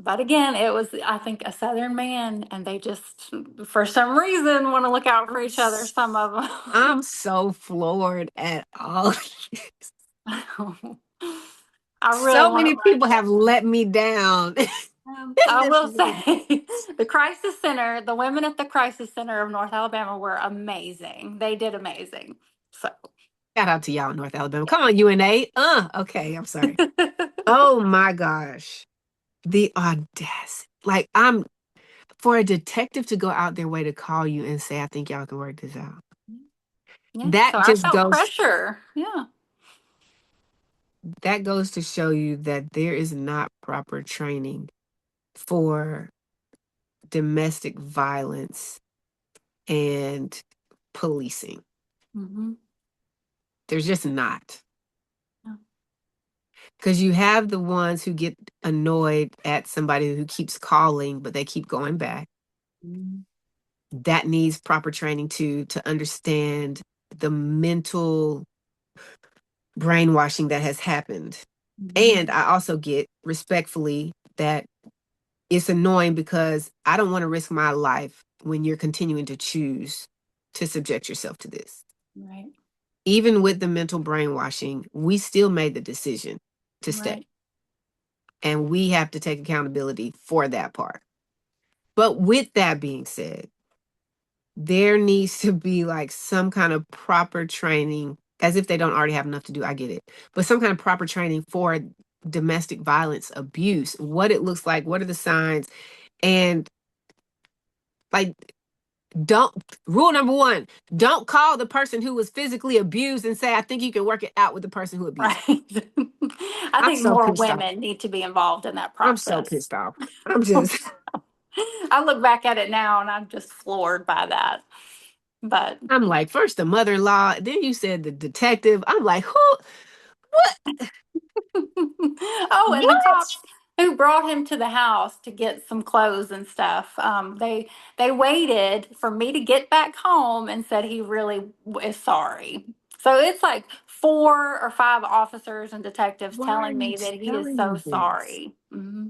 But again, it was, I think, a Southern man, and they just, for some reason, want to look out for I'm, each other, s- some of them. I'm so floored at all. I really So want to many write people have let me down. I This will movie. say the crisis center, the women at the crisis center of North Alabama were amazing. They did amazing. So, Shout out to y'all in North Alabama. Come on, UNA. Okay, I'm sorry. yeah. Oh my gosh. The audacity. Like for a detective to go out their way to call you and say, I think y'all can work this out. Yeah. So That I just felt goes pressure. Yeah. that goes to show you that there is not proper training for domestic violence and policing. Hmm. There's just not. Yeah. Because you have the ones who get annoyed at somebody who keeps calling, but they keep going back. Mhm. That needs proper training to understand the mental brainwashing that has happened. Mhm. And I also get respectfully that it's annoying because I don't want to risk my life when you're continuing to choose to subject yourself to this. Right. Even with the mental brainwashing, we still made the decision to stay. Right. And we have to take accountability for that part. But with that being said, there needs to be like some kind of proper training, as if they don't already have enough to do. I get it. But some kind of proper training for domestic violence abuse, what it looks like, what are the signs, and like, don't rule number one, don't call the person who was physically abused and say, I think you can work it out with the person who abused Right. I I'm think so more pissed off. women need to be involved in that I'm so process. pissed off. I'm just, I look back at it now and I'm just floored by that. But I'm like, first the mother-in-law, then you said the detective. I'm like, who, what, oh, and the what? cops who brought him to the house to get some clothes and stuff, they waited for me to get back home and said he really is sorry. So it's like 4 or 5 officers and detectives Why are telling you me that he is telling so me this? sorry. Hmm.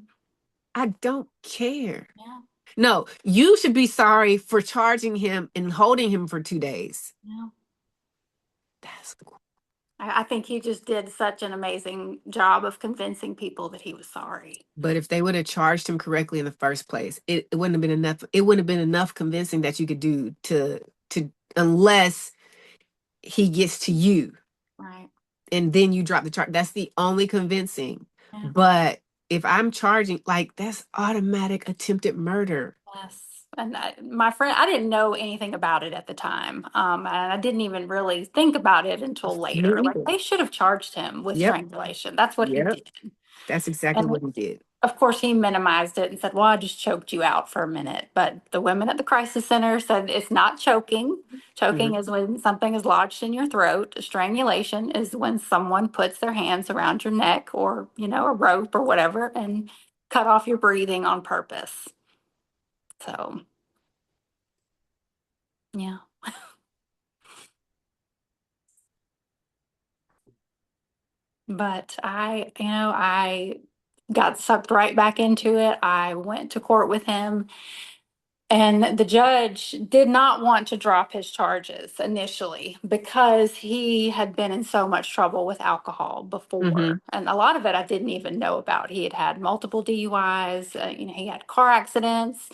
I don't care. Yeah, No, you should be sorry for charging him and holding him for 2 days. yeah. That's cool. I think he just did such an amazing job of convincing people that he was sorry. But if they would have charged him correctly in the first place, it wouldn't have been enough. It wouldn't have been enough convincing that you could do to unless he gets to you Right. and then you drop the charge. That's the only convincing. Yeah. But if I'm charging, like that's automatic attempted murder. Yes. And my friend, I didn't know anything about it at the time. And I didn't even really think about it until Me later. Like either. they should have charged him with Yep. strangulation. That's what he Yep. did. That's exactly And what he did. of course, he minimized it and said, well, I just choked you out for a minute. But the women at the crisis center said it's not choking. Choking Mhm. is when something is lodged in your throat. Strangulation is when someone puts their hands around your neck or, a rope or whatever and cut off your breathing on purpose. So, yeah. But I got sucked right back into it. I went to court with him. And the judge did not want to drop his charges initially because he had been in so much trouble with alcohol Mhm. before. And a lot of it I didn't even know about. He had had multiple DUIs, he had car accidents.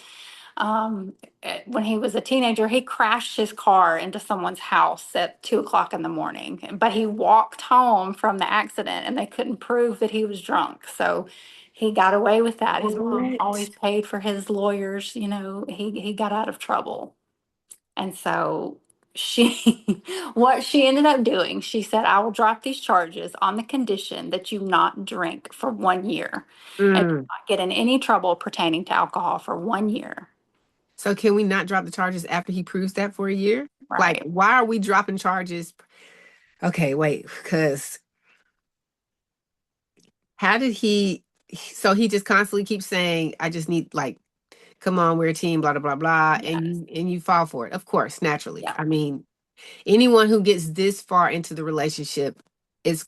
When he was a teenager, he crashed his car into someone's house at 2 o'clock in the morning. But he walked home from the accident and they couldn't prove that he was drunk. So he got away with that. His mom always What? paid for his lawyers, he got out of trouble. And so what she ended up doing, she said, I will drop these charges on the condition that you not drink for 1 year and Mm. not get in any trouble pertaining to alcohol for 1 year. So can we not drop the charges after he proves that for a year? Like, Right. why are we dropping charges? Okay, wait, because how did so he just constantly keeps saying, I just need, like, come on, we're a team, blah, blah, blah, blah, Yes. and you fall for it. Of course, naturally. Yeah. I mean, anyone who gets this far into the relationship is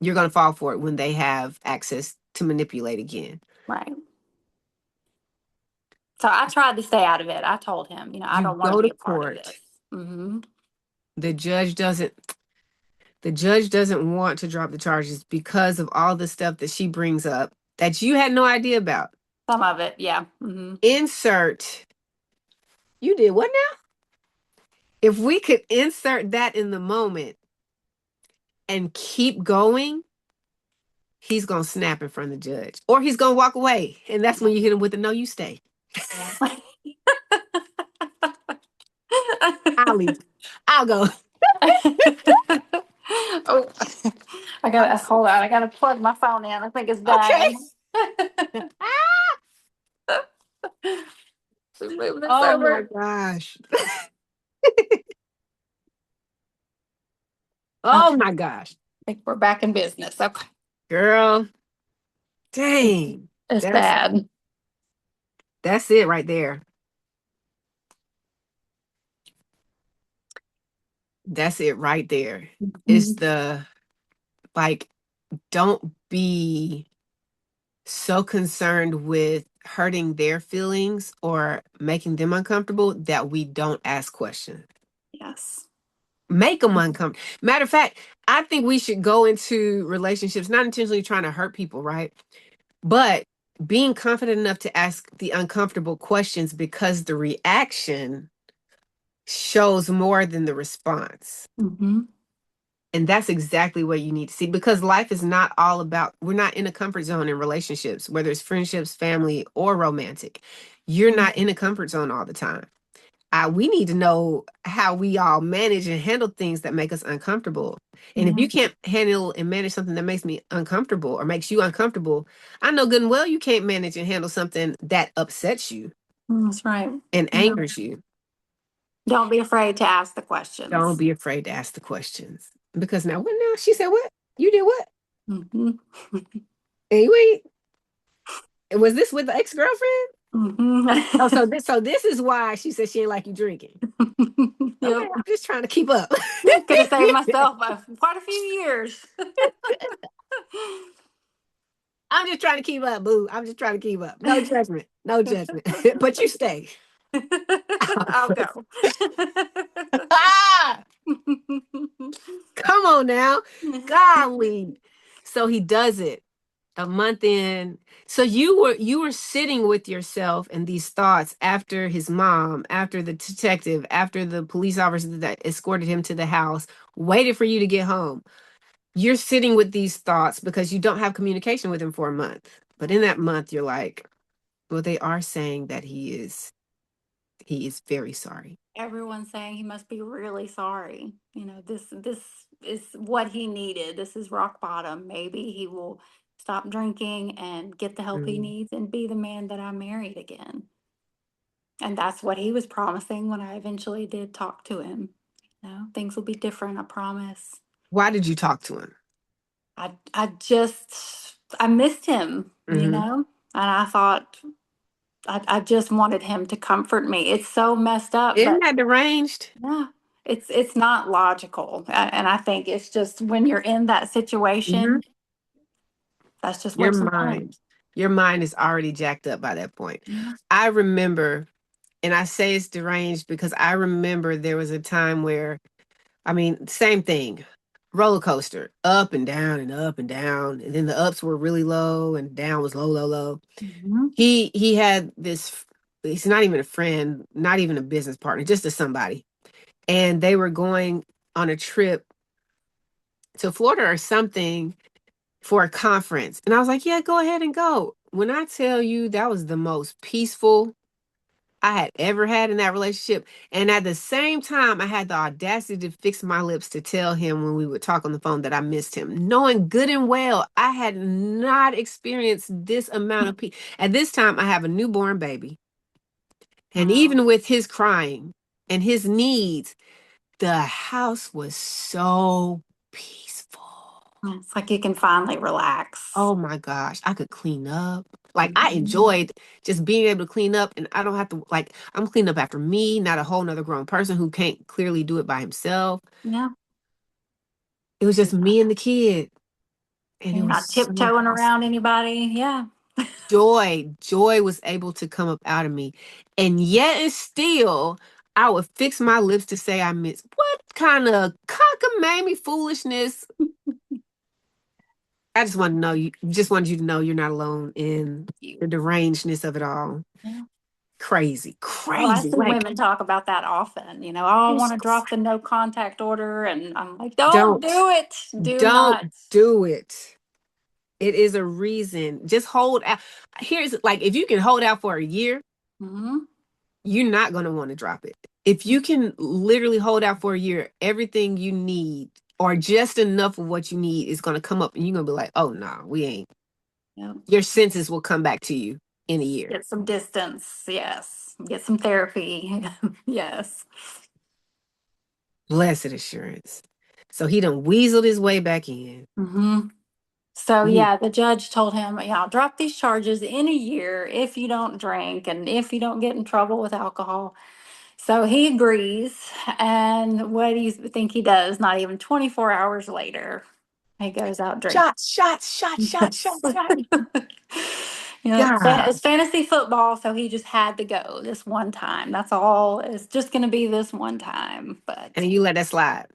you're gonna fall for it when they have access to manipulate again. Right. So I tried to stay out of it. I told him, I You don't want to go be to a part of court, this. Hmm. the judge doesn't the judge doesn't want to drop the charges because of all the stuff that she brings up that you had no idea about. Some of it, yeah. Hmm. Insert, you did what now? If we could insert that in the moment and keep going, he's gonna snap in front of the judge. Or he's gonna walk away. And that's when you hit him with the no, you stay. Yeah. I'll leave. I'll go. Oh, I gotta hold on. I gotta plug my phone in. I think it's Okay. dying. Just move this Oh my over. gosh. Okay, Oh my gosh. I think we're back in business. Okay, Girl. it's, Dang. it's That's bad. that's it right there. That's it right there. It's Mhm. the, like, don't be so concerned with hurting their feelings or making them uncomfortable that we don't ask questions. Yes. Make them uncomfortable. Matter of fact, I think we should go into relationships not intentionally trying to hurt people, right? But being confident enough to ask the uncomfortable questions because the reaction shows more than the response. Hmm. And that's exactly what you need to see, because life is not all about, we're not in a comfort zone in relationships, whether it's friendships, family, or romantic. You're not in a comfort zone all the time. We need to know how we all manage and handle things that make us uncomfortable. And if Yeah, you can't handle and manage something that makes me uncomfortable or makes you uncomfortable, I know good and well you can't manage and handle something that upsets you that's right. and Yeah. angers you. Don't be afraid to ask the Don't questions. be afraid to ask the questions. Because now, what now? She said, what? You did what? Hmm. And you ain't, was this with the ex-girlfriend? Hmm. Oh, so this is why she said she ain't like you drinking. Okay, Yep. I'm just trying to keep up. Could have saved myself quite a few years. I'm just trying to keep up, boo. I'm just trying to keep up. No judgment. No judgment. But you stay. I'll go. Ah, come on now. Golly. So he does it a month in. So you were sitting with yourself and these thoughts after his mom, after the detective, after the police officer that escorted him to the house, waited for you to get home. You're sitting with these thoughts because you don't have communication with him for a month. But in that month, you're like, well, they are saying that he is very sorry. Everyone's saying he must be really sorry. This is what he needed. This is rock bottom. Maybe he will stop drinking and get the help he Mm. needs and be the man that I married again. And that's what he was promising when I eventually did talk to him. Things will be different, I promise. Why did you talk to him? I missed him, Hmm. and I thought I just wanted him to comfort me. It's so messed up, Isn't but that deranged? yeah, it's not logical. And I think it's just when you're in that Hmm. situation, that's just Your what's in mind. mind, your mind is already jacked up by that point. Yeah. I remember, and I say it's deranged because I remember there was a time where, I mean, same thing, roller coaster, up and down and up and down, and then the ups were really low and down was low, low, low. Mhm. He had this. he's not even a friend, not even a business partner, just a somebody. And they were going on a trip to Florida or something for a conference. And I was like, yeah, go ahead and go. When I tell you that was the most peaceful I had ever had in that relationship. And at the same time, I had the audacity to fix my lips to tell him when we would talk on the phone that I missed him, knowing good and well I had not experienced this amount of peace. At this time, I have a newborn baby. And Wow. even with his crying and his needs, the house was so peaceful. It's like you can finally relax. Oh my gosh, I could clean up. Like I Mhm. enjoyed just being able to clean up and I don't have to like I'm cleaning up after me, not a whole nother grown person who can't clearly do it by himself. Yeah. It was just me and the kid. And it You're was not so tiptoeing around peaceful. anybody. Yeah. Joy was able to come up out of me. And yet and still I would fix my lips to say I miss what kind of cockamamie foolishness. I just want to know you just wanted you to know you're not alone in You. the derangedness of it all. Yeah. Crazy, Oh, I crazy. see Like, women talk about that often. Oh, I want it's to drop the no contact order. And I'm like, don't don't, do it. Do not. don't do it. It is a reason. Just hold out. Here's like, if you can hold out for a year, Hmm. you're not going to want to drop it. If you can literally hold out for a year, everything you need or just enough of what you need is going to come up and you're going to be like, oh, no, we ain't. Yep. Your senses will come back to you in a year. Get some distance. Yes. Get some therapy. Yes. Blessed assurance. So he done weaseled his way back in. Hmm. So Mhm. yeah, the judge told him, I'll drop these charges in a year if you don't drink and if you don't get in trouble with alcohol. So he agrees. And what do you think he does? Not even 24 hours later, he goes out drinking. Shots, shots, shots, shots, Yes. shots, shots. It's God. fantasy football, so he just had to go this one time. That's all. It's just going to be this one time. But And you let that slide.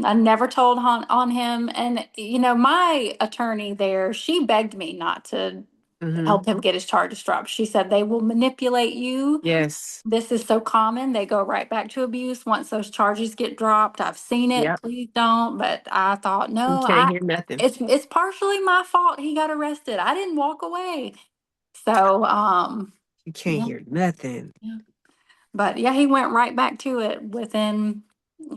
I never told on him. And, my attorney there, she begged me not to Hmm. help him get his charges dropped. She said they will manipulate you. Yes. This is so common. They go right back to abuse once those charges get dropped. I've seen it. Yep. Please don't. But I thought, You no, can't hear nothing. it's partially my fault he got arrested. I didn't walk away. So, You can't yeah. hear nothing. Yeah. But yeah, he went right back to it within,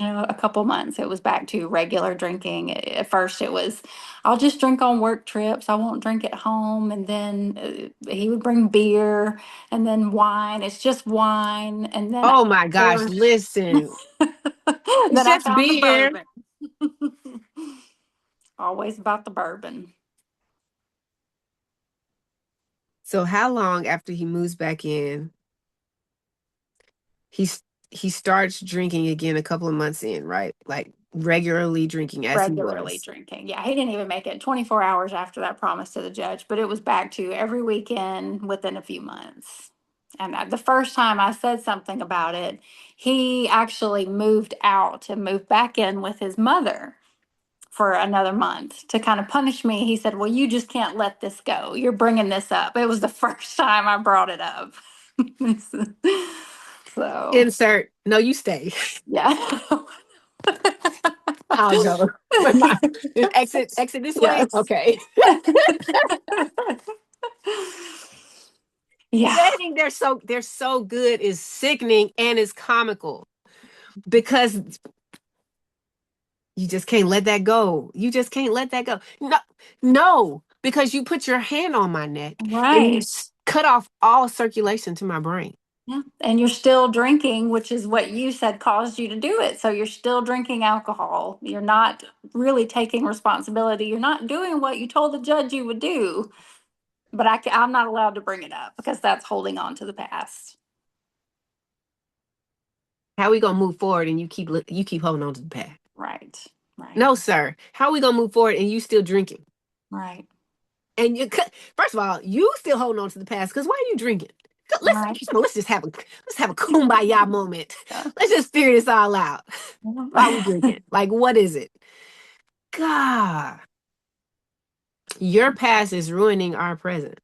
a couple months. It was back to regular drinking. At first, it was, I'll just drink on work trips. I won't drink at home. And then he would bring beer and then wine. It's just wine. And then Oh my gosh, after, listen. It's then I just found the beer. bourbon. Always about the bourbon. So how long after he moves back in, he's he starts drinking again a couple of months in, right? Like regularly drinking as he Regularly was. drinking. Yeah, he didn't even make it 24 hours after that promise to the judge, but it was back to every weekend within a few months. And the first time I said something about it, he actually moved out and moved back in with his mother for another month to kind of punish me. He said, well, you just can't let this go. You're bringing this up. It was the first time I brought it up. So, Insert. No, you stay. yeah. I'll go. With my exit this way. Yes. Okay. Yeah. Saying they're so good is sickening and is comical because you just can't let that go. You just can't let that go. No, no, because you put your hand on my neck and you Right. cut off all circulation to my brain. Yeah. And you're still drinking, which is what you said caused you to do it. So you're still drinking alcohol. You're not really taking responsibility. You're not doing what you told the judge you would do. But I'm not allowed to bring it up because that's holding on to the past. How we gonna move forward and you keep holding on to the past? Right. Right. No, sir. How we gonna move forward and you still drinking? Right. And first of all, you still holding on to the past because why are you drinking? Let's Right. let's just have a kumbaya moment. Yeah. Let's just figure this all out. Why are we drinking? Like, what is it? God, your past is ruining our present.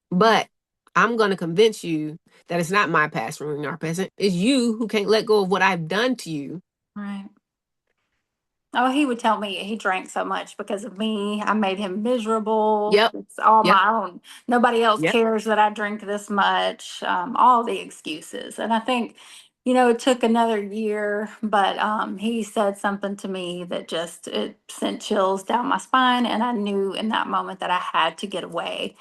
But I'm going to convince you that it's not my past ruining our present. It's you who can't let go of what I've done to you. Right. Oh, he would tell me he drank so much because of me. I made him miserable. Yep. It's all Yep. my own. Nobody else Yep. cares that I drink this much. All the excuses. And I think, it took another year, but he said something to me that just it sent chills down my spine. And I knew in that moment that I had to get away.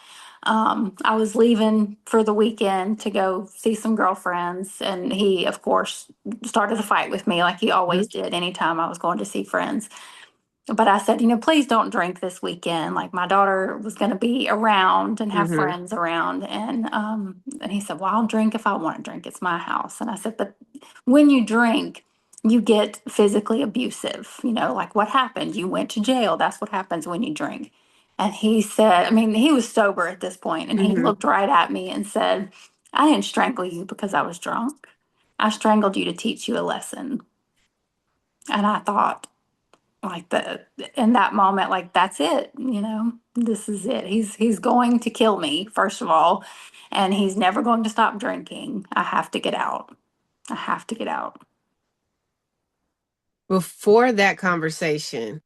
I was leaving for the weekend to go see some girlfriends, and he, of course, started a fight with me like he Mm-hmm. always did anytime I was going to see friends. But I said, please don't drink this weekend. Like my daughter was going to be around and have Mm-hmm. friends around, and he said, "Well, I'll drink if I want to drink. It's my house." And I said, "But when you drink, you get physically abusive. Like what happened? You went to jail. That's what happens when you drink." And he said, I mean, he was sober at this point, and he Mm-hmm. looked right at me and said, "I didn't strangle you because I was drunk. I strangled you to teach you a lesson." And I thought, like in that moment, like that's it, this is it. He's going to kill me, first of all, and he's never going to stop drinking. I have to get out. I have to get out. Before that conversation,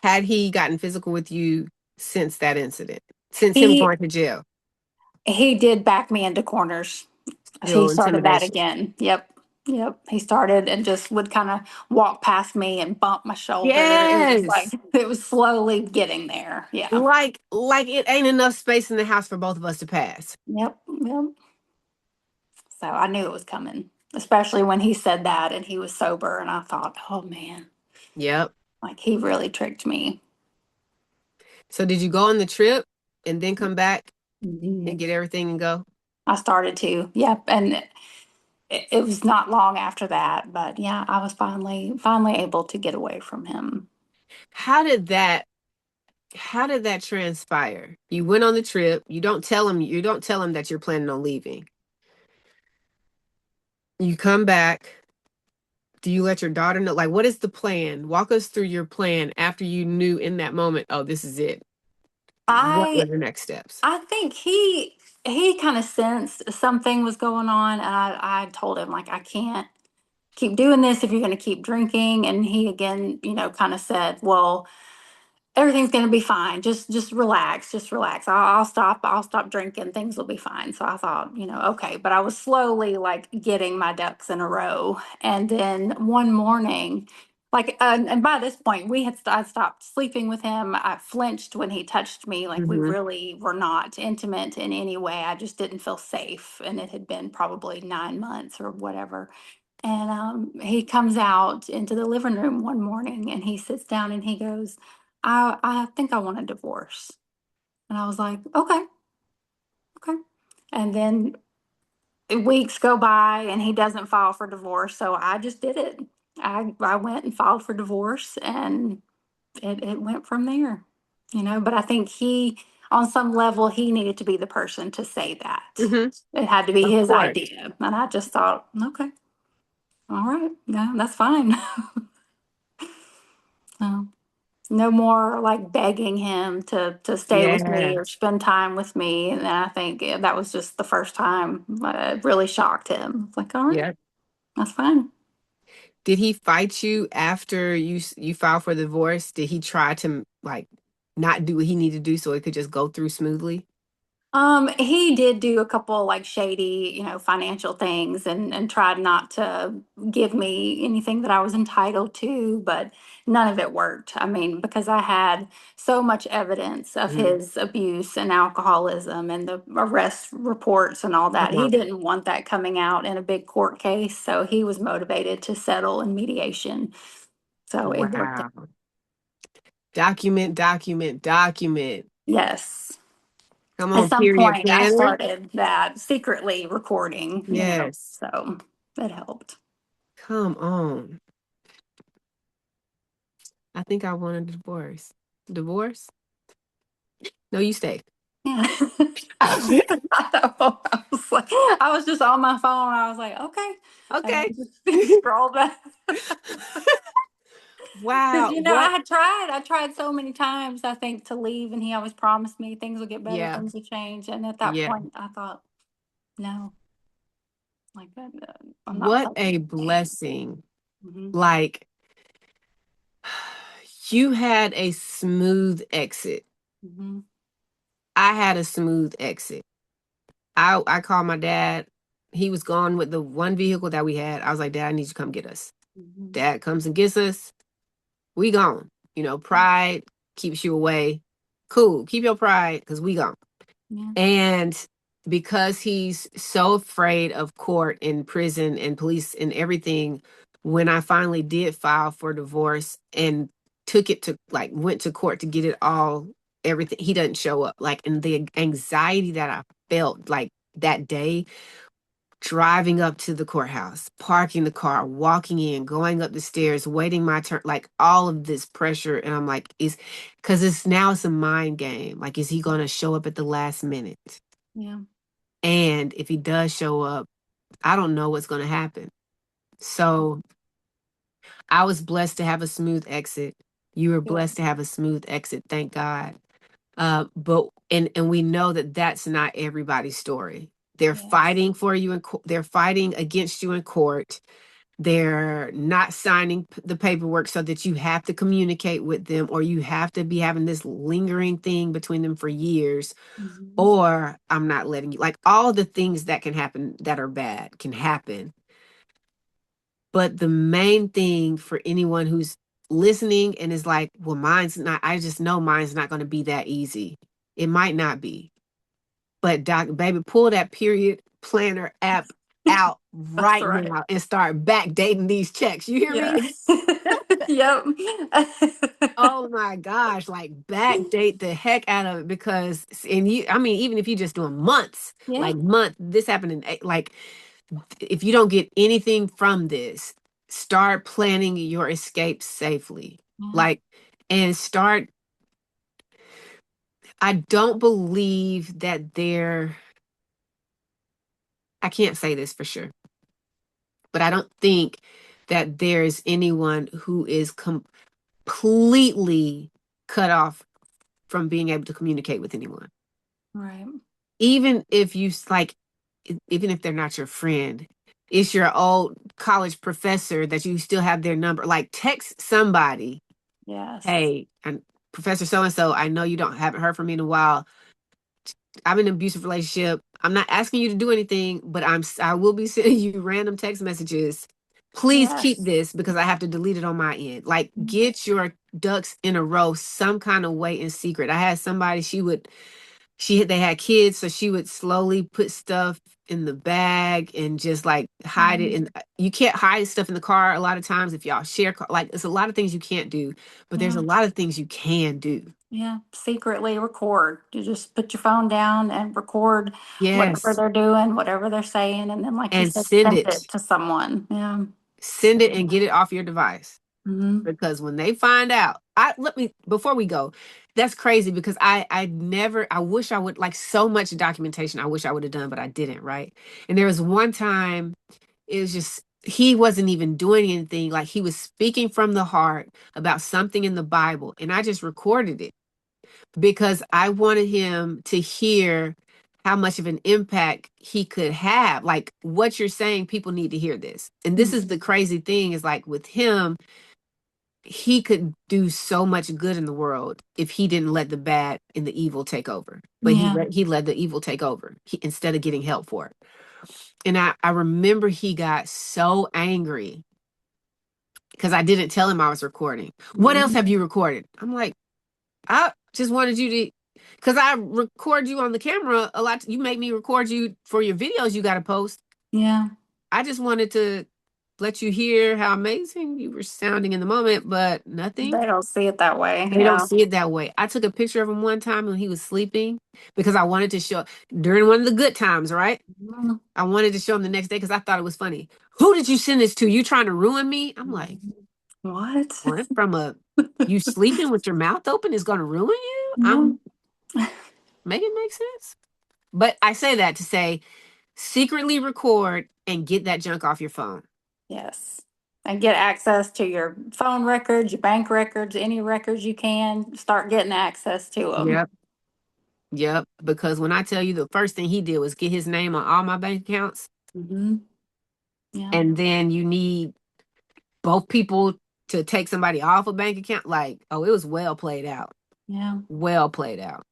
had he gotten physical with you since that incident? Since him He going to jail? he did back me into corners. He Still started that intimidation. again. Yep. Yep. He started and just would kind of walk past me and bump my shoulder. It was like Yes. it was slowly getting there. Yeah. Like it ain't enough space in the house for both of us to pass. Yep. Yep. So I knew it was coming, especially when he said that and he was sober. And I thought, oh man, Yep. like he really tricked me. So did you go on the trip and then come back and Mhm. get everything and go? I started to, yep. And it was not long after that, but yeah, I was finally able to get away from him. How did that how did that transpire? You went on the trip, you don't tell him that you're planning on leaving. You come back. Do you let your daughter know? Like, what is the plan? Walk us through your plan after you knew in that moment, oh, this is it. What were I the next steps? I think he kind of sensed something was going on, and I told him like I can't keep doing this if you're going to keep drinking. And he again, kind of said, "Well, everything's going to be fine. Just relax, just relax. I'll stop drinking. Things will be fine." So I thought, okay, but I was slowly like getting my ducks in a row. And then one morning, like and by this point I stopped sleeping with him. I flinched when he touched me. Like we Mm-hmm. really were not intimate in any way. I just didn't feel safe, and it had been probably 9 months or whatever. And he comes out into the living room one morning and he sits down and he goes, I think I want a divorce. And I was like, okay, okay. And then weeks go by and he doesn't file for divorce. So I just did it. I went and filed for divorce, and it went from there, But I think on some level, he needed to be the person to say that. Mm-hmm. It had to be Of his course. idea. And I just thought, okay, all right, no, that's fine. So, no more like begging him to stay with me or Yes. spend time with me. And I think that was just the first time it really shocked him. It's like, all right, Yeah. that's fine. Did he fight you after you filed for divorce? Did he try to like not do what he needed to do so it could just go through smoothly? He did do a couple like shady, financial things, and tried not to give me anything that I was entitled to, but none of it worked. I mean, because I had so much evidence of Mm-hmm. his abuse and alcoholism and the arrest reports and all that. Come He on. didn't want that coming out in a big court case, so he was motivated to settle in mediation. So it worked out. Wow. Document, document, document. Yes. Come At on, some period point, I planner. started that secretly recording, Yes. so it helped. Come on. I think I want a divorce. Divorce? No, you stay. Yeah. I know. I was just on my phone. I was like, okay. And Okay. I just scrolled back. Wow. Because What? I tried so many times, I think, to leave, and he always promised me things will get better, Yeah. things will change. And at that Yeah. point, I thought, no, like that, I'm not What playing a that game. blessing. Hmm. Like, you had a smooth exit. Hmm. I had a smooth exit. I called my dad. He was gone with the one vehicle that we had. I was like, Dad, I need you to come get us. Hmm. Dad comes and gets us. We gone. You know, pride keeps you away. Cool. Keep your pride because we gone. Yeah. And because he's so afraid of court and prison and police and everything, when I finally did file for divorce and took it to like went to court to get it all, everything, he doesn't show up. Like, and the anxiety that I felt like that day, driving up to the courthouse, parking the car, walking in, going up the stairs, waiting my turn, like all of this pressure. And I'm like, is because it's a mind game. Like, is he going to show up at the last minute? Yeah. And if he does show up, I don't know what's going to happen. So I was blessed to have a smooth exit. You were Yeah. blessed to have a smooth exit. Thank God. But and we know that that's not everybody's story. They're Yes. fighting for you, and they're fighting against you in court. They're not signing the paperwork so that you have to communicate with them, or you have to be having this lingering thing between them for years, Hmm. or I'm not letting you. Like, all the things that can happen that are bad can happen. But the main thing for anyone who's listening and is like, well, mine's not, I just know mine's not going to be that easy. It might not be. But doc, baby, pull that period planner app out That's right right. now and start backdating these checks. You hear me? Yes. Yep. Oh my gosh, like backdate the heck out of it, because and you, I mean, even if you're just doing months, Yeah. like this happened in like, if you don't get anything from this, start planning your escape safely. Yeah. Like, and start, I don't believe that I can't say this for sure, but I don't think that there's anyone who is completely cut off from being able to communicate with anyone. Right. Even if you like, even if they're not your friend, it's your old college professor that you still have their number. Like, text somebody, Yes. hey, and Professor so and so, I know you haven't heard from me in a while. I'm in an abusive relationship. I'm not asking you to do anything, but I will be sending you random text messages. Please keep Yes. this because I have to delete it on my end. Like, Mhm. get your ducks in a row some kind of way in secret. I had somebody, they had kids, so she would slowly put stuff in the bag and just like hide it. Mhm. And you can't hide stuff in the car a lot of times if y'all share like, there's a lot of things you can't do, but there's a Yeah. lot of things you can do. Yeah. Secretly record. You just put your phone down and record whatever Yes. they're doing, whatever they're saying, and then, like you And said, send send it. it to someone. Yeah. Send it and get it off your device. Mm-hmm. Because when they find out, let me, before we go, that's crazy because I wish I would, like, so much documentation I wish I would have done, but I didn't, right? And there was one time, it was just, he wasn't even doing anything, like he was speaking from the heart about something in the Bible, and I just recorded it because I wanted him to hear how much of an impact he could have. Like, what you're saying, people need to hear this. And this is the crazy thing, is like, with him, he could do so much good in the world if he didn't let the bad and the evil take over. But Yeah. he let the evil take over, instead of getting help for it. And I remember he got so angry because I didn't tell him I was recording. What else Mhm. have you recorded? I'm like, I just wanted you to, because I record you on the camera a lot. You make me record you for your videos you got to post. Yeah. I just wanted to let you hear how amazing you were sounding in the moment, but nothing. They don't see it that way. They don't Yeah. see it that way. I took a picture of him one time when he was sleeping because I wanted to show during one of the good times, right? Mhm. I wanted to show him the next day because I thought it was funny. Who did you send this to? You trying to ruin me? I'm like, What? what? From you sleeping with your mouth open is going to ruin you? Yeah. Make it make sense. But I say that to say, secretly record and get that junk off your phone. Yes. And get access to your phone records, your bank records, any records you can. Start getting access to them. Yep. Yep. Because when I tell you, the first thing he did was get his name on all my bank accounts. Mm-hmm. Yeah. And then you need both people to take somebody off a bank account. Like, oh, it was well played out. Yeah. Well played out.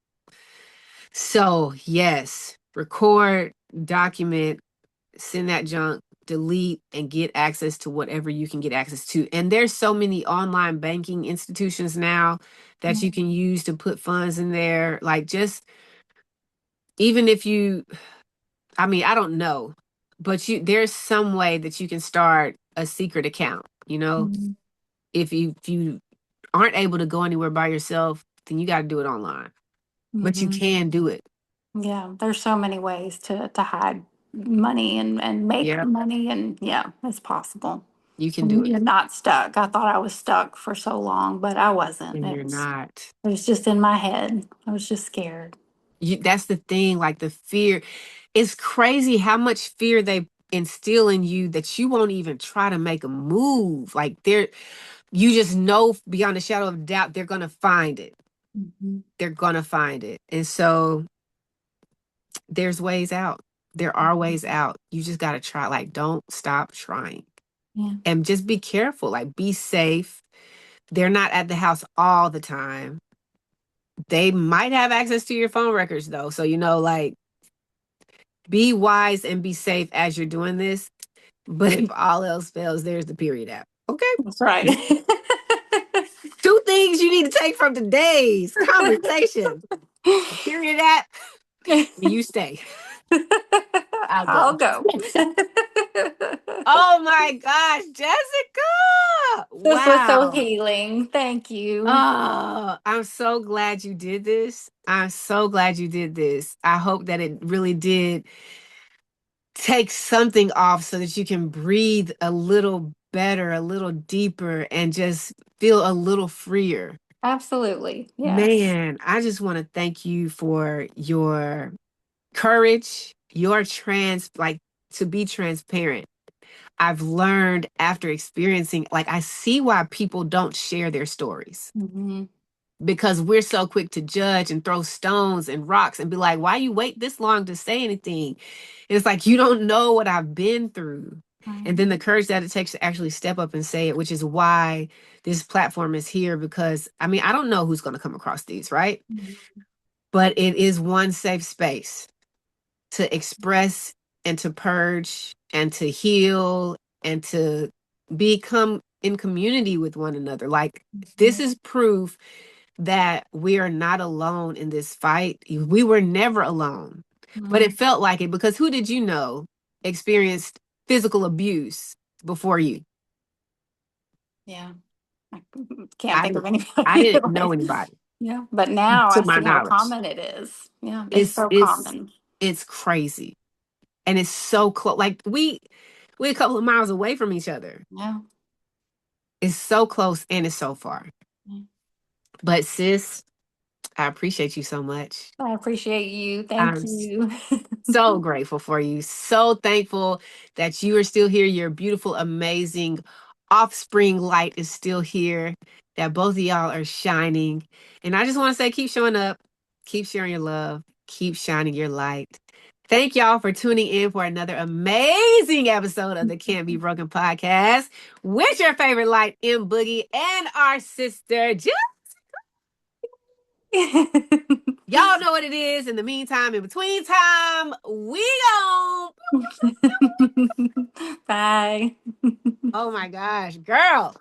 So, yes, record, document, send that junk, delete, and get access to whatever you can get access to. And there's so many online banking institutions now that you can use to put funds in there. Like, just even if you, I mean, I don't know, but there's some way that you can start a secret account, you know? Mm-hmm. If you aren't able to go anywhere by yourself, then you got to do it online. But you Mm-hmm. can do it. Yeah. There's so many ways to hide money and make Yep, money. And yeah, it's possible. you can do And it. you're not stuck. I thought I was stuck for so long, but I wasn't. And you're not. It was just in my head. I was just scared. That's the thing, like the fear. It's crazy how much fear they instill in you that you won't even try to make a move. Like you just know beyond a shadow of doubt they're gonna find it. Mm-hmm. They're gonna find it. And so there's ways out. There are ways out. You just gotta try. Like, don't stop trying. Yeah. And just be careful. Like, be safe. They're not at the house all the time. They might have access to your phone records though. So, like, be wise and be safe as you're doing this. But if all else fails, there's the period app. Okay. That's right. Two things you need to take from today's conversation. Period app. And you stay. I'll I'll go. go. Oh my gosh, Jessica. This was so Wow. healing. Thank you. Oh, I'm so glad you did this. I'm so glad you did this. I hope that it really did take something off so that you can breathe a little better, a little deeper, and just feel a little freer. Absolutely. Yes. Man, I just want to thank you for your courage, like, to be transparent. I've learned after experiencing, like, I see why people don't share their stories Mm-hmm. because we're so quick to judge and throw stones and rocks and be like, why you wait this long to say anything? And it's like, you don't know what I've been through. And Right. then the courage that it takes to actually step up and say it, which is why this platform is here. Because I mean, I don't know who's going to come across these, right? Mm-hmm. But it is one safe space to express and to purge and to heal and to become in community with one another. Like, this is proof that we are not alone in this fight. We were never alone, but it felt like it because who did you know experienced physical abuse before you? Yeah. I can't I think of didn't. I anybody. didn't know anybody, Yeah. But now to I my see how knowledge. common it is. Yeah. It's It's so it's common. it's crazy, and it's so close. Like, we a couple of miles away from each other. Yeah. It's so close and it's so far. Yeah. But sis, I appreciate you so much. I appreciate you. Thank I'm you. so grateful for you. So thankful that you are still here. Your beautiful, amazing offspring light is still here, that both of y'all are shining. And I just want to say, keep showing up, keep sharing your love, keep shining your light. Thank y'all for tuning in for another amazing episode of the Can't Be Broken podcast with your favorite light, M Boogie, and our sister, y'all know what it is. In the meantime, in between time, we go. Bye. Oh my gosh, girl.